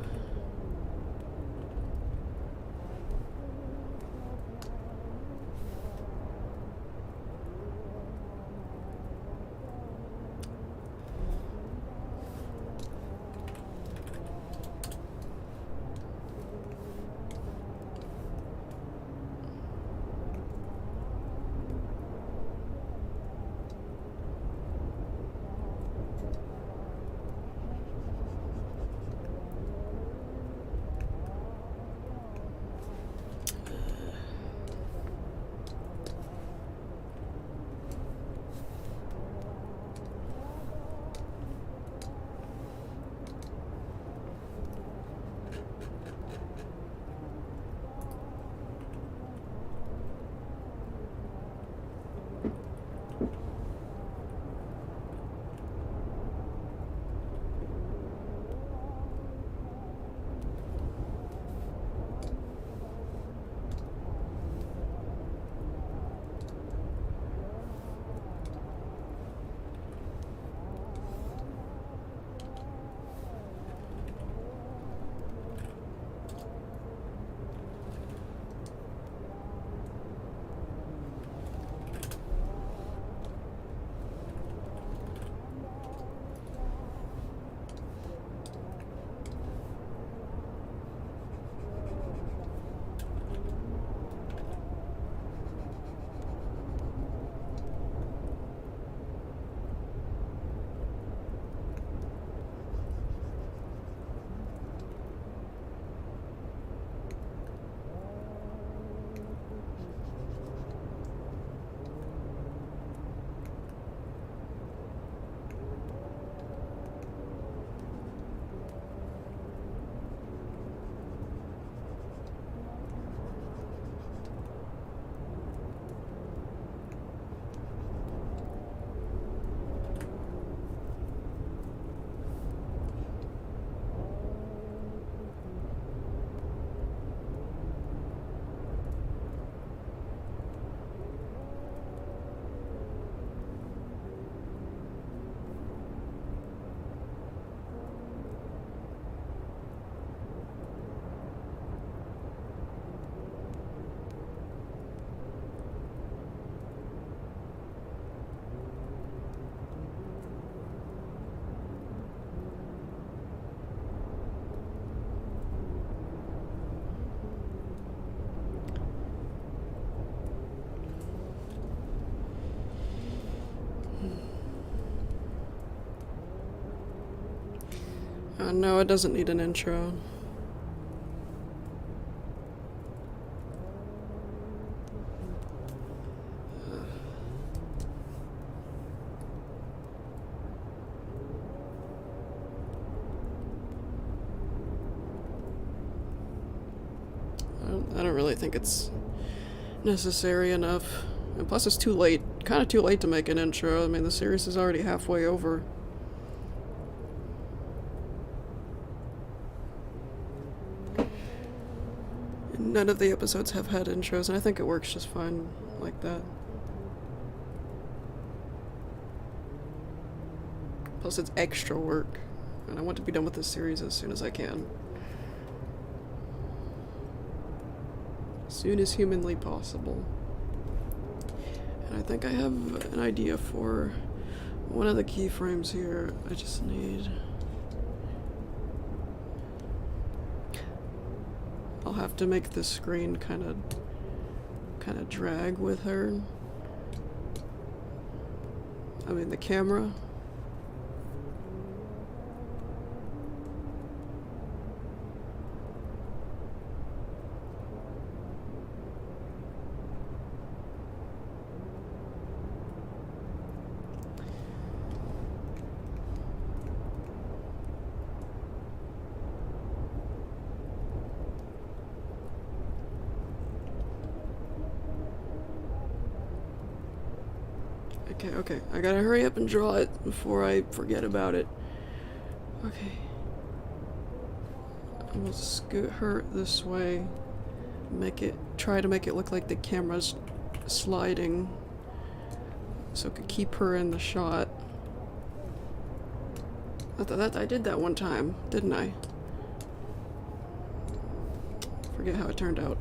No, it doesn't need an intro. I don't really think it's necessary enough. And plus it's too late. Kind of too late to make an intro. I mean, the series is already halfway over. None of the episodes have had intros, and I think it works just fine like that. Plus it's extra work. And I want to be done with this series as soon as I can. As soon as humanly possible. And I think I have an idea for one of the keyframes here. I just need... I'll have to make the screen kind of drag with her. I mean the camera. Okay, I gotta hurry up and draw it before I forget about it. Okay. I'm gonna scoot her this way. Try to make it look like the camera's sliding. So I could keep her in the shot. I did that one time, didn't I? Forget how it turned out.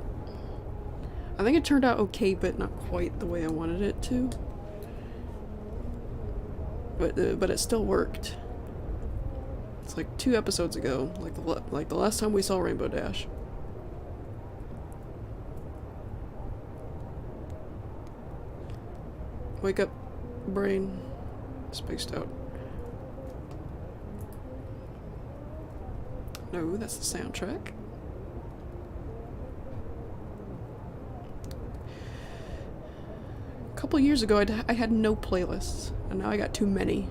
I think it turned out okay, but not quite the way I wanted it to. But it still worked. It's like 2 episodes ago, like the last time we saw Rainbow Dash. Wake up, brain. Spaced out. No, that's the soundtrack. A couple years ago, I had no playlists, and now I got too many.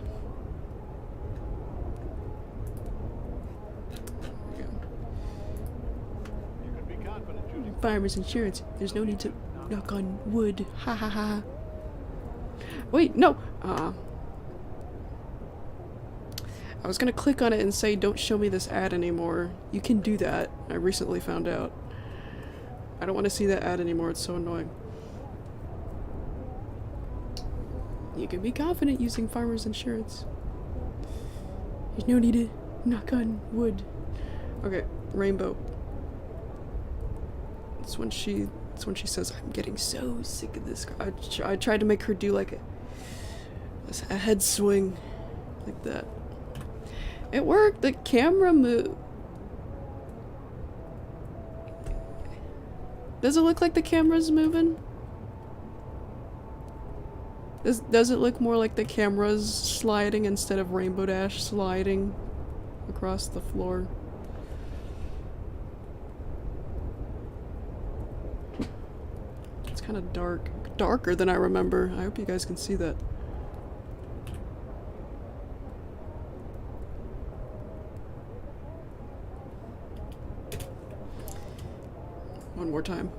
Farmers insurance. There's no need to knock on wood. Ha ha ha. Wait, no. I was gonna click on it and say, don't show me this ad anymore. You can do that. I recently found out. I don't want to see that ad anymore. It's so annoying. You can be confident using farmers insurance. There's no need to knock on wood. Okay, Rainbow. It's when she says, I'm getting so sick of this. I tried to make her do like a head swing like that. It worked. The camera moved. Does it look like the camera's moving? Does it look more like the camera's sliding instead of Rainbow Dash sliding across the floor? It's kind of dark. Darker than I remember. I hope you guys can see that. One more time.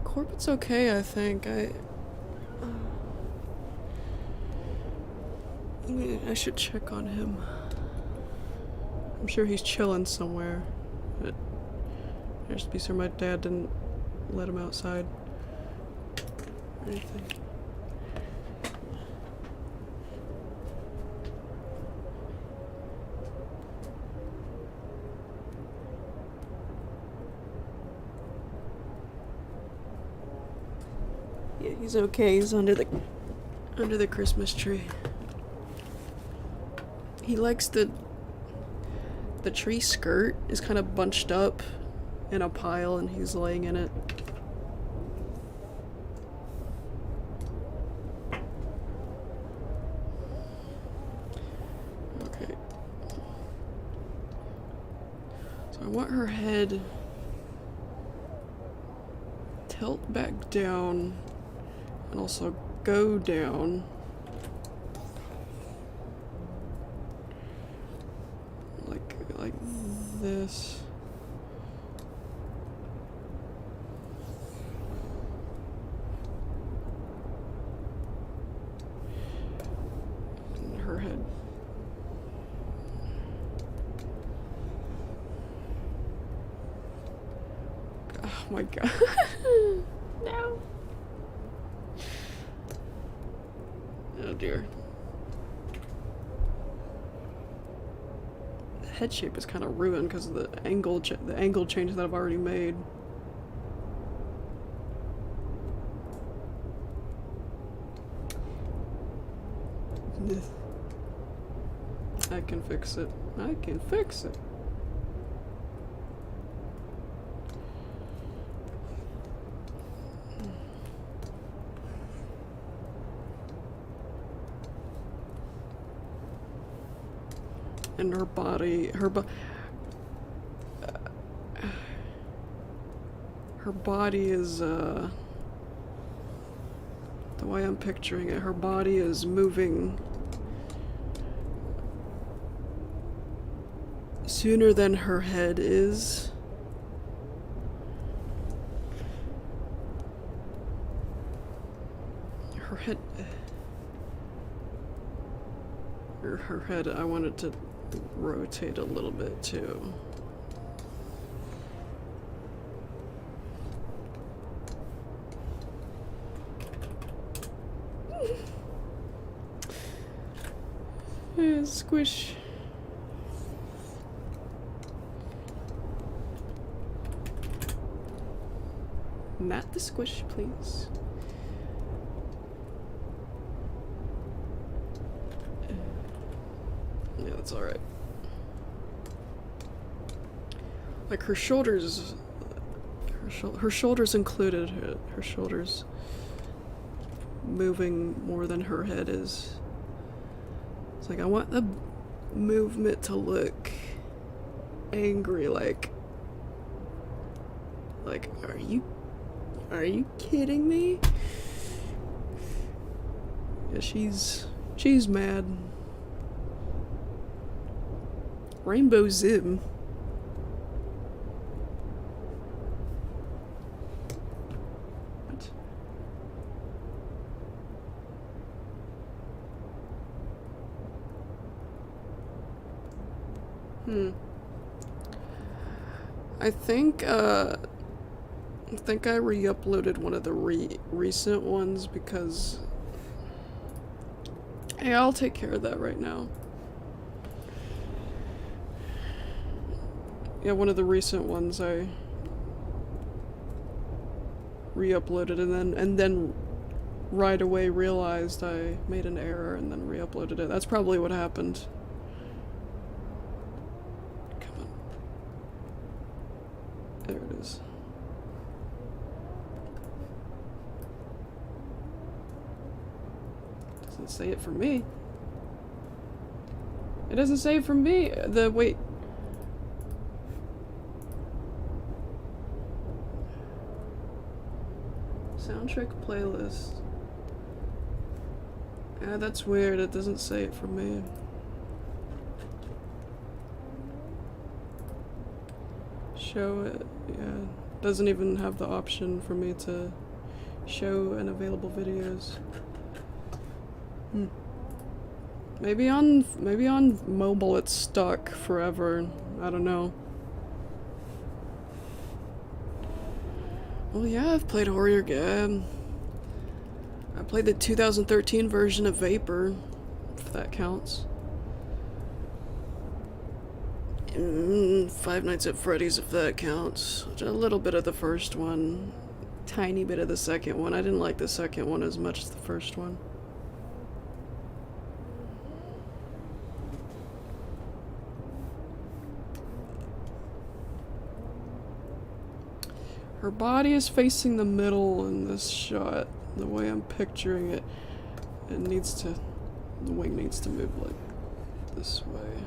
Corbin's okay, I think. I should check on him. I'm sure he's chilling somewhere. But I just be sure my dad didn't let him outside or anything. Yeah, he's okay. He's under the Christmas tree. He likes the tree skirt is kind of bunched up in a pile and he's laying in it. Okay. So I want her head tilt back down and also go down. Like this. And her head. my god. No. Oh dear. The head shape is kind of ruined because of the angle change that I've already made. I can fix it. I can fix it. And her body, her body is, the way I'm picturing it, her body is moving sooner than her head is. Her head, her head, I wanted to rotate a little bit too. Squish. Not the squish, please. Yeah, that's alright. Like her shoulders, her shoulders included, her shoulders moving more than her head is. It's like I want the movement to look angry, like are you kidding me? Yeah, she's mad. Rainbow Zim. What? I think I re-uploaded one of the recent ones because... Hey, I'll take care of that right now. Yeah, one of the recent ones I re-uploaded and then right away realized I made an error and then re-uploaded it. That's probably what happened. Come on. There it is. Doesn't say it for me. It doesn't say it for me. Wait. Soundtrack playlist. Yeah, that's weird. It doesn't say it for me. Show it. Yeah. Doesn't even have the option for me to show unavailable videos. Maybe on mobile it's stuck forever. I don't know. Well, yeah, I've played horror game. I played the 2013 version of Vapor, if that counts. Five Nights at Freddy's, if that counts. A little bit of the first one. Tiny bit of the second one. I didn't like the second one as much as the first one. Her body is facing the middle in this shot. The way I'm picturing it, the wing needs to move like this way.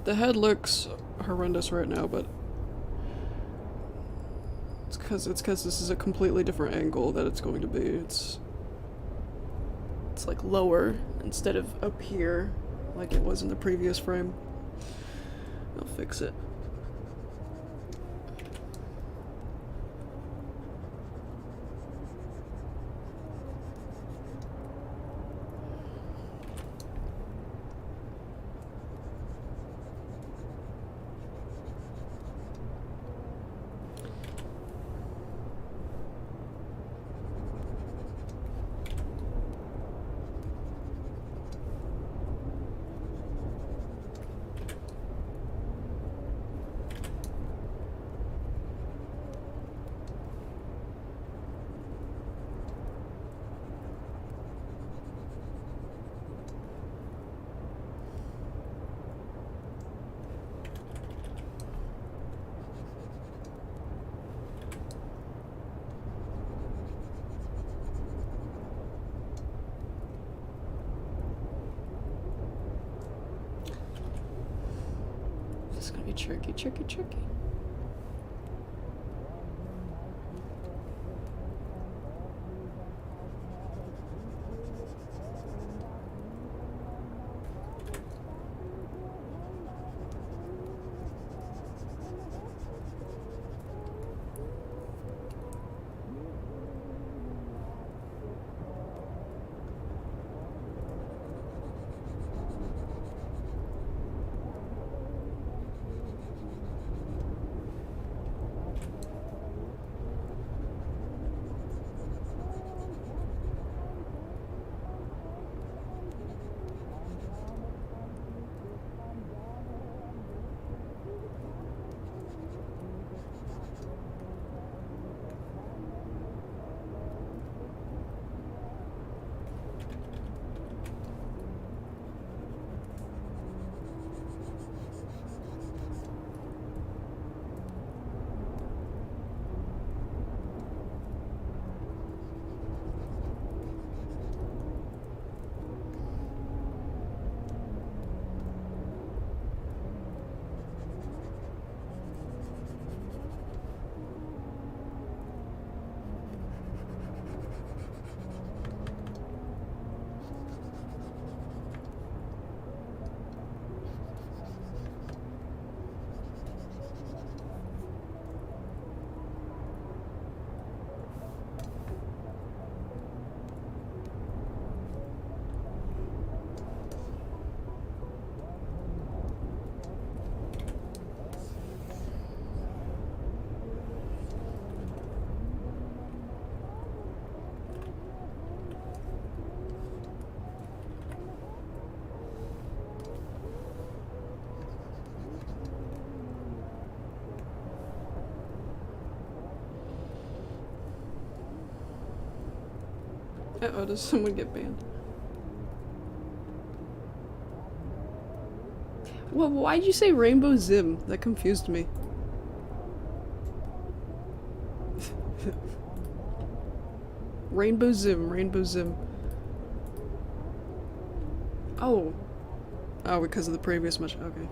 The head looks horrendous right now, but it's Because this is a completely different angle that it's going to be. It's like lower instead of up here like it was in the previous frame. I'll fix it. It's gonna be tricky. Uh-oh, does someone get banned? Well, why'd you say Rainbow Zim? That confused me. Rainbow Zim. Oh. Oh, because of the previous much. Okay.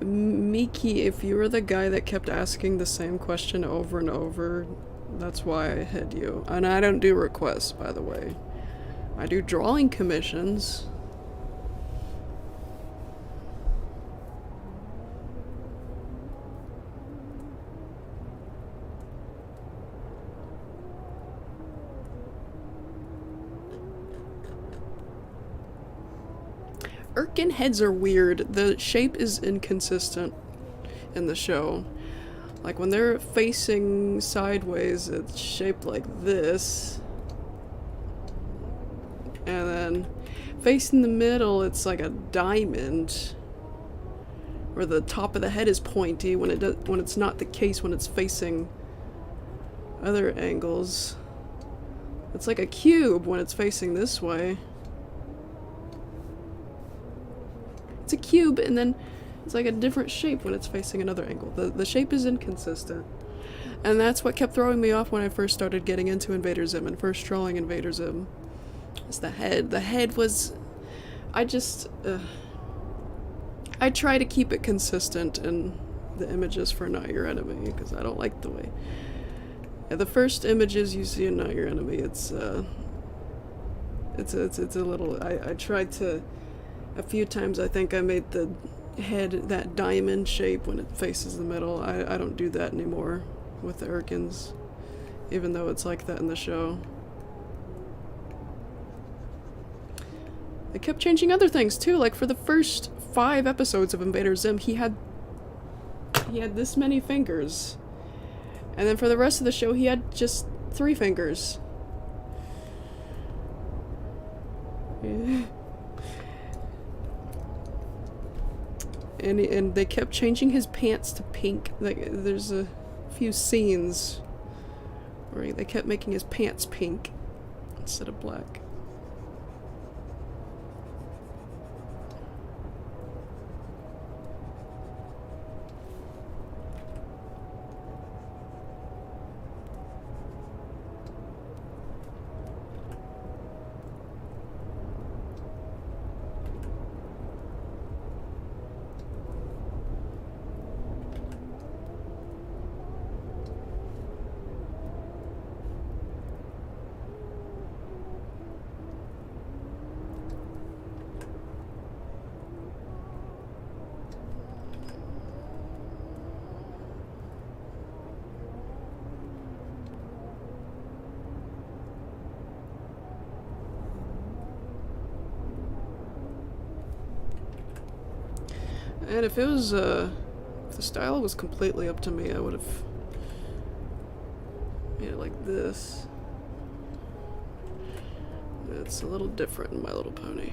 Miki, if you were the guy that kept asking the same question over and over, that's why I hid you. And I don't do requests, by the way. I do drawing commissions. Urkin heads are weird. The shape is inconsistent in the show. Like when they're facing sideways, it's shaped like this. And then facing the middle, it's like a diamond. Where the top of the head is pointy when it's not the case when it's facing other angles. It's like a cube when it's facing this way. It's a cube, and then it's like a different shape when it's facing another angle. The shape is inconsistent. And that's what kept throwing me off when I first started getting into Invader Zim and first trolling Invader Zim. It's the head. The head was... I just... I try to keep it consistent in the images for Not Your Enemy, because I don't like the way... Yeah, the first images you see in Not Your Enemy, it's a little... I tried to... A few times I think I made the head that diamond shape when it faces the middle. I don't do that anymore with the Urkins, even though it's like that in the show. They kept changing other things too, like for the first 5 episodes of Invader Zim, he had this many fingers. And then for the rest of the show, he had just 3 fingers. Yeah. And they kept changing his pants to pink. Like, there's a few scenes where they kept making his pants pink instead of black. And if it was, if the style was completely up to me, I would have made it like this. It's a little different in My Little Pony.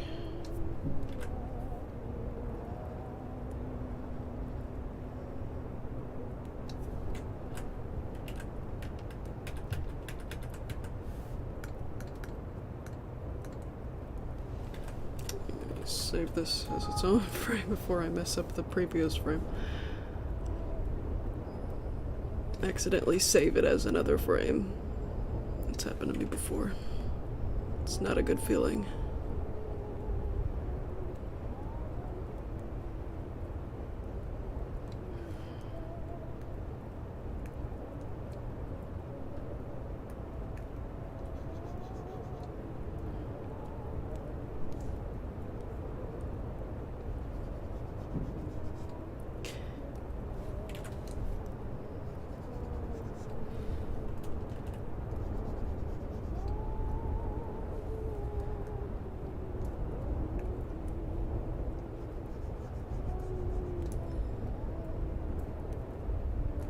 Save this as its own frame before I mess up the previous frame. Accidentally save it as another frame. It's happened to me before. It's not a good feeling.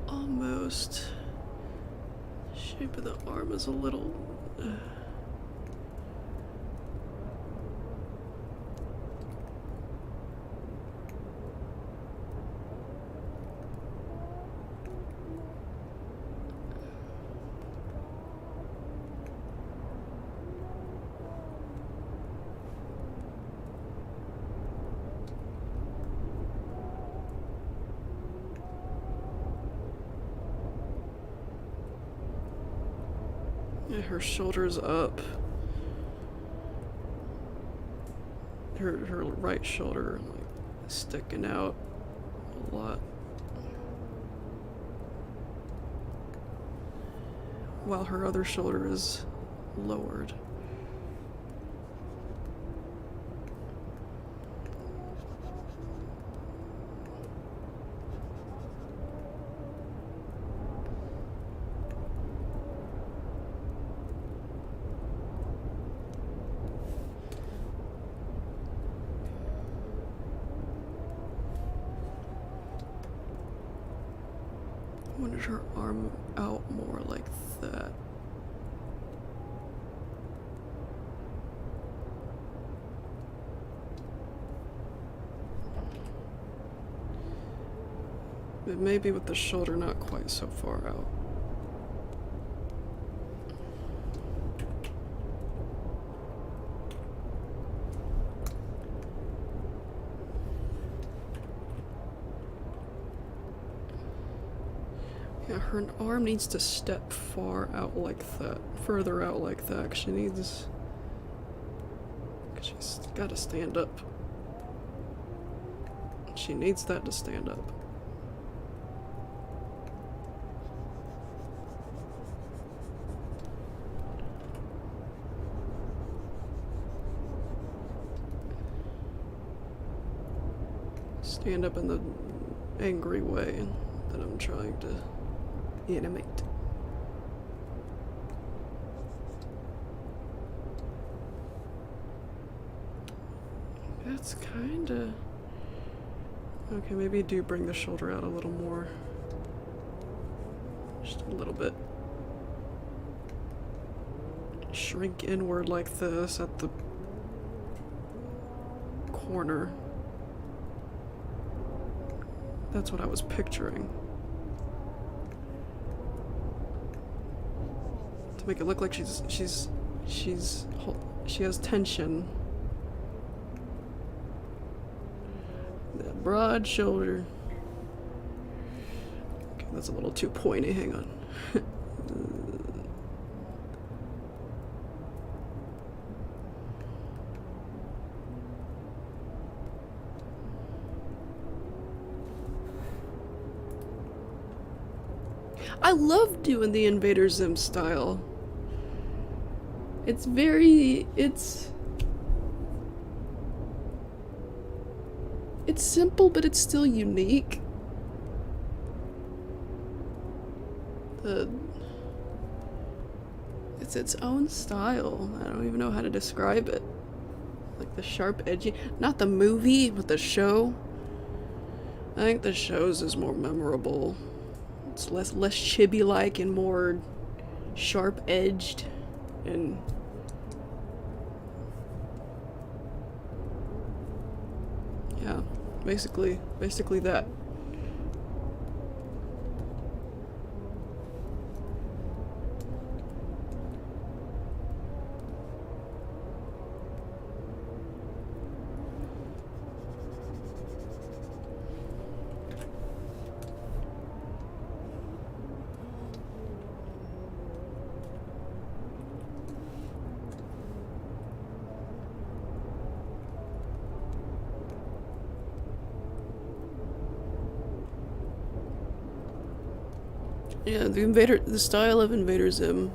Almost. Shape of the arm is a little... her shoulders up. Her right shoulder like sticking out a lot. While her other shoulder is lowered. I wanted her arm out more like that. But maybe with the shoulder not quite so far out. Yeah, her arm needs to step far out like that. Further out like that. 'Cause she needs... She's gotta stand up. She needs that to stand up. Stand up in the angry way that I'm trying to animate. That's kinda... Okay, maybe do bring the shoulder out a little more. Just a little bit. Shrink inward like this at the corner. That's what I was picturing. To make it look like she has tension. That broad shoulder. Okay, that's a little too pointy, hang on. I love doing the Invader Zim style. It's very... It's simple, but it's still unique. It's its own style. I don't even know how to describe it. Like the sharp, edgy... Not the movie, but the show. I think the show's is more memorable. It's less chibi-like and more sharp-edged and... Yeah, basically that. Yeah, the style of Invader Zim,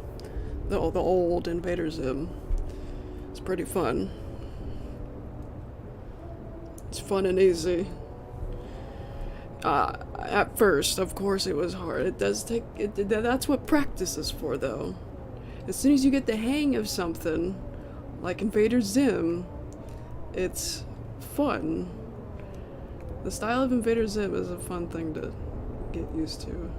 the old Invader Zim, it's pretty fun. It's fun and easy. At first, of course, it was hard. It does take. That's what practice is for, though. As soon as you get the hang of something, like Invader Zim, it's fun. The style of Invader Zim is a fun thing to get used to.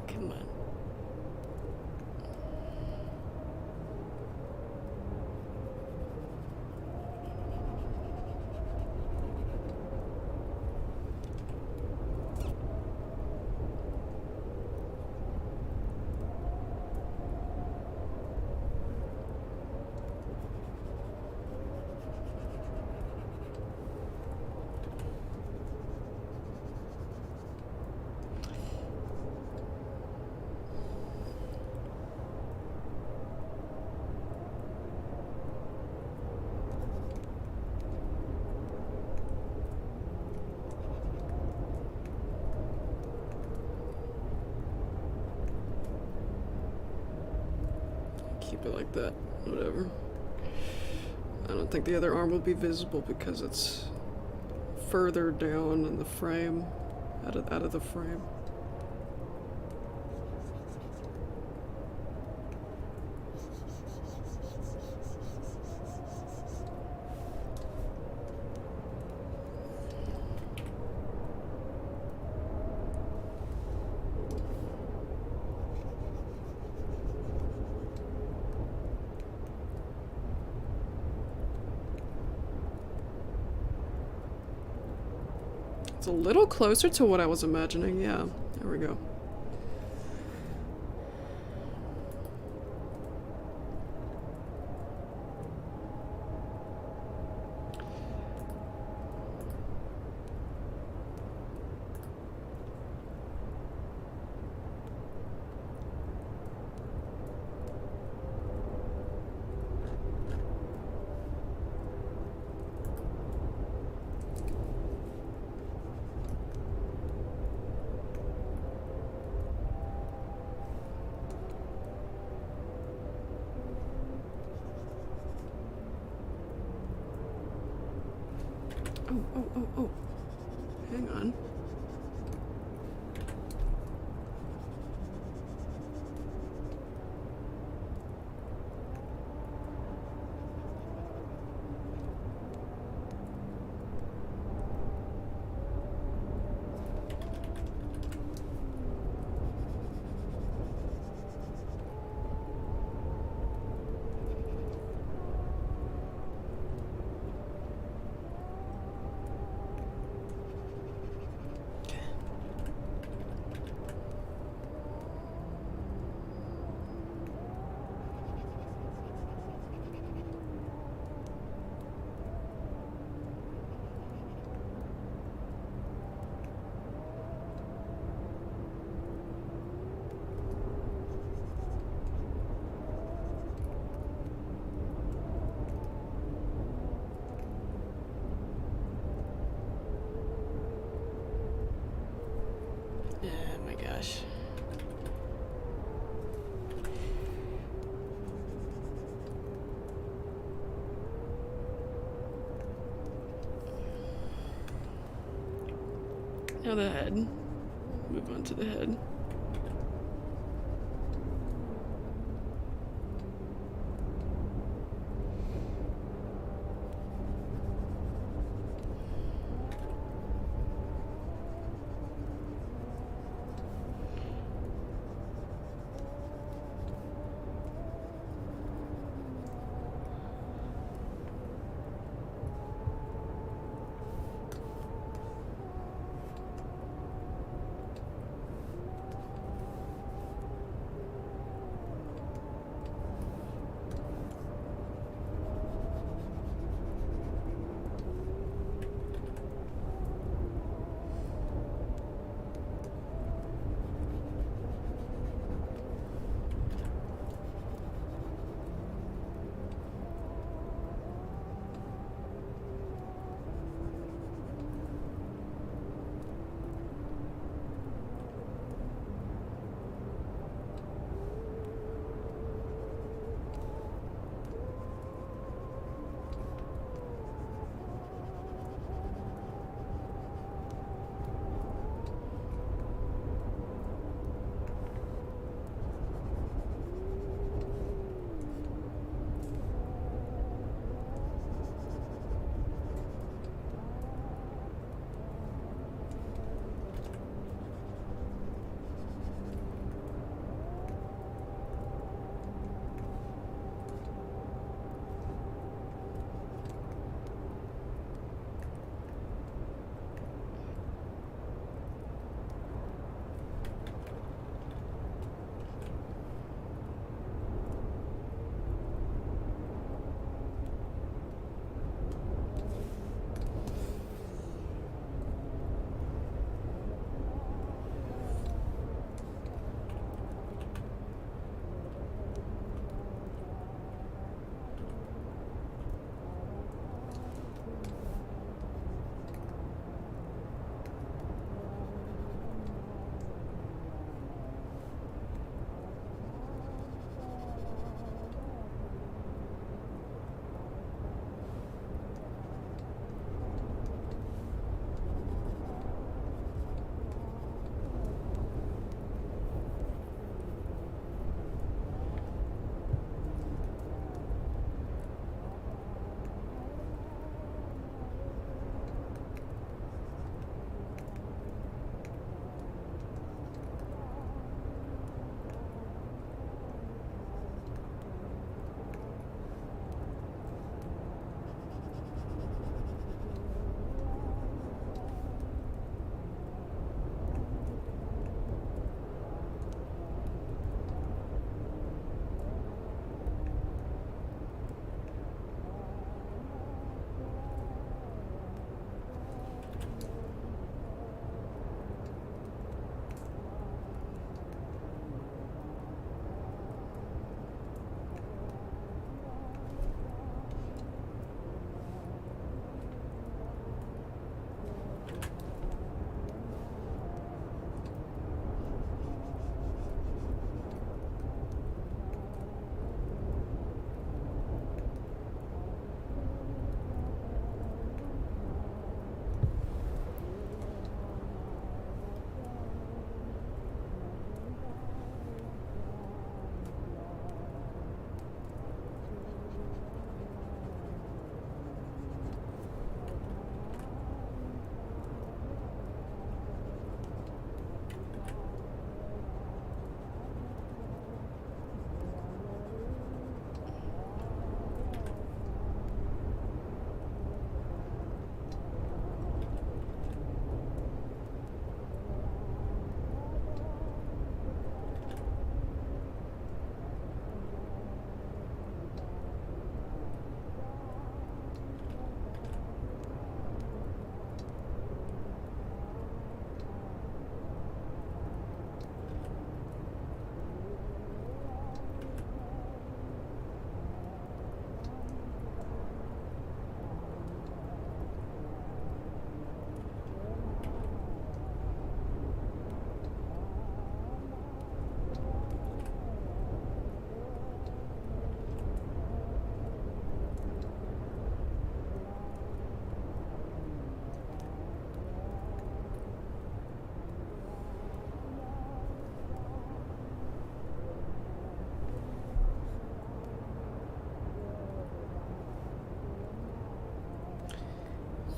Come on. keep it like that. Whatever. I don't think the other arm will be visible because it's further down in the frame, out of the frame. It's a little closer to what I was imagining, yeah. There we go. Oh. Hang on. Oh my gosh. Now the head. Move on to the head.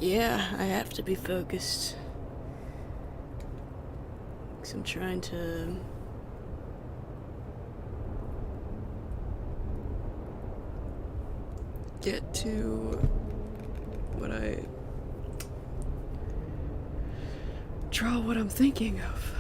Yeah, I have to be focused. 'Cause I'm trying to get to what I draw what I'm thinking of.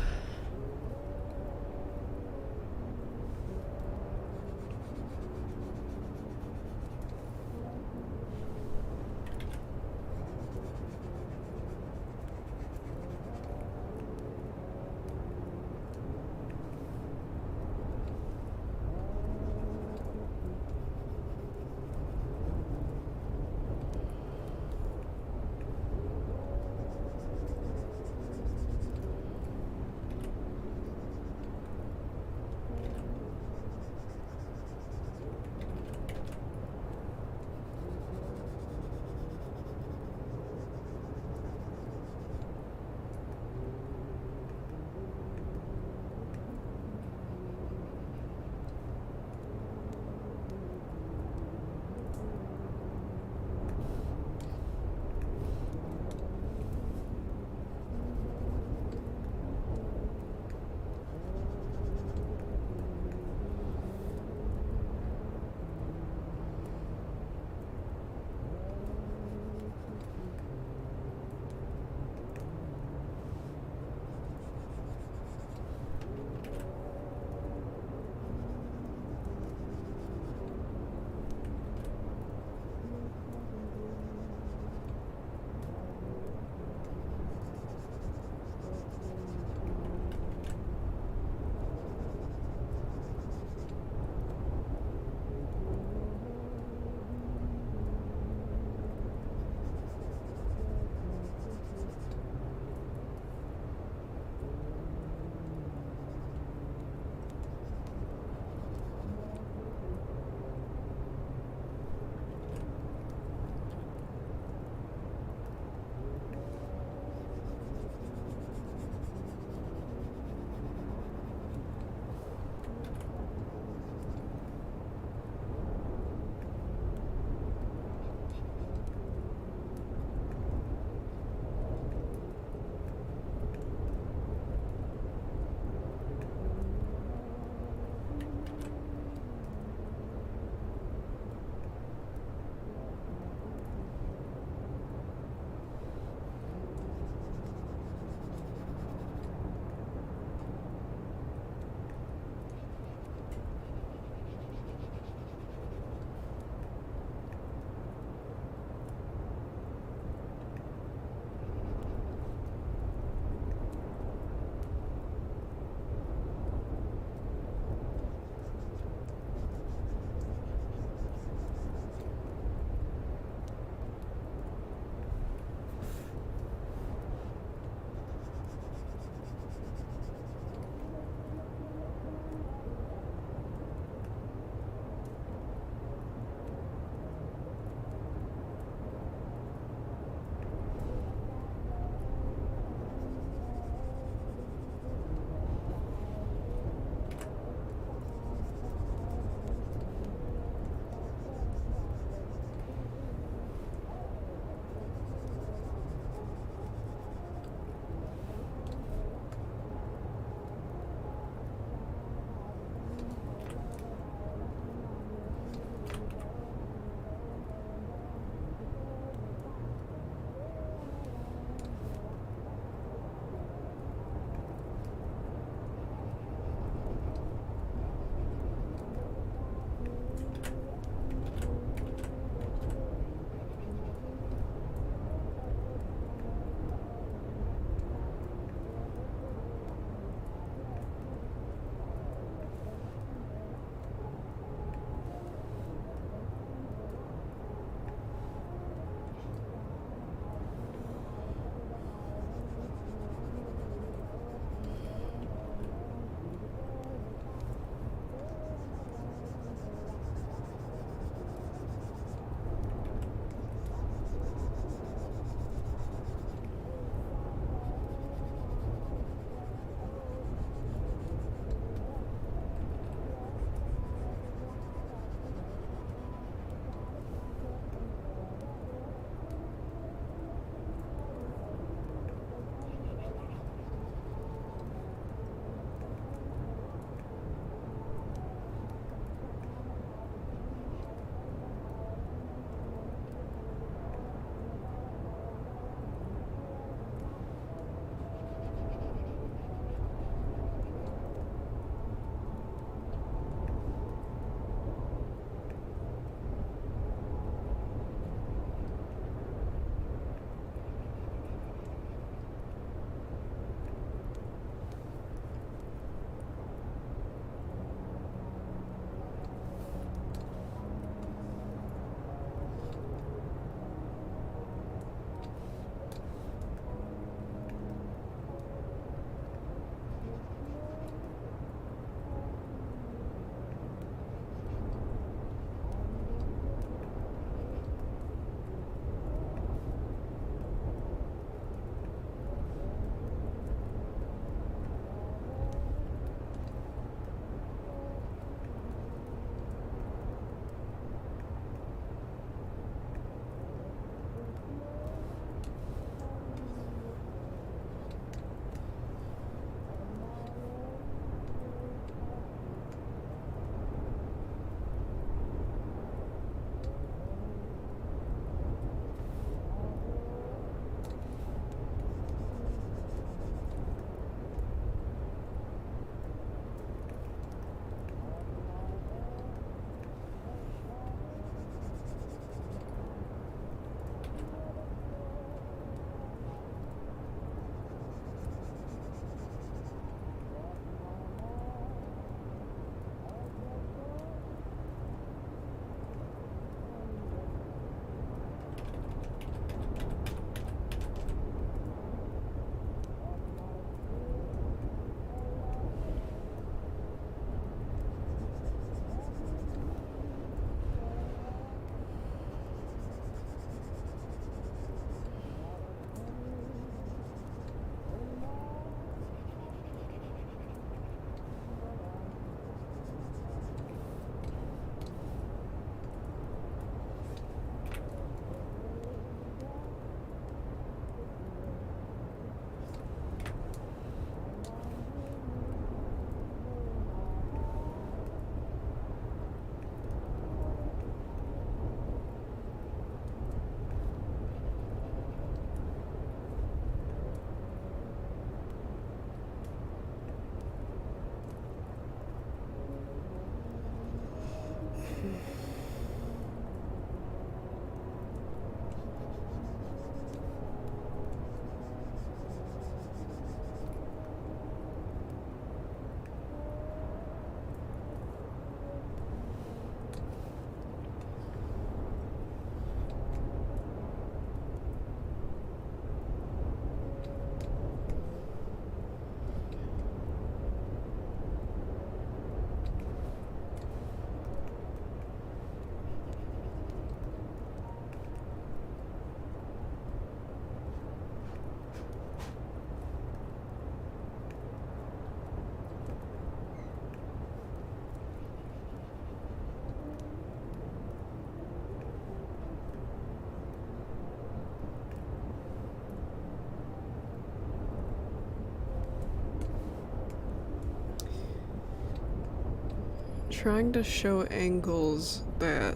trying to show angles that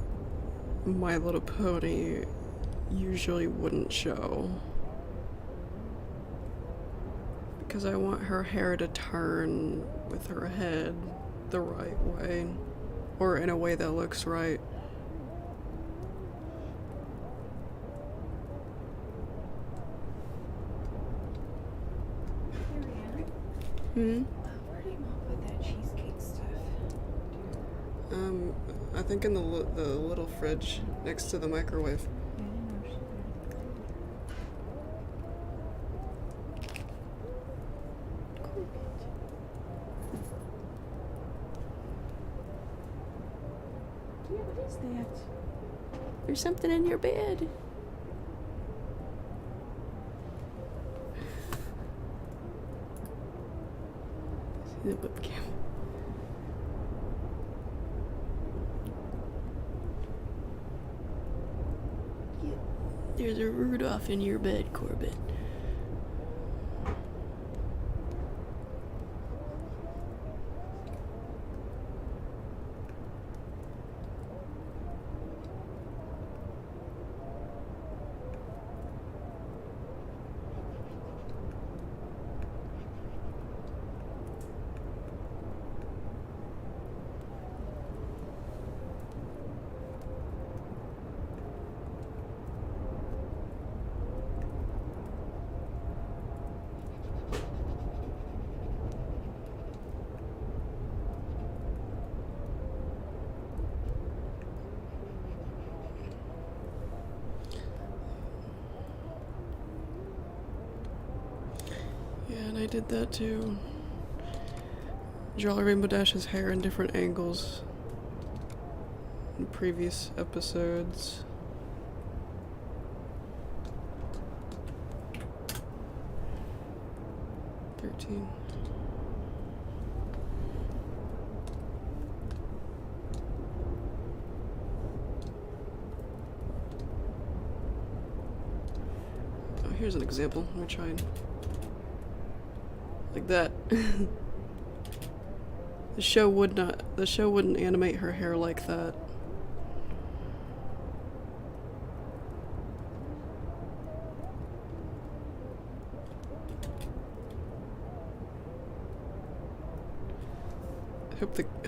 My Little Pony usually wouldn't show. Because I want her hair to turn with her head the right way. Or in a way that looks right. Hmm? Where do you not put that cheesecake stuff? I think in the little fridge next to the microwave. I didn't know she Yeah, what is that? There's something in your bed. See the webcam. There's a Rudolph in your bed, Corbett. Yeah, and I did that too. Jolly Rainbow Dash's hair in different angles in previous episodes. $13. Oh, here's an example. Let me try and like that. The show wouldn't animate her hair like that.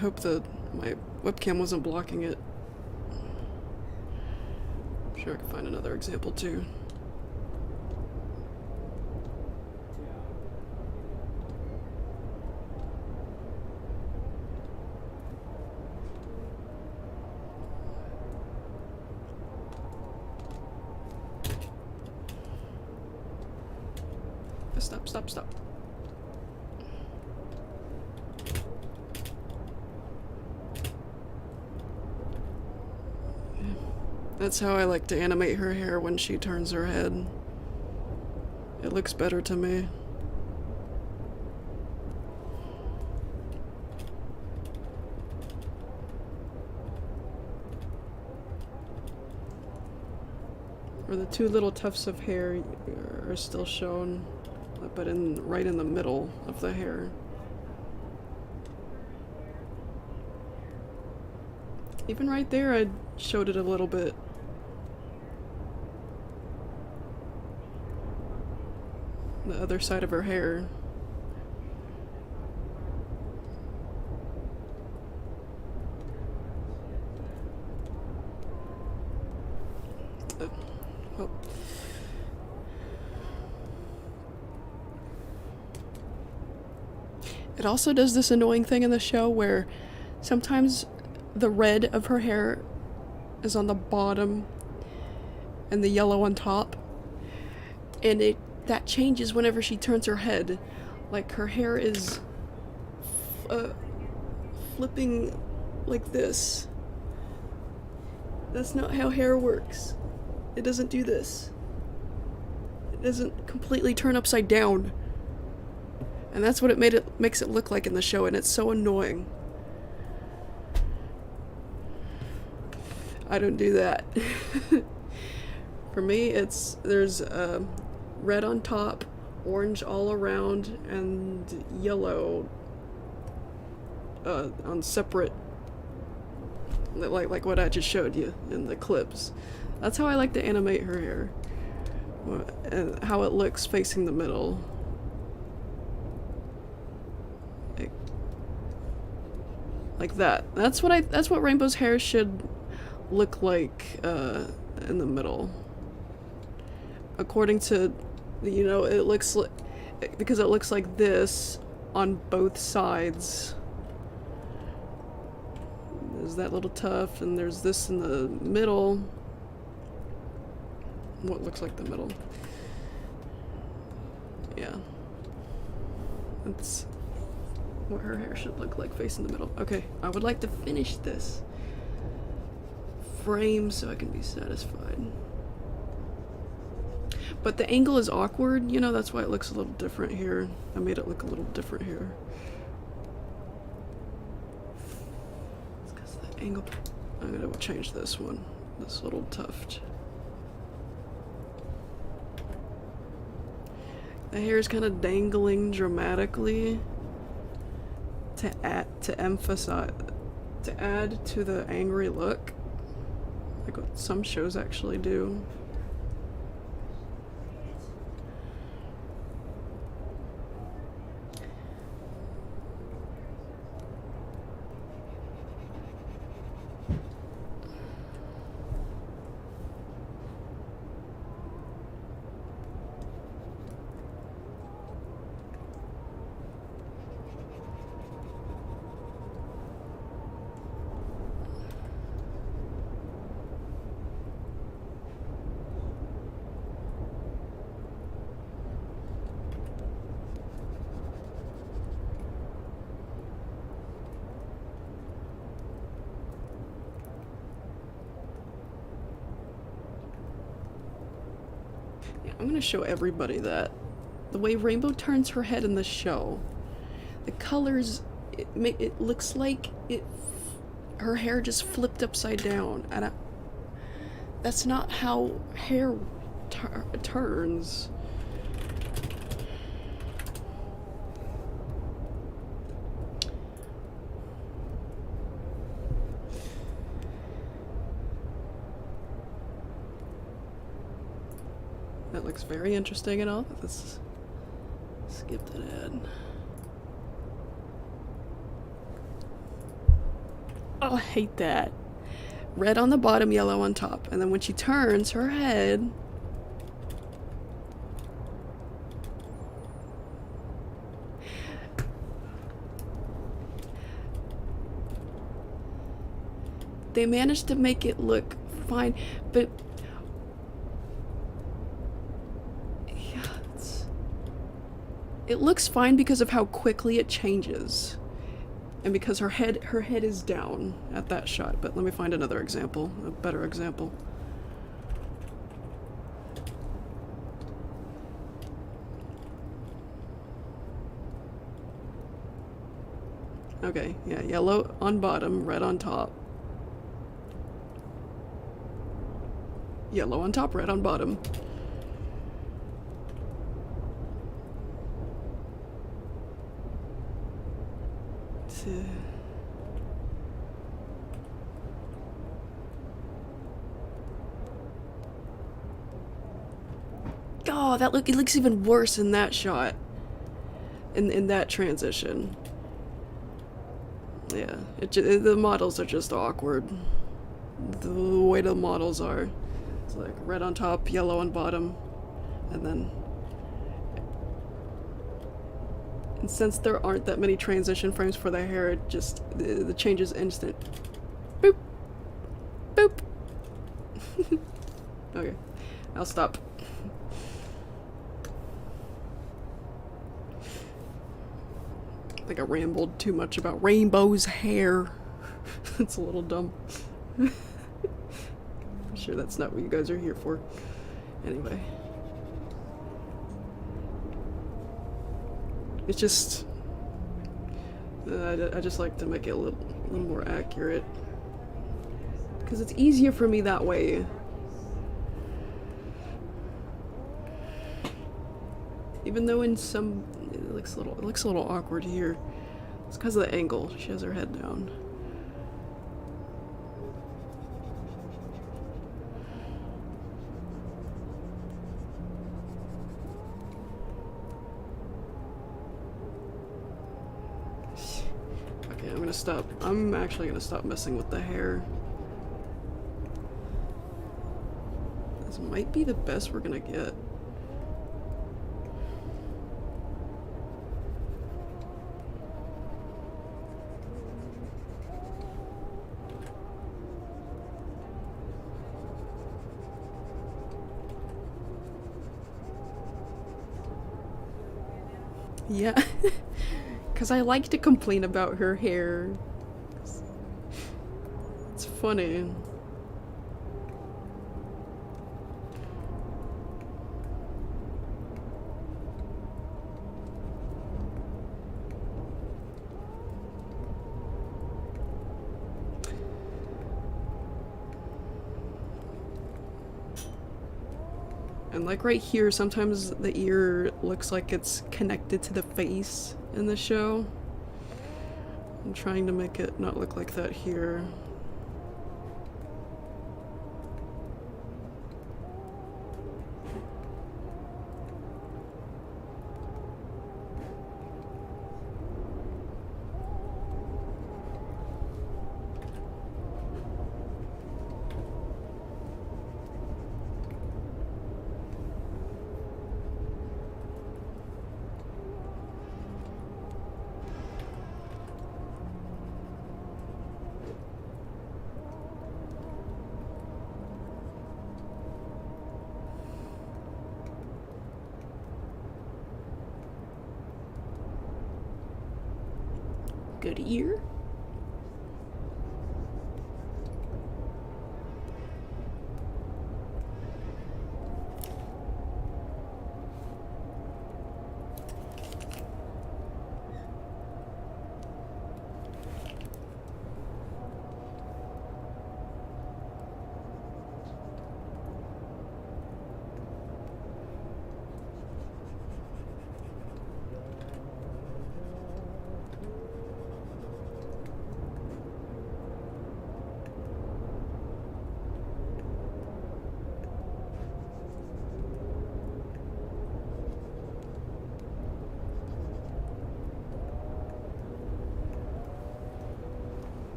Hope my webcam wasn't blocking it. I'm sure I can find another example too. Stop. That's how I like to animate her hair when she turns her head. It looks better to me. Or the two little tufts of hair are still shown, but right in the middle of the hair. Even right there, I showed it a little bit. The other side of her hair. Well. It also does this annoying thing in the show where sometimes the red of her hair is on the bottom and the yellow on top, and that changes whenever she turns her head. Like her hair is flipping like this. That's not how hair works. It doesn't do this. It doesn't completely turn upside down. And that's what makes it look like in the show, and it's so annoying. I don't do that. For me, there's red on top, orange all around, and yellow on separate like what I just showed you in the clips. That's how I like to animate her hair. And how it looks facing the middle. Like that. That's what Rainbow's hair should look like in the middle. According to, you know, it looks like, because it looks like this on both sides. There's that little tuft, and there's this in the middle. What looks like the middle. Yeah. That's what her hair should look like facing the middle. Okay, I would like to finish this frame so I can be satisfied. But the angle is awkward, you know, that's why it looks a little different here. I made it look a little different here. It's because the angle. I'm gonna change this one, this little tuft. The hair is kind of dangling dramatically to add to the angry look, like what some shows actually do. I'm gonna show everybody that. The way Rainbow turns her head in the show. The colors, it looks like her hair just flipped upside down. And that's not how hair turns. That looks very interesting and all. Let's skip that ad. Oh, I hate that. Red on the bottom, yellow on top. And then when she turns her head, they managed to make it look fine, but it looks fine because of how quickly it changes. And because her head is down at that shot. But let me find another example, a better example. Okay, yeah, yellow on bottom, red on top. Yellow on top, red on bottom. Oh, it looks even worse in that shot. In that transition. Yeah, the models are just awkward. The way the models are. It's like red on top, yellow on bottom, and then. And since there aren't that many transition frames for the hair, it just the change is instant. Boop, boop. Okay, I'll stop. I think I rambled too much about Rainbow's hair. It's a little dumb. I'm sure that's not what you guys are here for. Anyway. It's just... I just like to make it a little more accurate. Because it's easier for me that way. Even though in some... It looks a little awkward here. It's because of the angle. She has her head down. I'm actually gonna stop messing with the hair. This might be the best we're gonna get. Yeah, because I like to complain about her hair. It's funny. And like right here, sometimes the ear looks like it's connected to the face in the show. I'm trying to make it not look like that here. Good ear.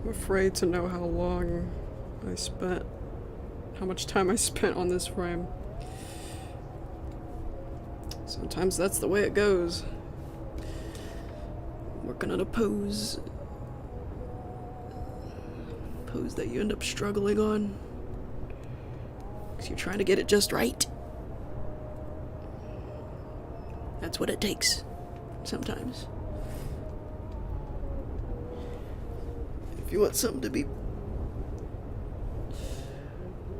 I'm afraid to know how much time I spent on this frame. Sometimes that's the way it goes. Working on a pose that you end up struggling on. Because you're trying to get it just right. That's what it takes. Sometimes. If you want something to be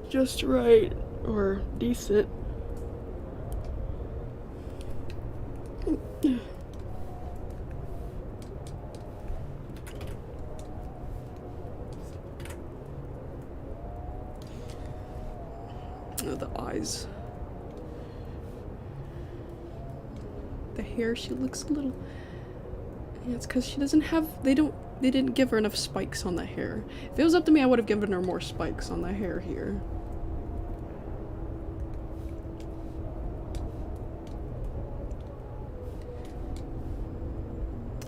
just right or decent. Oh, the eyes. The hair, she looks a little... Yeah, it's because she doesn't have... They didn't give her enough spikes on the hair. If it was up to me, I would have given her more spikes on the hair here.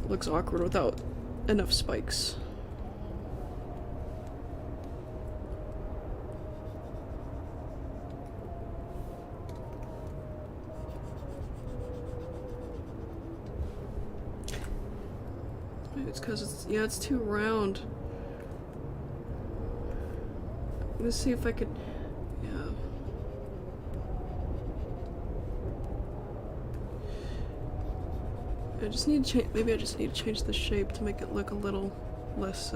It looks awkward without enough spikes. It's because it's too round. I'm gonna see if I could, yeah. I just need to maybe I just need to change the shape to make it look a little less,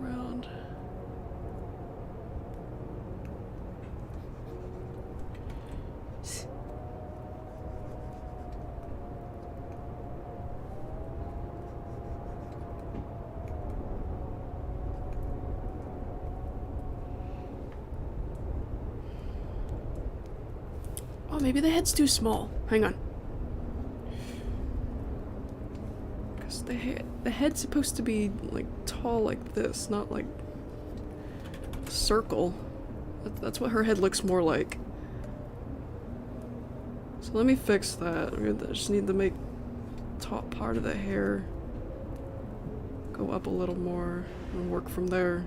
round. Oh, maybe the head's too small. Hang on. Because the head's supposed to be, like, tall like this, not like circle. That's what her head looks more like. So let me fix that. I just need to make top part of the hair go up a little more and work from there.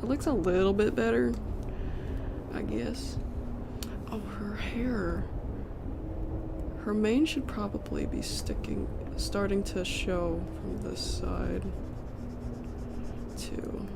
It looks a little bit better, I guess. Oh, her hair. Her mane should probably be starting to show from this side, too.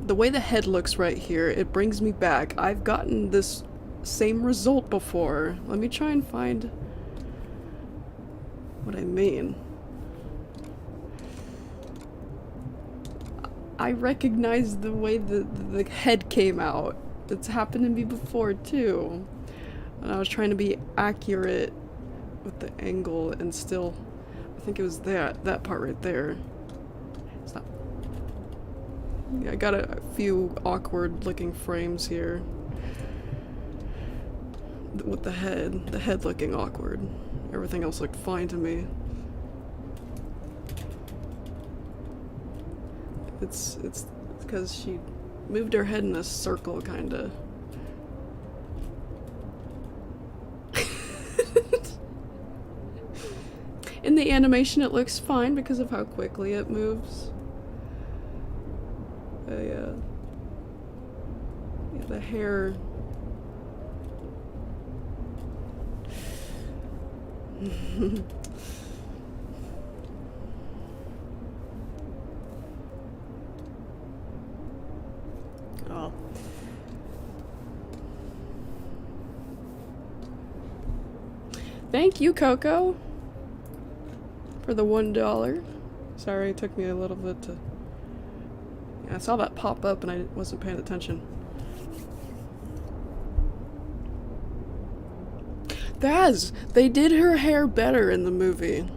The way the head looks right here, it brings me back. I've gotten this same result before. Let me try and find what I mean. I recognize the way the head came out. It's happened to me before too. And I was trying to be accurate with the angle and still, I think it was that part right there. It's not. Yeah, I got a few awkward looking frames here. With the head looking awkward. Everything else looked fine to me. It's because she moved her head in a circle, kinda. In the animation it looks fine because of how quickly it moves. Yeah, the hair. Oh. Thank you, Coco, for the $1. Sorry, it took me a little bit to... Yeah, I saw that pop up and I wasn't paying attention. They did her hair better in the movie.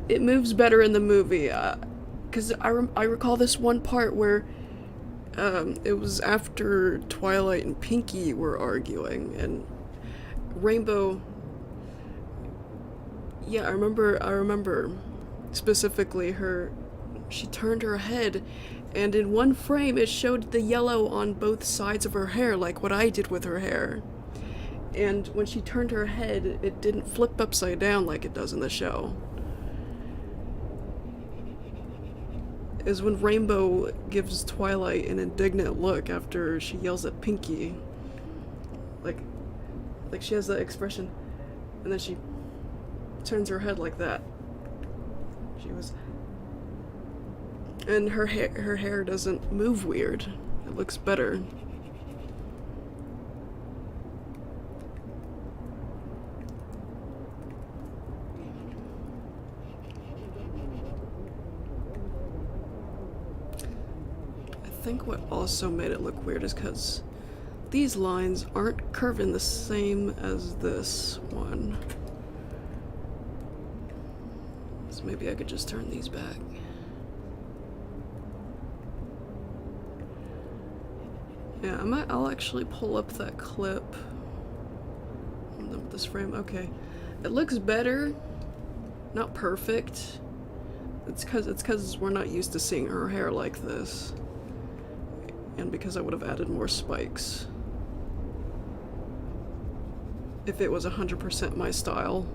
It moves better in the movie, because I recall this one part where it was after Twilight and Pinky were arguing, and Rainbow... Yeah, I remember specifically she turned her head, and in one frame it showed the yellow on both sides of her hair, like what I did with her hair. And when she turned her head, it didn't flip upside down like it does in the show. Is when Rainbow gives Twilight an indignant look after she yells at Pinky. Like she has that expression, and then she turns her head like that. And her hair doesn't move weird. It looks better. I think what also made it look weird is because these lines aren't curving the same as this one. So maybe I could just turn these back. Yeah, I'll actually pull up that clip. This frame, okay. It looks better. Not perfect. It's cause we're not used to seeing her hair like this. And because I would have added more spikes. If it was 100% my style.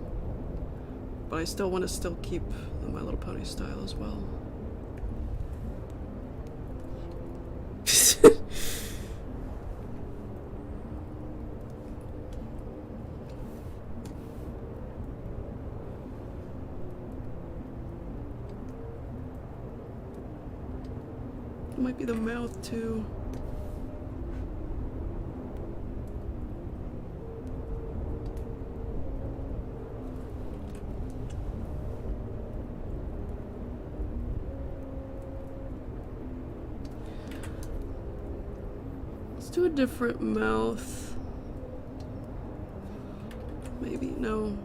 But I still want to keep the My Little Pony style as well. It might be the mouth too. Let's do a different mouth. Maybe, no.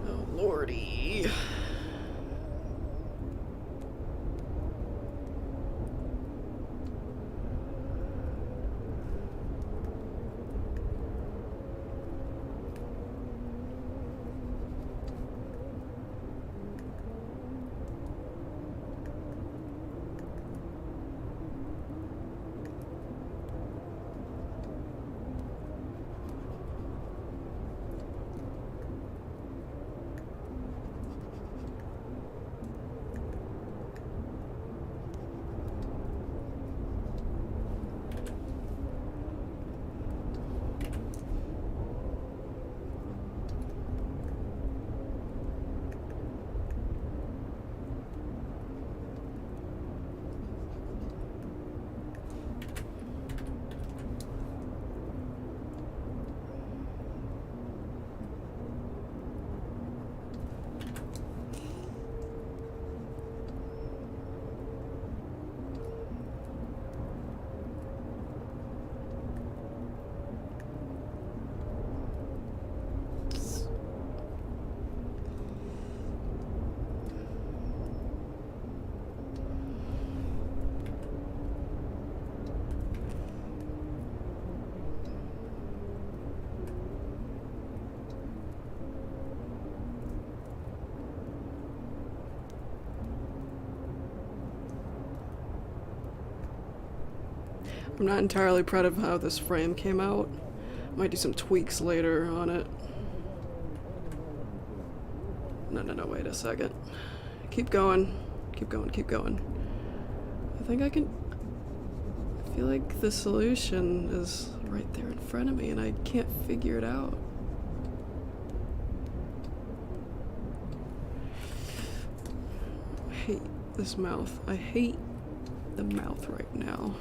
Oh, lordy. I'm not entirely proud of how this frame came out. Might do some tweaks later on it. No, wait a second. Keep going. Keep going, keep going. I think I can... I feel like the solution is right there in front of me and I can't figure it out. I hate this mouth. I hate the mouth right now.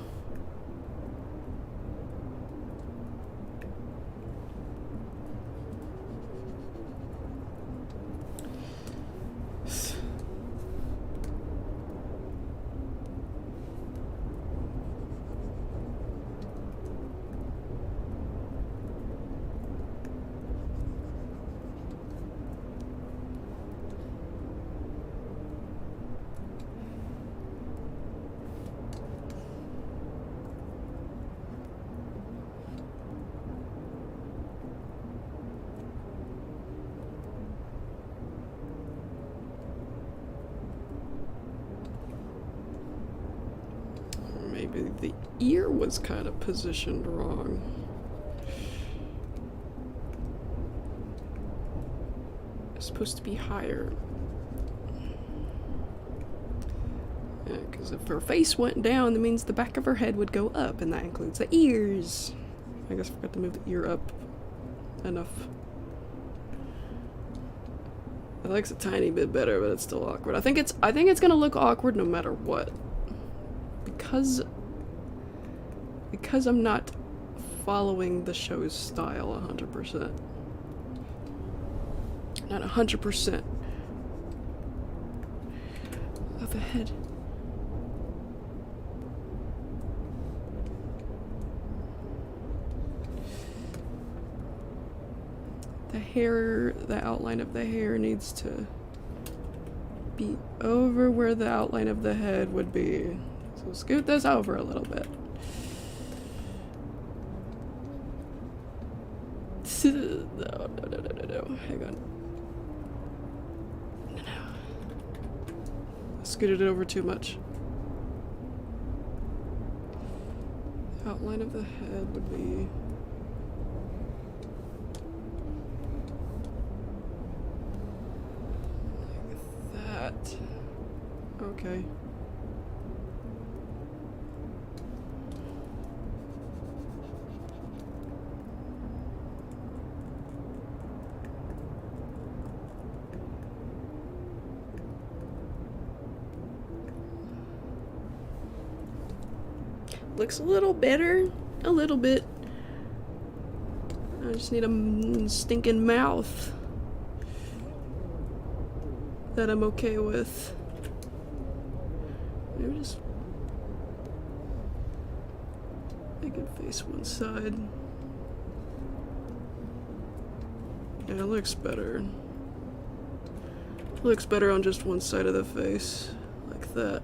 Maybe the ear was kind of positioned wrong. It's supposed to be higher. Yeah, because if her face went down, that means the back of her head would go up, and that includes the ears. I guess I forgot to move the ear up enough. It looks a tiny bit better, but it's still awkward. I think it's gonna look awkward no matter what. Because I'm not following the show's style 100%. Not 100%. Of the head. The hair, the outline of the hair needs to be over where the outline of the head would be. So scoot this over a little bit. No. Hang on. No. I scooted it over too much. Outline of the head would be... like that. Okay. Looks a little better. A little bit. I just need a stinking mouth that I'm okay with. Maybe just make it face one side. Yeah, it looks better. Looks better on just one side of the face, like that.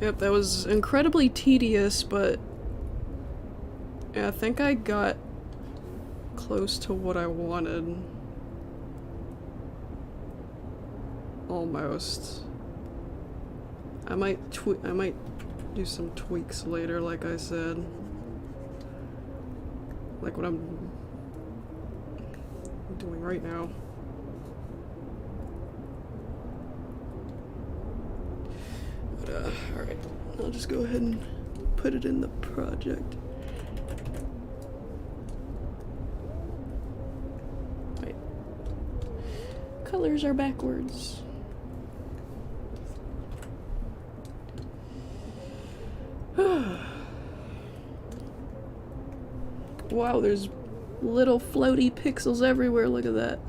Yep, that was incredibly tedious, but yeah, I think I got close to what I wanted. Almost. I might do some tweaks later, like I said. Like what I'm doing right now. But, alright. I'll just go ahead and put it in the project. Wait. Colors are backwards. Wow, there's little floaty pixels everywhere. Look at that.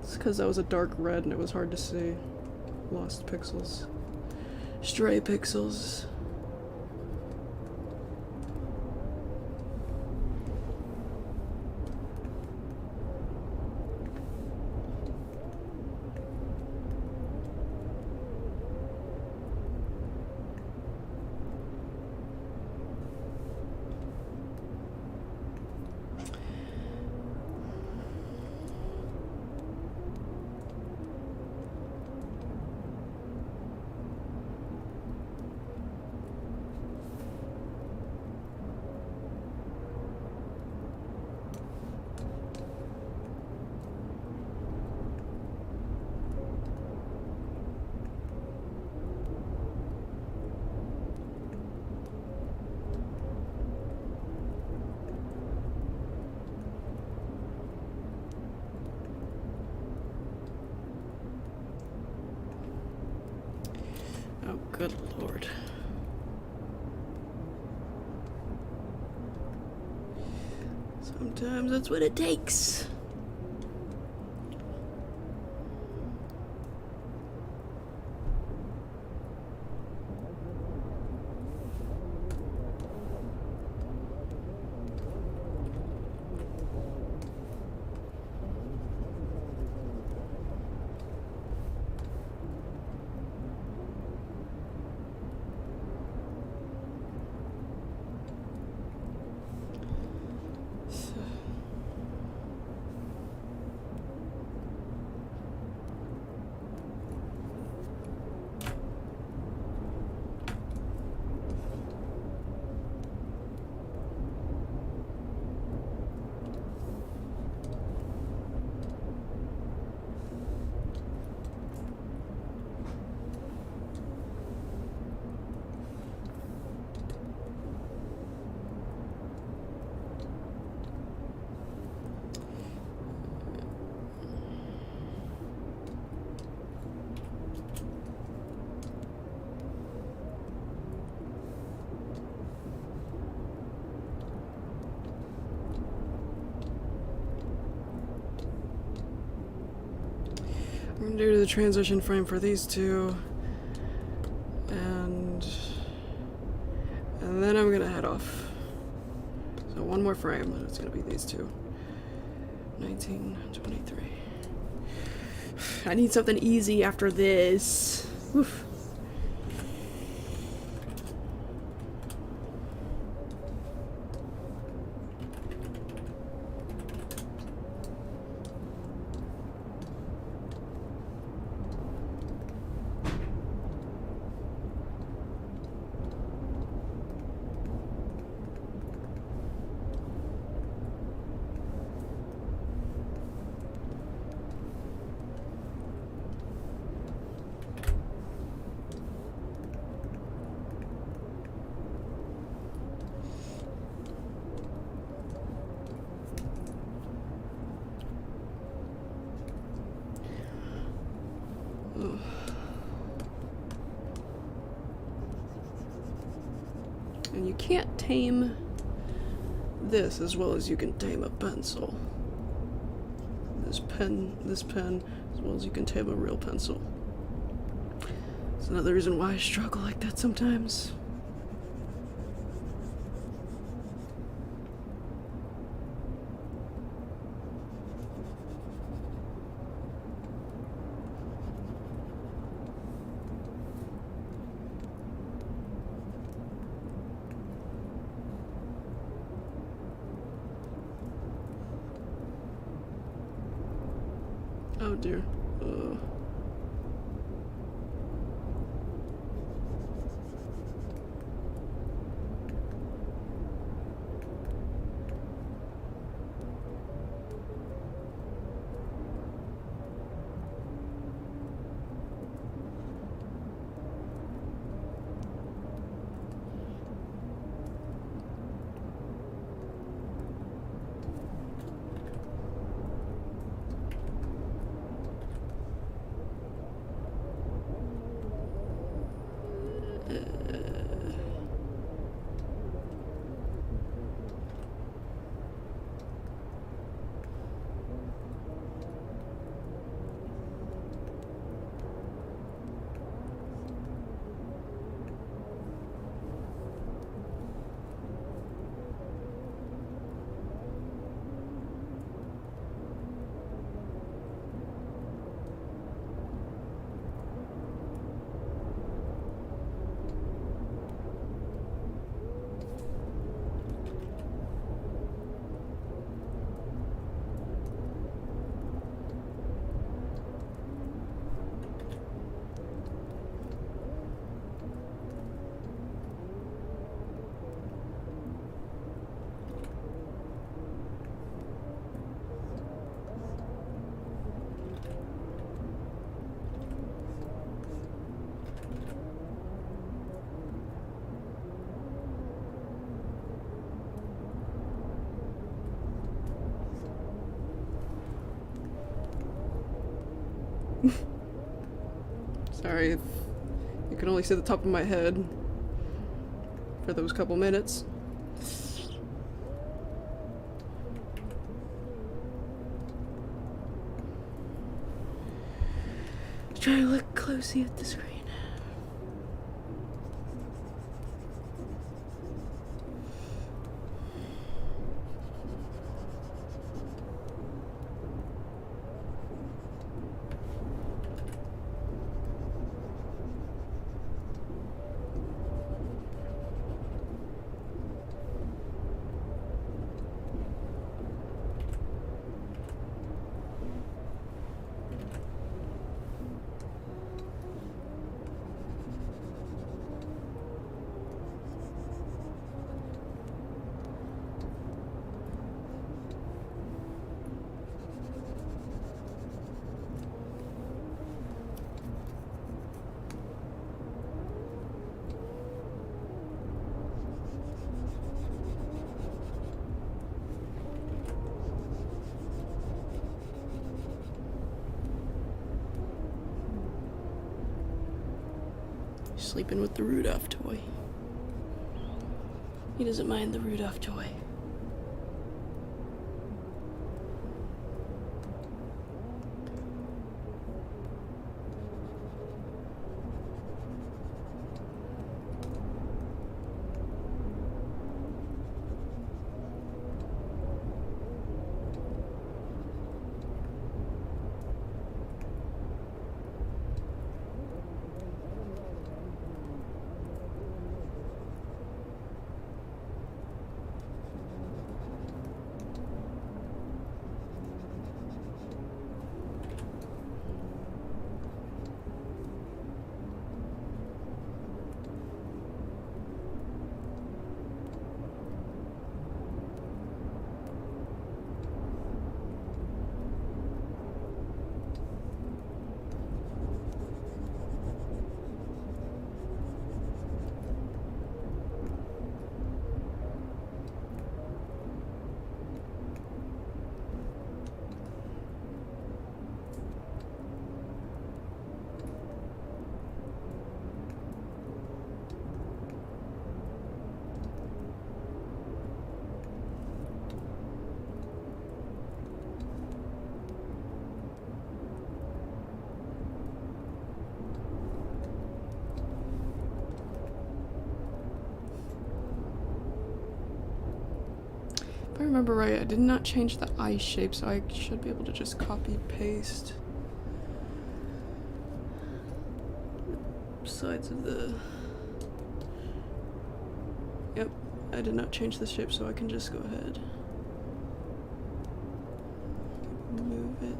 It's because that was a dark red and it was hard to see. Lost pixels. Stray pixels. Oh, good lord. Sometimes that's what it takes. I'm gonna do the transition frame for these two, and then I'm gonna head off. So one more frame, and it's gonna be these two. 1923. I need something easy after this. Oof. And you can't tame this as well as you can tame a pencil. This pen, as well as you can tame a real pencil. It's another reason why I struggle like that sometimes. Oh dear. Sorry if you can only see the top of my head for those couple minutes. Try to look closely at the screen. Sleeping with the Rudolph toy. He doesn't mind the Rudolph toy. If I remember right, I did not change the eye shape, so I should be able to just copy paste sides of the... Yep, I did not change the shape, so I can just go ahead. Move it.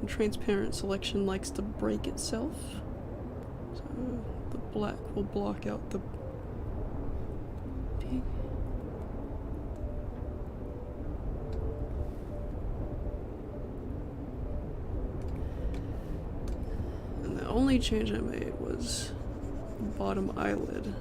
And transparent selection likes to break itself. So the black will block out the pink. And the only change I made was the bottom eyelid.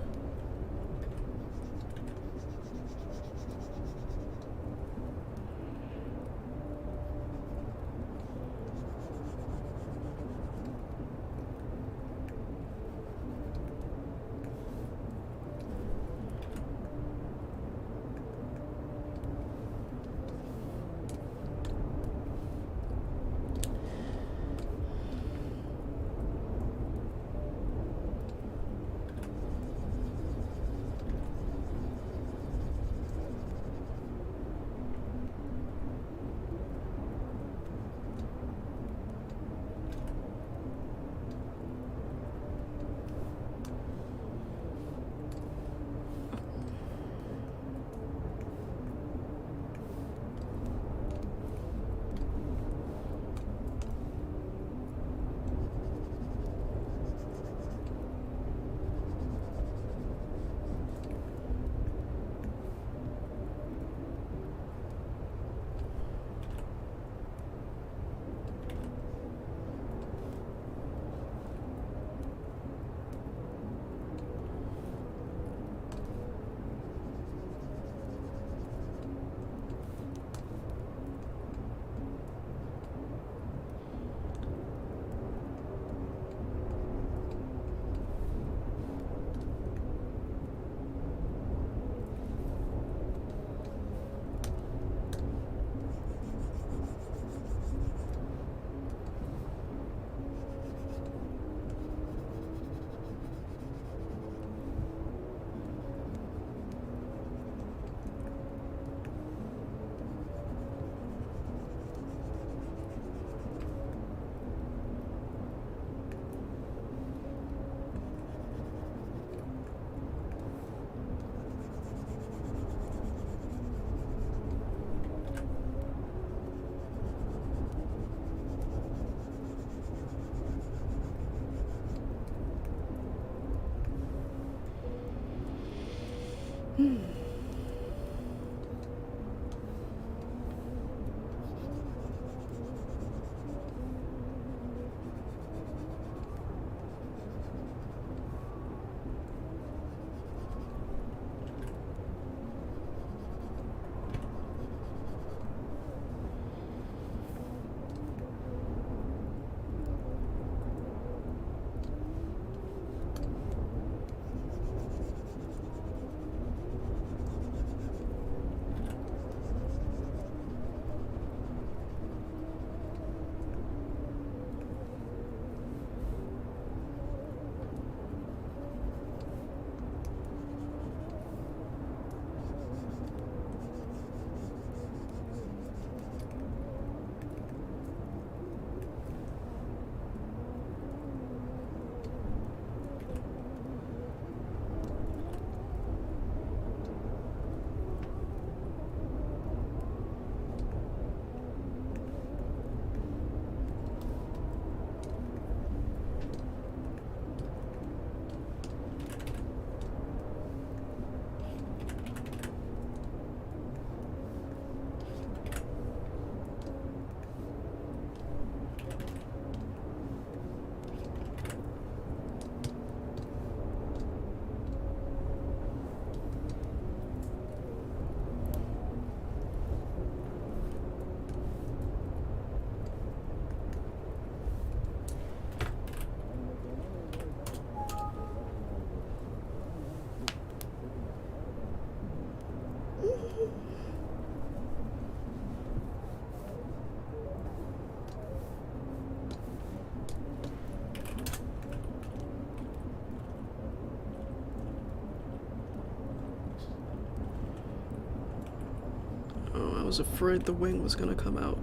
was afraid the wing was gonna come out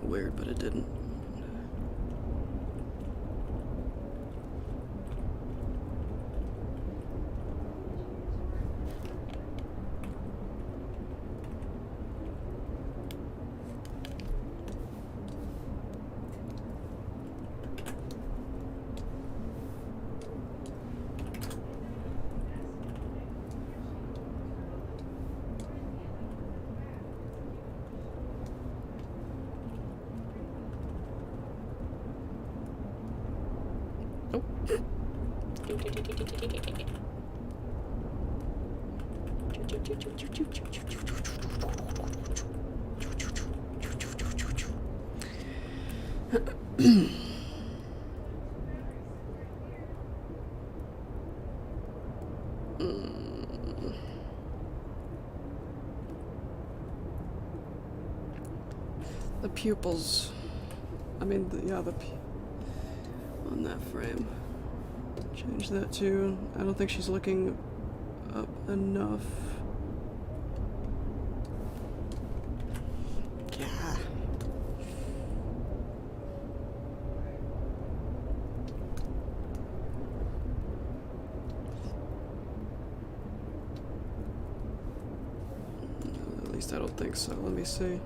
weird, but it didn't. The pupils. I mean, on that frame. Change that too. I don't think she's looking up enough. Yeah. At least I don't think so. Let me see.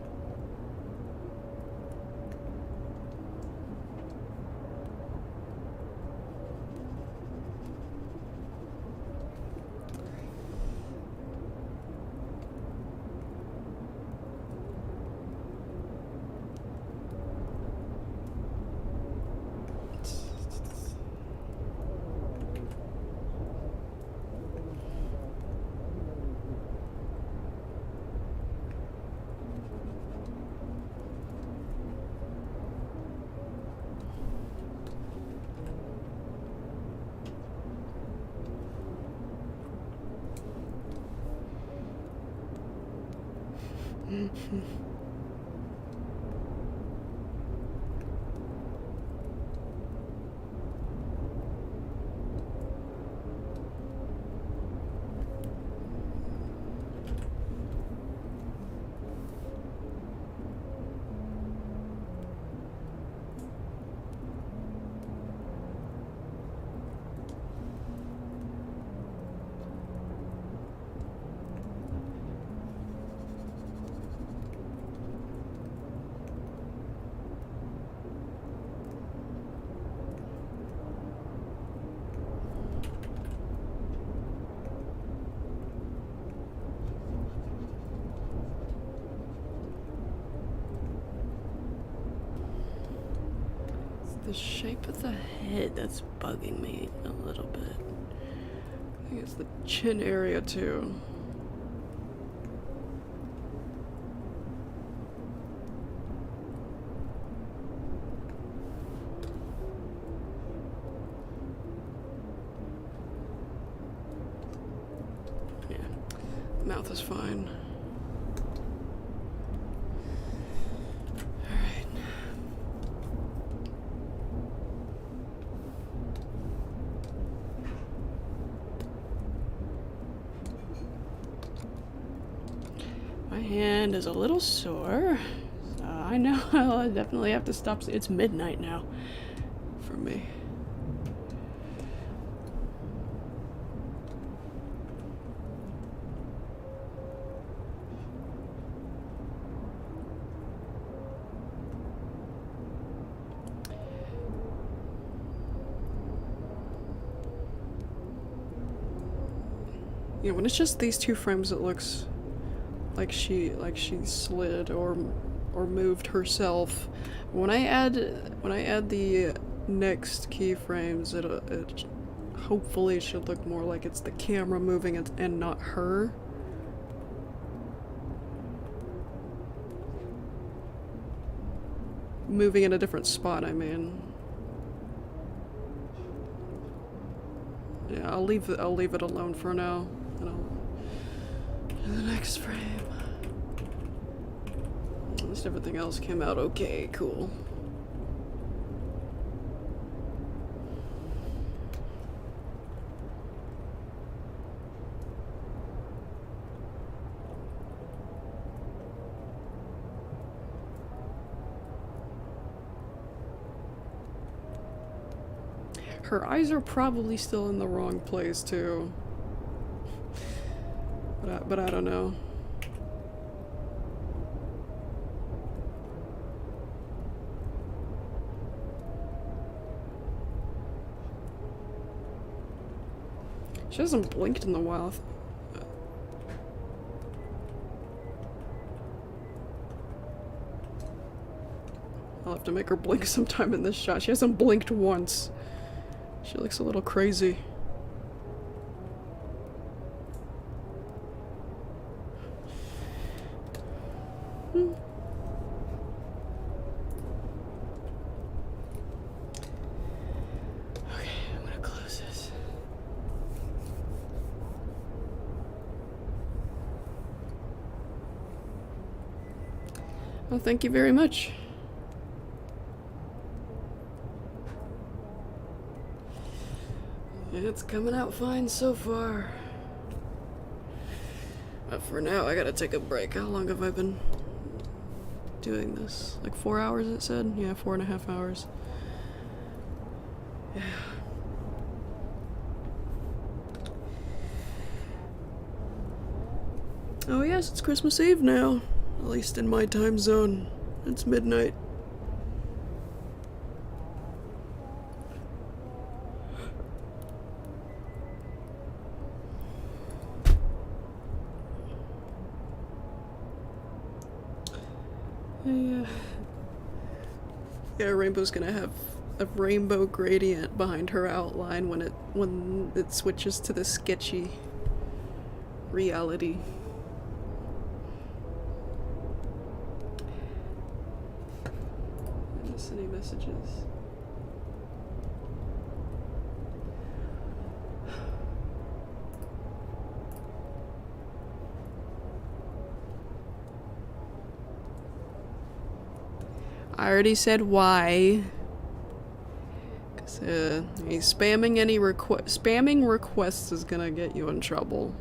The shape of the head that's bugging me a little bit. I think it's the chin area too. Yeah, the mouth is fine. My hand is a little sore. I know I'll definitely have to stop. It's midnight now for me. Yeah, when it's just these two frames, it looks like she slid or moved herself. When I add the next keyframes, it hopefully should look more like it's the camera moving and not her. Moving in a different spot, I mean. Yeah, I'll leave it alone for now, and I'll do the next frame. At least everything else came out okay, cool. Her eyes are probably still in the wrong place too. But I don't know. She hasn't blinked in a while. I'll have to make her blink sometime in this shot. She hasn't blinked once. She looks a little crazy. Okay, I'm gonna close this. Well, thank you very much. It's coming out fine so far. But for now, I gotta take a break. How long have I been doing this? Like 4 hours, it said? Yeah, 4.5 hours. Yeah. Oh yes, it's Christmas Eve now. At least in my time zone. It's midnight. Yeah, Rainbow's gonna have a rainbow gradient behind her outline when it switches to the sketchy reality. Miss any messages? I already said why. Cause spamming requests is gonna get you in trouble.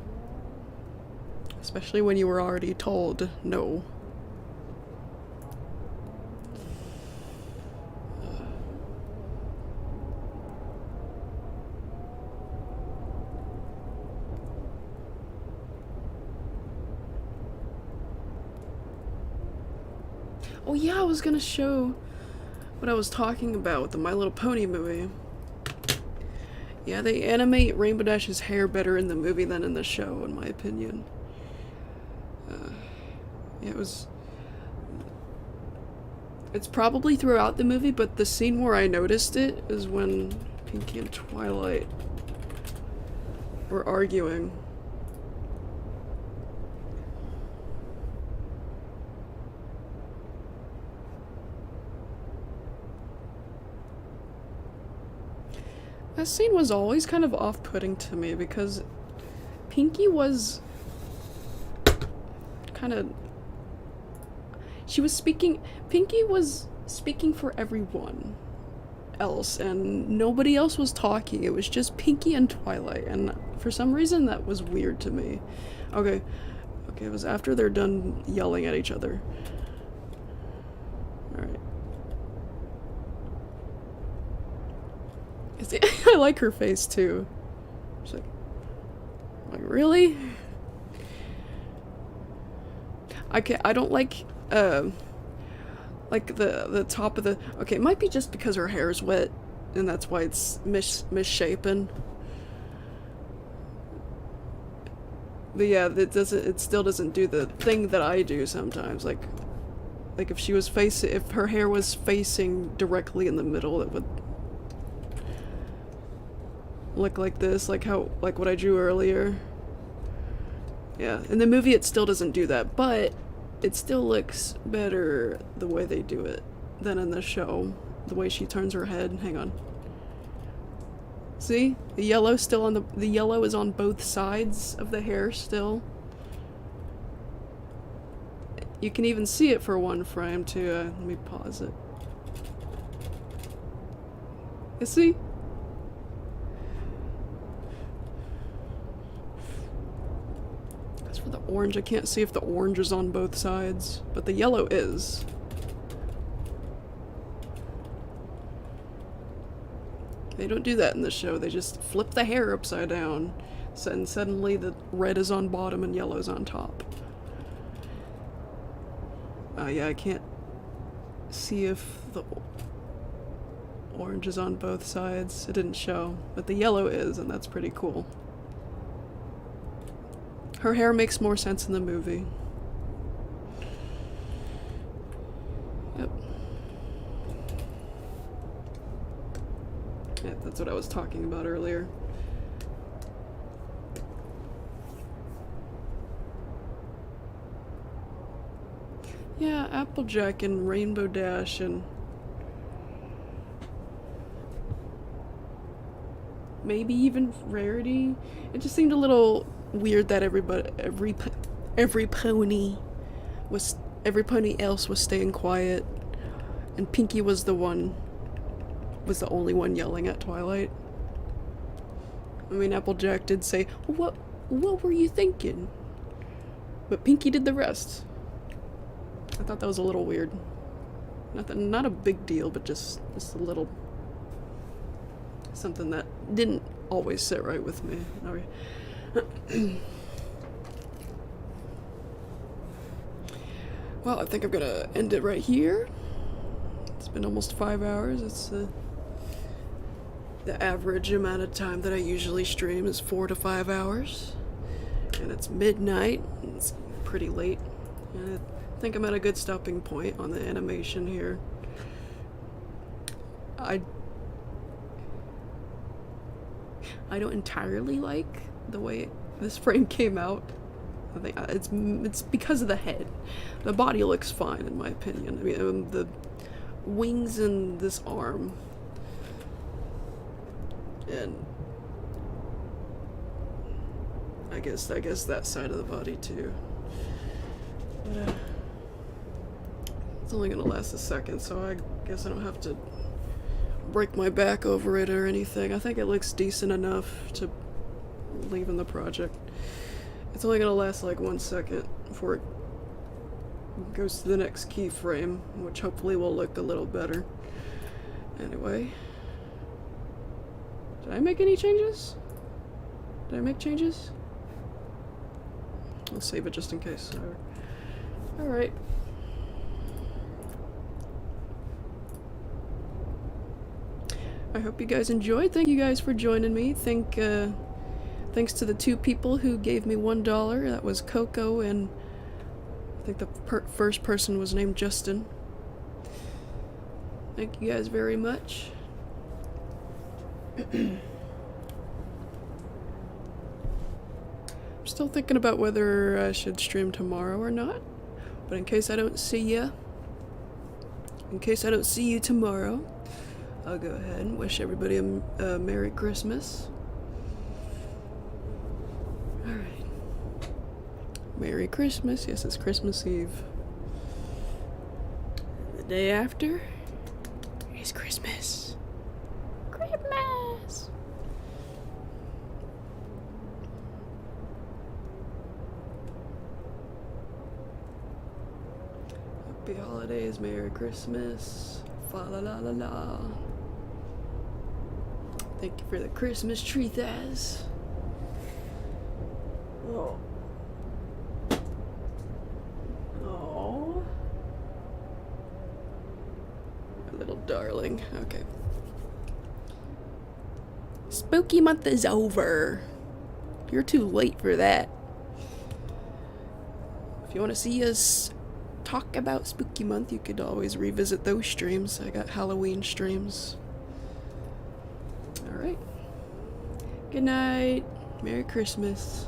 Especially when you were already told no. Oh yeah, I was gonna show what I was talking about with the My Little Pony movie. Yeah, they animate Rainbow Dash's hair better in the movie than in the show, in my opinion. Yeah, it's probably throughout the movie, but the scene where I noticed it is when Pinkie and Twilight were arguing. That scene was always kind of off-putting to me because Pinkie was kind of... Pinkie was speaking for everyone else and nobody else was talking. It was just Pinkie and Twilight, and for some reason that was weird to me. Okay, it was after they're done yelling at each other. Alright. I like her face too. She's like really? I don't like the top of the... Okay, it might be just because her hair is wet and that's why it's misshapen. But yeah, it still doesn't do the thing that I do sometimes. Like if her hair was facing directly in the middle, it would look like this, like what I drew earlier. Yeah, in the movie it still doesn't do that, but it still looks better the way they do it than in the show. The way she turns her head. Hang on. See? The yellow still on the yellow is on both sides of the hair still. You can even see it for one frame too. Let me pause it. You see? As for the orange, I can't see if the orange is on both sides, but the yellow is. They don't do that in the show. They just flip the hair upside down, and suddenly the red is on bottom and yellow's on top. Yeah, I can't see if the orange is on both sides. It didn't show, but the yellow is, and that's pretty cool. Her hair makes more sense in the movie. Yep. Yeah, that's what I was talking about earlier. Yeah, Applejack and Rainbow Dash and maybe even Rarity. It just seemed a little weird that every pony else was staying quiet, and Pinky was the only one yelling at Twilight. I mean, Applejack did say, "What were you thinking?" But Pinky did the rest. I thought that was a little weird. Not a big deal, but just a little something that didn't always sit right with me. Well, I think I'm gonna end it right here. It's been almost 5 hours. It's the average amount of time that I usually stream is 4 to 5 hours. And it's midnight. It's pretty late. And I think I'm at a good stopping point on the animation here. I don't entirely like the way this frame came out. I think it's because of the head. The body looks fine in my opinion. I mean, the wings and this arm, and I guess that side of the body too. But, it's only gonna last a second, so I guess I don't have to break my back over it or anything. I think it looks decent enough to leave in the project. It's only gonna last like 1 second before it goes to the next keyframe, which hopefully will look a little better. Anyway. Did I make any changes? Did I make changes? I'll save it just in case. Alright. I hope you guys enjoyed. Thank you guys for joining me. Thanks to the 2 people who gave me $1. That was Coco, and I think the first person was named Justin. Thank you guys very much. I'm still thinking about whether I should stream tomorrow or not, but in case I don't see you tomorrow, I'll go ahead and wish everybody a Merry Christmas. Alright. Merry Christmas. Yes, it's Christmas Eve. The day after is Christmas. Christmas! Happy holidays, Merry Christmas. Fa la la la la. Thank you for the Christmas tree, Thaz. Oh. Oh. My little darling. Okay. Spooky month is over. You're too late for that. If you want to see us talk about Spooky Month, you could always revisit those streams. I got Halloween streams. Alright. Good night. Merry Christmas.